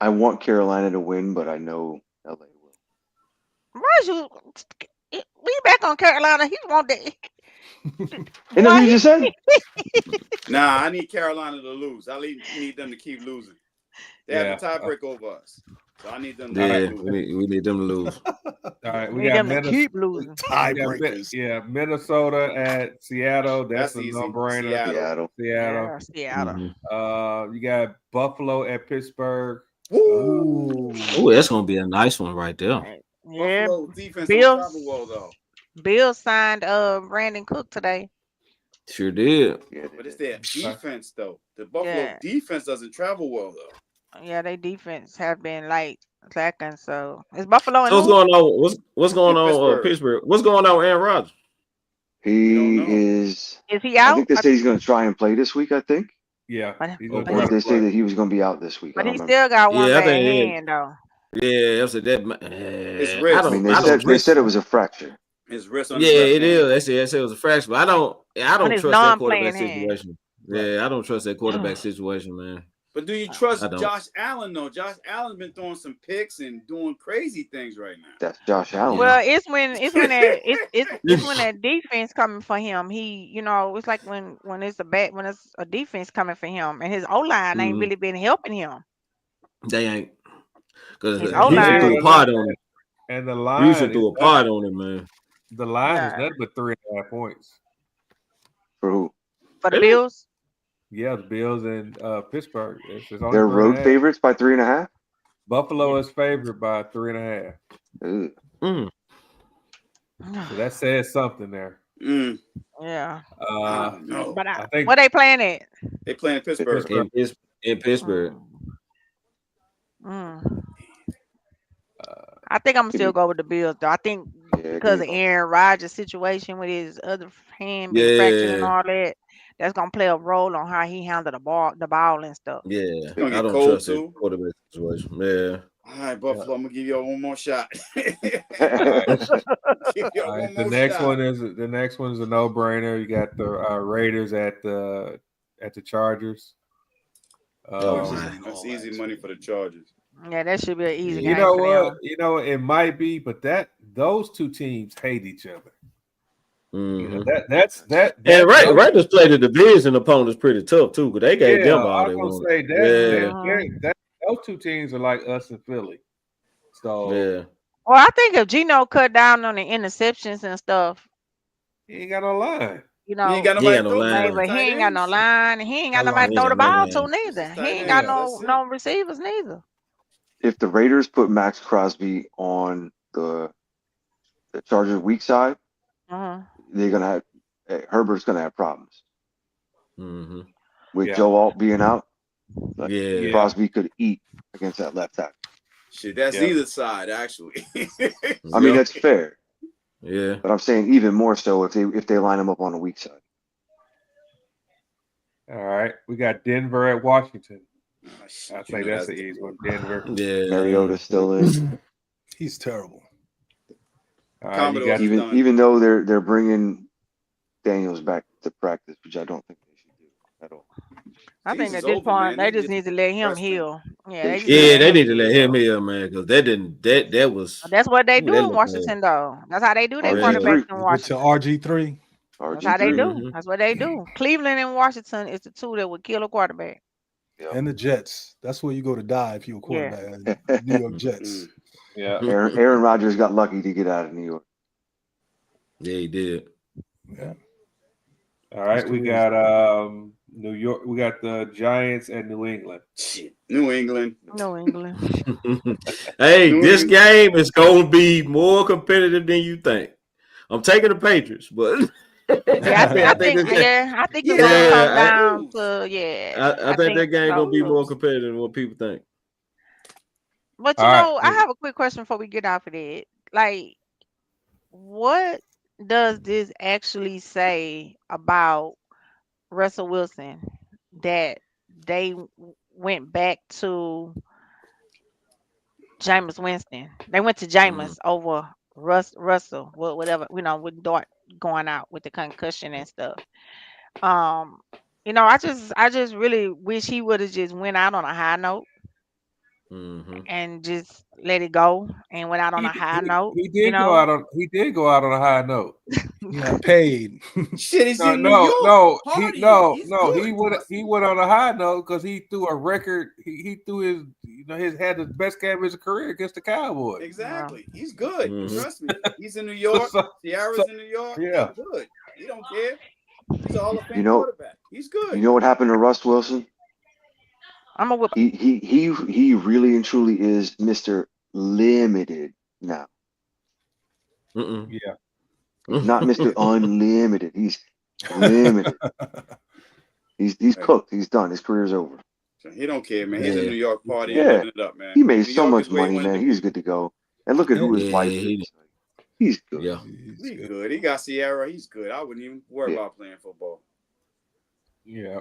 I want Carolina to win, but I know LA will. Why we back on Carolina? He want that. And that's what you just said? Nah, I need Carolina to lose. I need them to keep losing. They have the tiebreak over us. So I need them to lose. We need them to lose. All right, we need got them to keep losing. Tiebreakers. Yeah, Minnesota at Seattle. That's a easy. no-brainer. Seattle. Yeah, Seattle. Mhm. You got Buffalo at Pittsburgh. Ooh, that's gonna be a nice one right there. Yeah. Buffalo defense Bills. don't travel well, though. Bill signed Brandon Cook today. Sure did. Yeah, But it's their defense, though. The Buffalo defense doesn't travel well, though. Yeah, they defense have been like lacking. So is Buffalo. So what's going on? What's going on Pittsburgh? What's going on with Aaron Rodgers? he is. Is he out? I think they say he's going to try and play this week. I think. Yeah, But- he's but gonna They play. say that he was going to be out this week. But I he don't still got one Yeah, I bad think, hand though. Yeah, that's that. It's wrist. remember. They said it was a fracture. His wrist on Yeah, his left it hand. is. They said it was a fracture, but I don't his trust that non-playing quarterback hand. situation. Yeah, I don't trust that quarterback situation, man. But do you trust I don't. Josh Allen, though? Josh Allen's been throwing some picks and doing crazy things right now. That's Josh Allen. Well, it's when that defense coming for him. He, it's like when it's a defense coming for him, and his O line ain't really been helping him. They ain't because His Houston O-line- threw a part on him. And the line Houston threw a part on him, man. The line is Yeah. nothing but 3.5 points. For who? For the Really? Bills. Yeah, the Bills and Pittsburgh. It's only They're 3.5. road favorites by 3.5. Buffalo is favored by 3.5. Ugh. Mm. So that says something there. Mm. Yeah. No, But I think what they playing at? they playing Pittsburgh. In Pittsburgh. Mm. I think I'm gonna still go with the Bills though. I think Yeah, because of give me Aaron Rodgers' situation with his other hand being fractured and all that, that's gonna play a role on how he handled the ball and stuff. Yeah, gonna get I don't cold, trust too. that quarterback situation. Yeah. All right, Buffalo, I'm gonna give you one more shot. Give you all right, one the more next shot. one is a no-brainer. You got the Raiders at the Chargers. man. That's easy money for the Chargers. Yeah, that should be an easy You game know for what? them. You know it might be, but those two teams hate each other. You know, Mhm. that And Raiders played the division opponents pretty tough too, because they gave them all I they was wanted. gonna say Yeah. those two teams are like us in Philly. So Yeah. Well, I think if Gino cut down on the interceptions and stuff, he ain't got no line. He ain't got He nobody ain't no to throw line. to. but he ain't got no line, and he ain't got How nobody to long throw the is that, ball man? to neither. It's He tight ain't ends, got that's it. no receivers neither. if the Raiders put Max Crosby on the Chargers weak side, Mhm. they're gonna have Herbert's gonna have problems Mm-hmm. with Yeah. Joe Alt being out. Yeah. Crosby could eat against that left tackle. Shit, that's Yeah. either side actually. I mean, that's fair, Yeah. but I'm saying even more so if they line him up on the weak side. All right, we got Denver at Washington. Oh, shit, I you think know that's the easy one. Denver. Yeah. Mariota's still in, He's terrible. All right, you Commodores got is even done. even though they're bringing Daniels back to practice, which I don't think they should do at all. I think Season's at this over, point man. they They just just need to let him rest him. heal. Yeah, they used to Yeah, let they him need to let live. him in, man, because that didn't that was That's what they that do in looked bad. Washington, though. That's how they do their Yeah. quarterbacks RG3. in Give it to Washington. RG3. That's how they RG3. do. Mm-hmm. That's what they do. Cleveland and Washington is the two that would kill a quarterback. Yep. And the Jets. That's where you go to die if you're a Yeah. quarterback. New York Jets. Mm. Yeah. Aaron Rodgers got lucky to get out of New York. Yeah, he did. Yeah. All right, His we career is got New York. We got the Giants and New England. Shit. New England. New England. Hey, New this England. game is gonna be more competitive than you think. I'm taking the Patriots, but Yeah, I I think think this game, I think it's Yeah, gonna I yeah, come think they down lose. to I I think think that game so gonna be more too. competitive than what people think. But All right. I have a quick question before we get off of that. Like, what does this actually say about Russell Wilson that they went back to Jameis Winston? They went to Mm, Jameis over Russell, whatever, with Dart going out with the concussion and stuff. Um, I just really wish he would have just went out on a high note mm-hmm. and just let it go and went out on He, a high he note, he did go out on a high note. He got paid. Shit, he's No, in New no, York. no, Partying. He's good. he went on a high note because he threw a record. He threw his had the best game of his career against the Cowboys. Exactly. He's good. Mm-hmm. Trust me. He's in New York. So, Sierra's in New York. yeah. He's good. He don't care. He's a Hall of You Fame know, quarterback. He's good. you know what happened to Russ Wilson? I'm a whip. He really and truly is Mr. Limited now. Mm-mm. Yeah. He's not Mr. Unlimited. He's limited. He's Hey, cooked. He's done. His career's over. so he don't care, man. He's in Yeah, New York partying, yeah, Yeah, living it up, man. he made New so York much is where he money, wanted man. to He's be. good to go. And look at who his wife he, is. He's good. yeah. He's He's good. good. He got Sierra. He's good. I wouldn't even worry Yeah. about playing football. Yeah.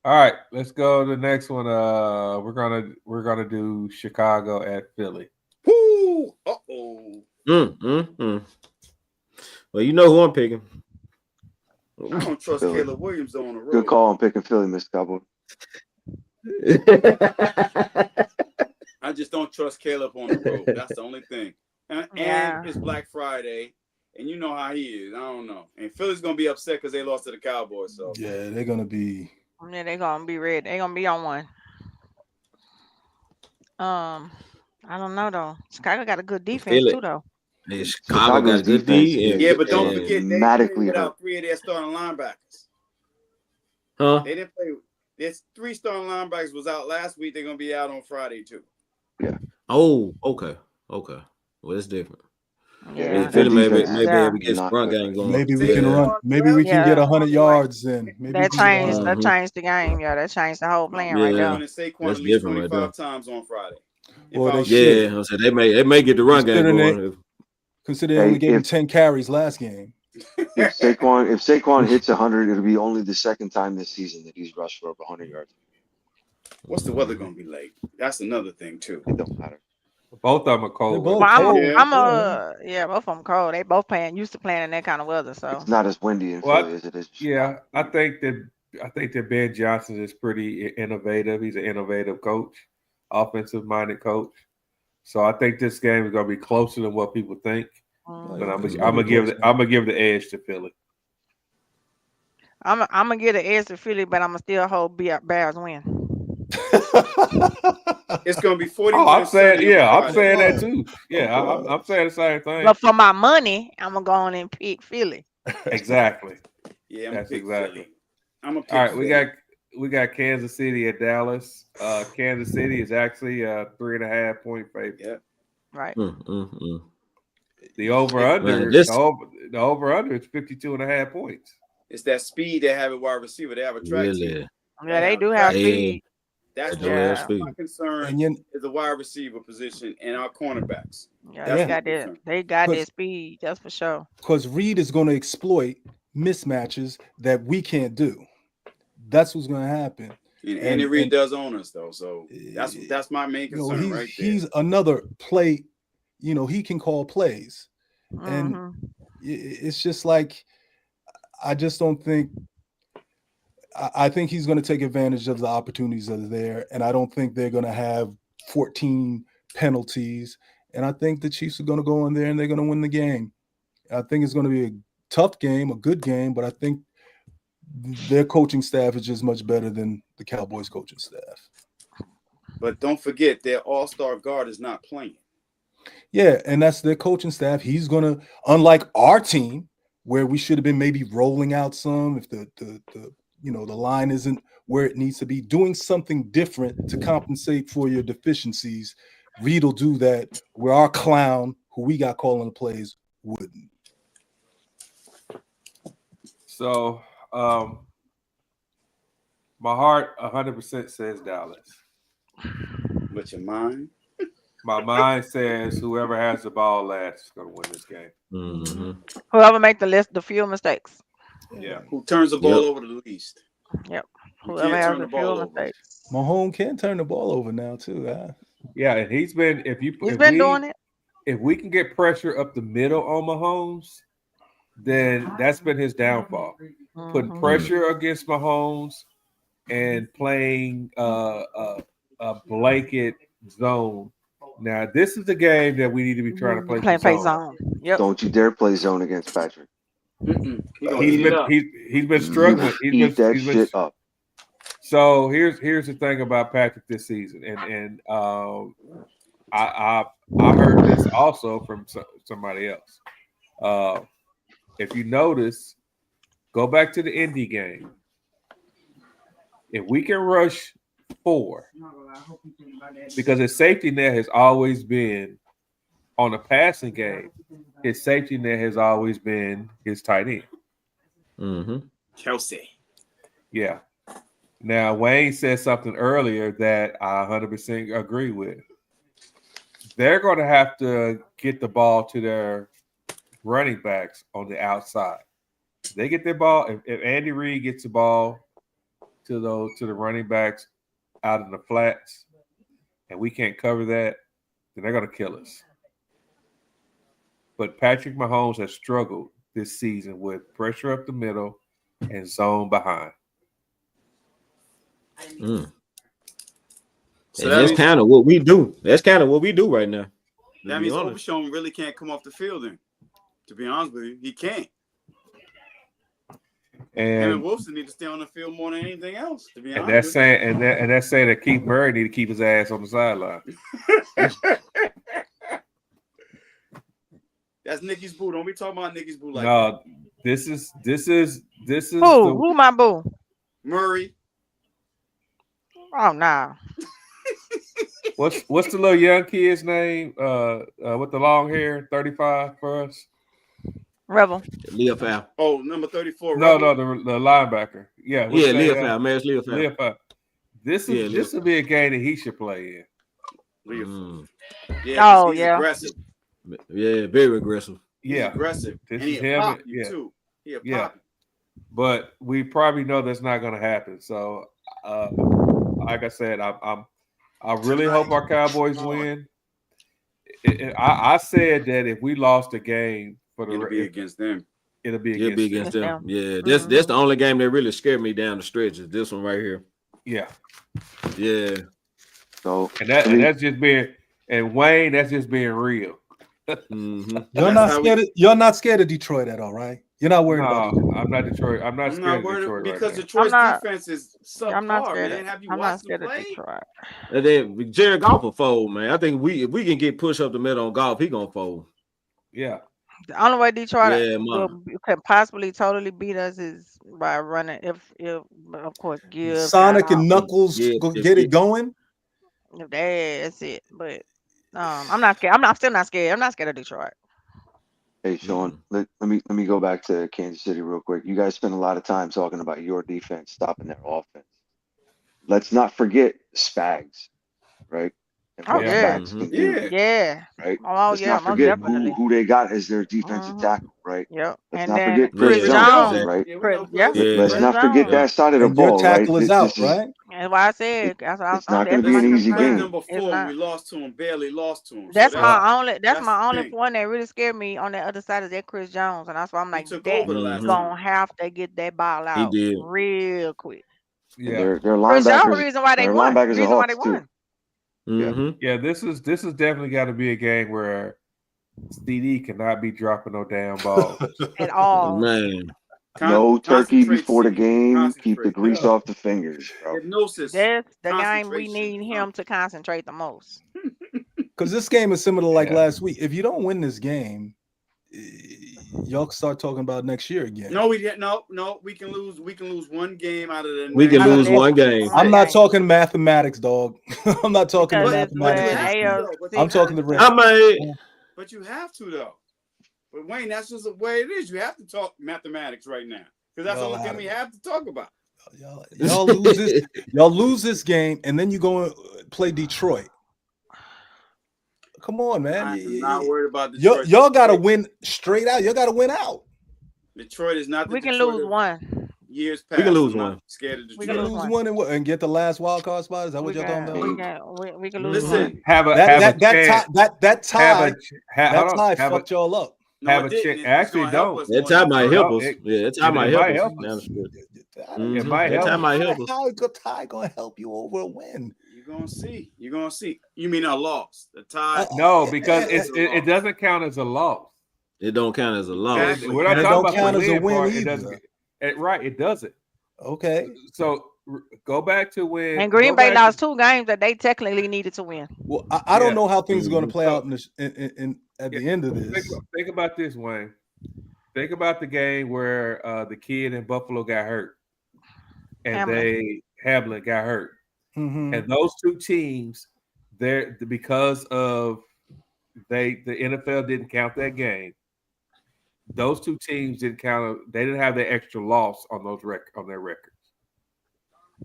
All right, let's go to the next one. We're gonna do Chicago at Philly. Whoo! Uh-oh. Mm. Well, you know who I'm picking. I don't trust Philly. Caleb Williams on the road. Good call on picking Philly, Mr. Cowboy. I just don't trust Caleb on the road. That's the only thing. And Yeah. it's Black Friday, and you know how he is. I don't know. And Philly's gonna be upset because they lost to the Cowboys. So Yeah, they're gonna be. Yeah, they're gonna be ready. They're gonna be on one. I don't know though. Chicago got a good defense Feel it. too though. Yeah, Chicago got Chicago's a good defense D. is yeah, but don't And forget they played dramatically hurt. without three of their starting linebackers. huh? They didn't play. There's three starting linebackers was out last week. They're gonna be out on Friday too. Yeah. Oh, okay. Well, it's different. Yeah, Their Philly maybe defense is maybe yeah. able to get some not run good. game going. Maybe we See, can Yeah. run. Maybe we can get Yeah. 100 yards in. Maybe we That can get changed. 100. That changed the game. Yeah, that changed the whole plan right Yeah. there. Running Saquon That's at least different right there. 25 times on Friday. Well, they was should. Yeah, I said they may get the run game Considering they, going. considering they only Hey, gave him 10 carries last game. if Saquon hits 100, it'll be only the second time this season that he's rushed for over 100 yards. What's the weather gonna be like? That's another thing too. It don't matter. Both of them are They're cold both weather. Well, cold. Yeah. yeah, both of them cold. They both used to playing in that kind of weather. So It's not as windy in Well, Philly as it is in Yeah, Chicago. I think that Ben Johnson is pretty innovative. He's an innovative coach, offensive minded coach. So I think this game is going to be closer than what people think. mm, But I'm It's gonna gonna be give close, I'm gonna give the edge to Philly. I'm gonna get an edge to Philly, but I'm gonna still hold Bears win. It's gonna be 41 Oh, I'm and saying 70 on I'm Friday. saying that God. too. Yeah, Oh, God. I'm saying the same thing. But for my money, I'm gonna go on and pick Philly. Exactly. Yeah, I'm gonna That's pick exactly. Philly. I'm gonna pick All right, Philly. we got Kansas City at Dallas. Kansas City is actually a 3.5 point favorite. Yeah. Right. The over Man, under this the over under is 52.5 points. It's that speed they have at wide receiver. They have a track team. really. Yeah, they do have Yeah. speed. That's They do have Yeah. speed. my concern And you, is the wide receiver position and our cornerbacks. Yeah, That's they my got that. concern. They got that because speed. That's for sure. Reed is going to exploit mismatches that we can't do. That's what's going to happen. And Andy And Reid does own us though, so uh, that's my main you know, concern right there. he's another play. You know, he can call plays, and Hmm it's just like I just don't think. I think he's going to take advantage of the opportunities that are there, and I don't think they're going to have 14 penalties. And I think the Chiefs are going to go in there and they're going to win the game. I think it's going to be a tough game, a good game, but I think their coaching staff is just much better than the Cowboys coaching staff. But don't forget, their all-star guard is not playing. Yeah, and that's their coaching staff. He's going to, unlike our team, where we should have been maybe rolling out some if the line isn't where it needs to be, doing something different to compensate for your deficiencies. Reed will do that where our clown, who we got calling the plays, wouldn't. So my heart 100% says Dallas. But your mind? My mind says whoever has the ball last is going to win this game. Mm-hmm. Whoever make the few mistakes. Yeah. Who turns the ball over the least? Yep. You Whoever can't has turn the the few ball over. mistakes. Mahomes can turn the ball over now too. Huh? Yeah, and he's been doing it. If we can get pressure up the middle on Mahomes, then that's been his downfall. Putting pressure against Mahomes and playing a blanket zone. Now, this is the game that we need to be trying to play zone. Yep. Don't you dare play zone against Patrick. He's been struggling. Eat that shit up. So here's the thing about Patrick this season, and I heard this also from somebody else. If you notice, go back to the Indy game. If we can rush 4, because his safety net has always been on the passing game. His safety net has always been his tight end. Mm-hmm. Kelsey. Yeah. Now, Wayne said something earlier that I 100% agree with. They're going to have to get the ball to their running backs on the outside. They get their ball. If Andy Reid gets the ball to the running backs out in the flats, and we can't cover that, then they're going to kill us. But Patrick Mahomes has struggled this season with pressure up the middle and zone behind. So that's kind of what we do. That's kind of what we do right now. That means Overshown really can't come off the field then. To be honest with you, he can't. And Wilson need to stay on the field more than anything else. To be honest, that's saying that Keith Murray need to keep his ass on the sideline. That's Nicky's boo. Don't be talking about Nicky's boo like that. This is who my boo? Murray. Oh no. What's the little young kid's name? With the long hair, 35 for us. Rebel. Leofau. Oh, number 34. No, the linebacker. Yeah, Leofau. Maris Leofau. This will be a game that he should play in. Yeah, he's aggressive. Yeah, very aggressive. He's aggressive. This and is him. Too. But we probably know that's not going to happen. So, like I said, I really hope our Cowboys win. I said that if we lost a game, it'll be against them. It'll be against them. Yeah, that's the only game that really scared me down the stretch is this one right here. Yeah. So that's just being, and Wayne, that's just being real. Mm-hmm. You're not scared of Detroit at all, right? You're not worried about it. I'm not Detroit. I'm not scared of Detroit because right Detroit's defense is subpar, I'm not scared man. Have you I'm watched not scared them play? of Detroit. And then Jared Goff will fold, man. I think if we can get pushed up the middle on Goff, he gonna fold. Yeah. The only way Detroit could possibly totally beat us is by running. If of course give Sonic and Knuckles get it going. If that's it, but I'm not scared. I'm still not scared. I'm not scared of Detroit. Hey Sean, let me go back to Kansas City real quick. You guys spend a lot of time talking about your defense stopping their offense. Let's not forget Spags, right? and Oh running Yeah. yeah, backs Mhm. can do. Yeah. yeah. Right? Oh Let's yeah, not most forget definitely. who they got as their defensive Hmm. tackle, right? Yep. Let's And not then forget Chris Chris Yeah, Jones, Jones. exactly. right? Yeah, we Chris, know yeah, Chris. Yeah. Let's Chris not forget Jones. that side of the And your ball, right? tackle is out, This is right? That's why I said it's not going to be that's an my Listen, easy we was concern. game. number It's 4 when not. we lost to him, barely lost to him. So That's Well, my only. That's that's the my only thing. one that really scared me on that other side is that Chris Jones, and that's why I'm He like took that over the last Mhm. gonna time. have to get that ball He out did. real quick. And yeah, their Chris Jones, the linebackers, reason why they their won. linebackers are Reason why they hawks too. won yeah, Mhm. yeah. This is definitely got to be a game where CD cannot be dropping no damn ball. at all. Man. No turkey Concentrate, before the CD. game. Keep the Concentrate. grease Yeah. off the fingers, bro. Hypnosis. That's the game we Concentration. need him to concentrate the most. Because this game is similar to like Yeah. last week. If you don't win this game, y'all start talking about next year again. No, we didn't. No. We can lose. We can lose one game out of the. We can next- lose one game. I'm not talking mathematics, dog. I'm not talking Because the it's But you mathematics. have to, AL though. But I'm you talking the have to. rest. I mean, But you have to, though. But Wayne, that's just the way it is. You have to talk mathematics right now because that's the Y'all only thing out we of it. have to talk about. Y'all lose this. Y'all lose this game, and then you go and play Detroit. Come on, man. I'm not worried about Detroit. Y'all got to win straight out. Y'all got to win out. Detroit is not the we can Detroit lose of one. years past. We can lose I'm not one. scared of We You can Detroit. lose lose one and get the last wild card spot. Is that what We y'all talking can. about? We can lose Listen, one. Have a That chance. tie Hold on, have fucked y'all up. no, have it a didn't. check. It's Actually, gonna help don't. us that more time than might hurt. help No, us. it- Yeah, that time it might help might us. help Now us. that's good. It might That help. time might help us. How is the tie gonna help you over a win? You're gonna see. You're gonna see. You mean a loss? The tie? No, because It's a it loss. doesn't count as a loss. It don't count as a loss. Exactly. We're not And it talking don't about the count as a win win part. It either. doesn't. It doesn't. Okay. So go back to when. And Green go Bay back to- lost 2 games that they technically needed to win. Well, I don't Yeah. know how things are going to play So- out in at the end of this. Think about this, Wayne. Think about the game where the kid in Buffalo got hurt, and Hamlin got hurt, Mhm. and those two teams, because of the NFL didn't count that game. Those two teams didn't count. They didn't have the extra loss on their records.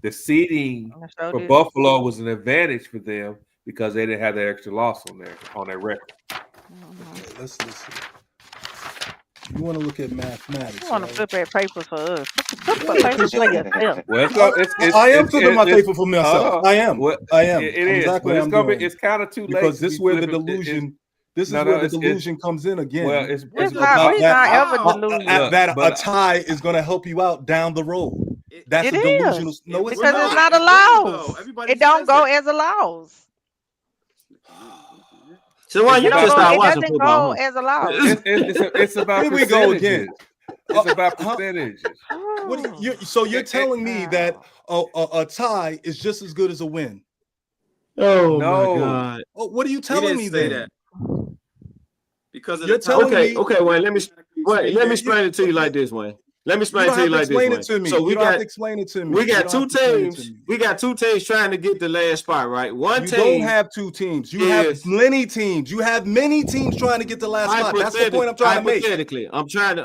The seeding So for did- Buffalo was an advantage for them because they didn't have that extra loss on their record. Mhm. Okay, let's see. You want to look at mathematics? You want to right? flip that paper for us? Flip paper for yourself. Well, I am flipping my paper for myself. hold on. I am. Well, I am. It is, Exactly but what it's I'm gonna doing. be. It's kind of too late Because to this be is where the flipping- delusion. This is no, where no, the it's- delusion comes in again. Well, it's It's about not. We're not that- ever Oh, delusional. that but- a tie is going to help you out down the road. It- That's It a delusional. is. No, it's Because not. it's not a It is, though. loss. Everybody It don't says go that. as a loss. So why It's you about- just start It watching doesn't football? go as a loss. It's about Here we go percentages. again. It's about Huh? percentages. So you're telling me that a tie is just as good as a win? Oh No. my God. Oh, what are you We telling didn't me say then? that. Because of You're the time. telling Okay, me- okay, Wayne. Let me explain it to you like this, Wayne. Let me You explain don't it to have you to like this, explain Wayne. it to me. So You don't have to explain it to me. we You got don't two have to explain it to teams. me. We got two teams trying to get the last spot, right? One You team don't have two teams. You have is- many teams. You have many teams trying to get the last spot. That's the point I'm trying to make. Hypothetically, I'm trying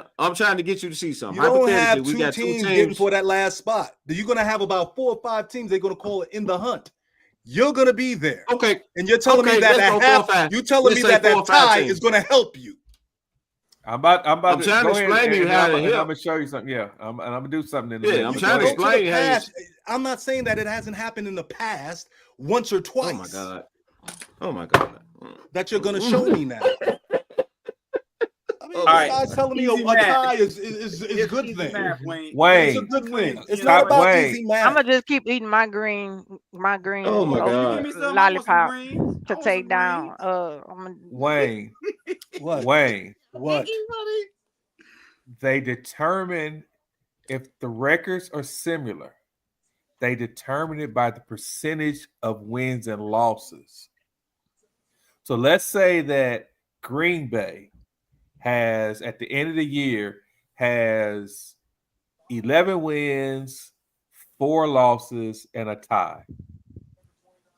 to get you to see something. You don't have Hypothetically, we two got teams two getting teams. for that last spot. You're going to have about 4 or 5 teams. They're going to call it in the hunt. You're going to be there. Okay, And you're telling Okay, me that let's go 4 or 5. you're telling Let's me say that 4 or 5 tie teams. is going to help you. I'm about I'm to trying to go ahead explain to you and how I'm to help. going to show you something. Yeah, I'm going to do something in a Yeah, minute. I'm But trying go to ahead. Go to the explain how you- past. I'm not saying that it hasn't happened in the past once or twice. Oh my God. Oh my God. That you're going to show me now. I mean, All this right. guy's telling me Easy a math. tie is a It's good easy thing. math, Wayne. Wayne, It's a good thing. It's Stop, not about Wayne. easy I'm math. gonna just keep eating my green Oh my Oh, you God. give me some. I want some lollipop greens. I to want some take down. greens. Wayne, What? Wayne. What? They determine if the records are similar. They determine it by the percentage of wins and losses. So let's say that Green Bay has, at the end of the year, has 11 wins, 4 losses, and a tie.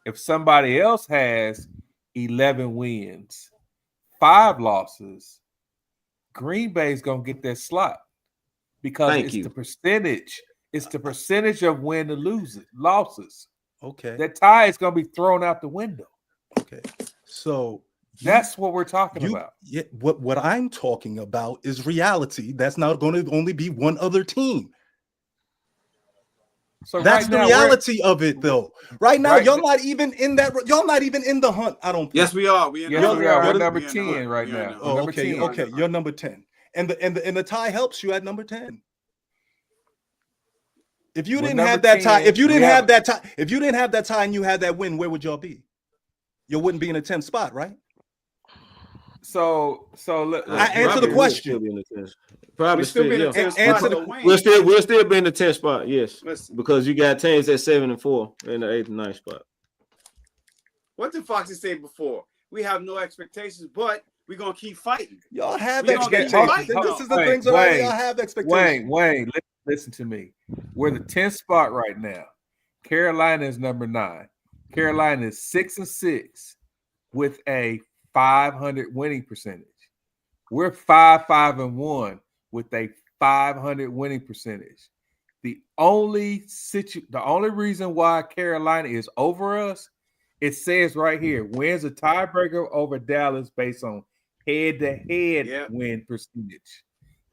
If somebody else has 11 wins, 5 losses, Green Bay's going to get that slot because Thank it's you. the percentage. It's the percentage of win and losses. Okay. That tie is going to be thrown out the window. Okay. So That's what we're talking about. Yeah, what I'm talking about is reality. That's not going to only be one other team. So that's right the now, reality of it, though. Right now, right y'all not even in that. Y'all not even in the hunt. I don't think. Yes, we are. We in the Yes, hunt. we are. We're You're- number We in the 10 hunt. right We in now. the We're Oh, number okay, 10. okay. You're number 10, and the tie helps you at number 10. If you We're didn't number have that tie, 10. if you We didn't have- have that tie, if you didn't have that tie, and you had that win, where would y'all be? You wouldn't be in the 10th spot, right? So let, I answer Probably the would question. still be in the 10th. Probably We still be in the yeah. 10th And- spot answer to the- win. We'll still be in the 10th spot, yes. Listen, Because you got teams at 7 and 4 in the 8th and 9th spot. what did Foxy say before? We have no expectations, but we're gonna keep fighting. Y'all have We gonna keep expectations. fighting, This though. is the Wayne, things that Wayne, y'all have expectations. Wayne, listen to me. We're the 10th spot right now. Carolina is number 9. Carolina is 6-6 with a 500 winning percentage. We're 5-5-1 with a 500 winning percentage. The only reason why Carolina is over us, it says right here, wins a tiebreaker over Dallas based on head-to-head win percentage.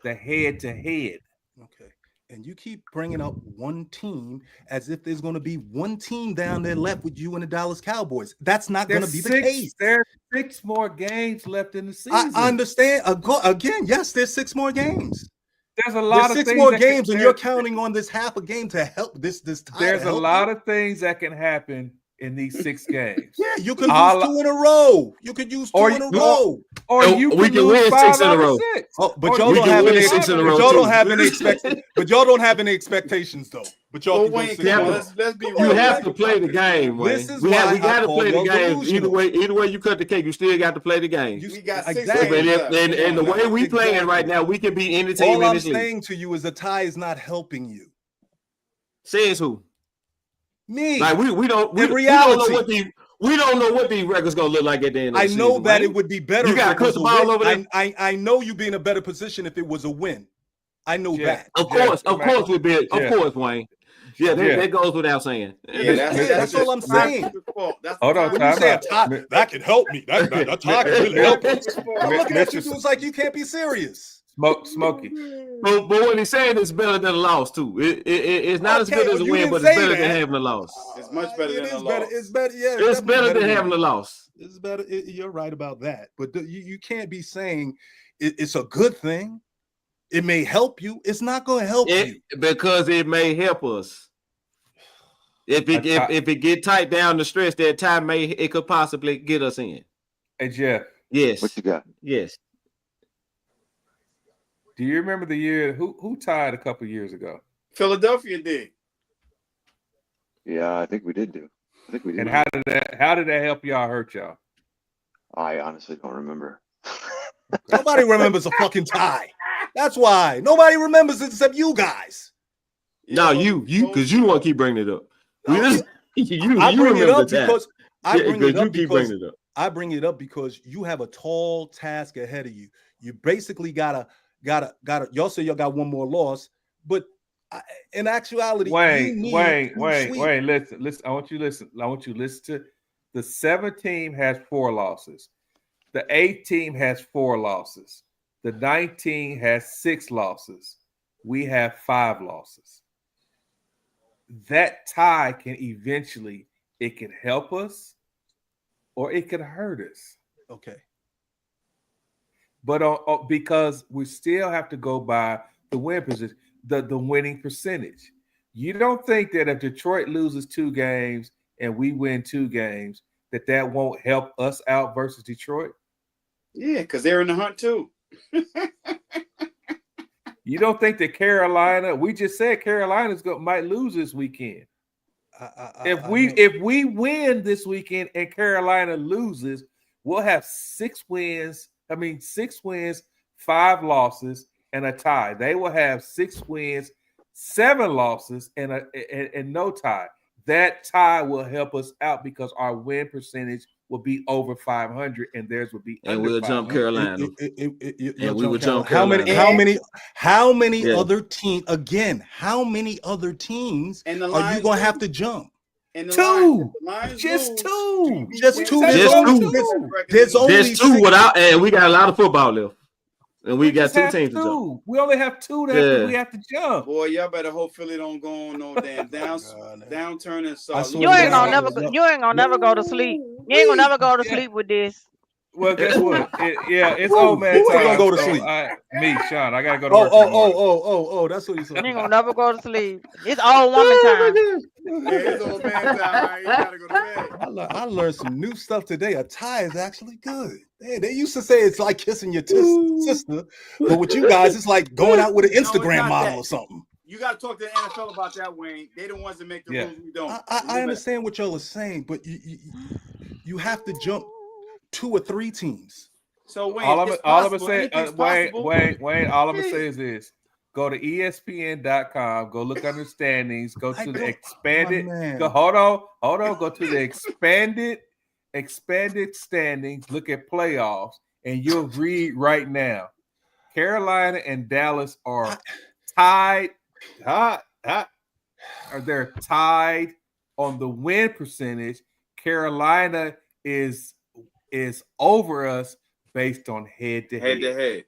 The head-to-head. Okay. And you keep bringing up one team as if there's going to be one team down there left with you and the Dallas Cowboys. That's not going to be the case. There's 6 more games left in the season. I understand. Again, yes, there's 6 more games. There's a lot of 6 things more that games, can, and you're counting on this half a game to help this tie. There's a lot of things that can happen in these 6 games. Yeah, you could use 2 in a row. You could use 2 in a row. Or you we can can lose win 5 6 in a out of row. 6. Oh, but Or y'all you don't can have win any. 6 in a But row, y'all too. don't have any But y'all don't have any expectations, though. But y'all Well, can go Wayne, 6 come in a on, row. let's be You real. have to play the game, Wayne. This is we why got to I play the call y'all game. delusional. Either way you cut the cake, you still got to play the game. We got 6 Exactly. games left. And the Come on, way we Exactly. playing right now, we can beat any team All in I'm this league. saying to you is the tie is not helping you. Says who? Me. Like we don't In we don't know reality. we don't know what these records gonna look like at the end of the I season. know that Wayne. it would be better. You if got a it was crystal a ball win. over there? I know you'd be in a better position if it was a win. I know that. Of Jeff, course, we'd be. Of Jeff. course, Wayne. Yeah, Jeff. that goes without saying. Yeah, That's all I'm the saying. tiebreaker's fault. That's Hold the on, When you time say a out. tie, that could help me. That tie could really help us. I'm looking at you Mr. dudes like you can't be serious. Smokey. But what he's saying is better than a loss too. It's not as good as a you win, didn't but it's say better that. than having a loss. It's much better It than a is better. loss. It's better. Yeah, It's definitely better than having a loss. It's better. You're right about that. But you can't be saying it's a good thing. It may help you. It's not going to help you. Because it may help us. If it get tight down the stretch, that time it could possibly get us in. Hey, Jeff. Yes. What you got? Yes. Do you remember the year who tied a couple years ago? Philadelphia did. Yeah, I think we did do. I think we did. And how did that help y'all, hurt y'all? I honestly don't remember. Nobody remembers a fucking tie. That's why nobody remembers it except you guys. No, you because you want to keep bringing it up. I bring it up because I bring it up keep bringing it up. I bring it up because you have a tall task ahead of you. You basically gotta. Y'all say y'all got one more loss, but in actuality, Wayne, listen. I want you to listen to the 7th team has 4 losses. The 8th team has 4 losses. The 9th team has 6 losses. We have 5 losses. That tie can eventually, it can help us or it could hurt us. Okay. But because we still have to go by the win position, the winning percentage. You don't think that if Detroit loses 2 games and we win 2 games, that won't help us out versus Detroit? Yeah, because they're in the hunt too. You don't think that Carolina? We just said Carolina's might lose this weekend. If we win this weekend and Carolina loses, we'll have 6 wins. 6 wins, 5 losses, and a tie. They will have 6 wins, 7 losses, and no tie. That tie will help us out because our win percentage will be over 500, and theirs will be. And under we'll jump 500. Carolina. And we would jump How many? Carolina. How many Yeah. other teams? Again, how many other teams And the are you Lions going to too. have to jump? And the Two. Lions Just lose, two. Just Win two. seven. Just Win two. seven record There's in the league. only There's two six- without, and we got a lot of football left. And we got just two have teams to jump. two. We only have two that Yeah. we have to jump. Boy, y'all better hope Philly don't go on no damn downturn and I start swear You to ain't God, gonna never there's no- you ain't gonna never go to sleep. You ain't gonna never go to Yeah. sleep with this. Well, guess what? It's Who- old man who ain't time. gonna go to so sleep? Me, Sean. I gotta go to work in the morning. That's what he said. You ain't gonna never go to sleep. It's old woman time. Yeah, it's old man time. Right? You gotta go to bed. I learned some new stuff today. A tie is actually good. They used to say it's like kissing your sister, but with you guys, it's like going out with an No, it's Instagram not model that. or something. You got to talk to the NFL about that, Wayne. They the ones that make the Yeah. rules. We don't. I understand what y'all are saying, but you have to jump 2 or 3 teams. So Wayne, All it's of it possible. say, Anything's Wayne, possible. all of it says is go to ESPN.com, go look under standings, go to the expanded, hold on, go to the expanded standings, look at playoffs, and you'll read right now. Carolina and Dallas are tied. They're tied on the win percentage. Carolina is over us based on head to head.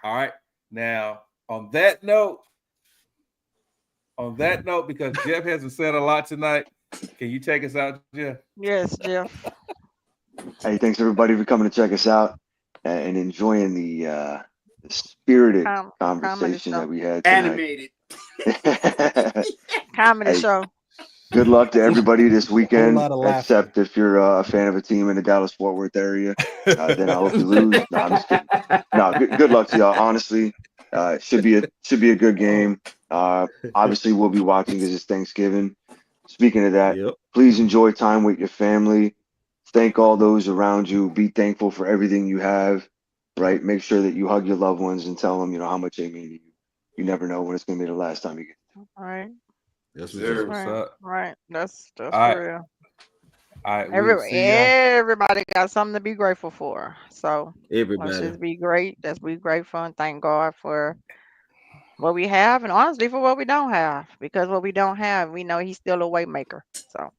All right. Now, on that note, because Jeff hasn't said a lot tonight, can you take us out, Jeff? Yes, Jeff. Hey, thanks everybody for coming to check us out and enjoying the spirited conversation show. that we had tonight. Animated. Comedy Hey, show. good luck to everybody this weekend, lot of laughter. except if you're a fan of a team in the Dallas-Fort Worth area. Then I hope you lose. No, I'm just kidding. No, good luck to y'all. Honestly, it should be a good game. Obviously, we'll be watching because it's Thanksgiving. Speaking of that, Yep. please enjoy time with your family. Thank all those around you. Be thankful for everything you have. Right. Make sure that you hug your loved ones and tell them, how much they mean to you. You never know when it's going to be the last time you get. All right. That's Sure. what's Right. up. Right. That's All right. for real. All right. We'll see ya. Everybody got something to be grateful for. So let's everybody. just be great. Let's be grateful and thank God for what we have and honestly for what we don't have. Because what we don't have, we know he's still a way maker. So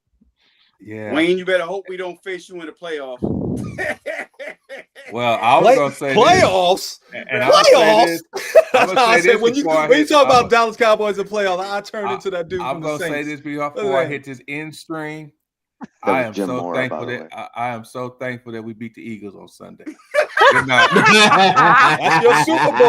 Yeah. Wayne, you better hope we don't face you in the playoff. Well, I was gonna say playoffs. this, and I'm gonna say this. That's how I said when you talk about Dallas Cowboys and playoffs, I turned into that dude. I'm from the gonna say Saints. this before I hit this end stream. That I was am Jim so Mora, thankful by the that way. I am so thankful that we beat the Eagles on Sunday. Good night. That's your Super Bowl.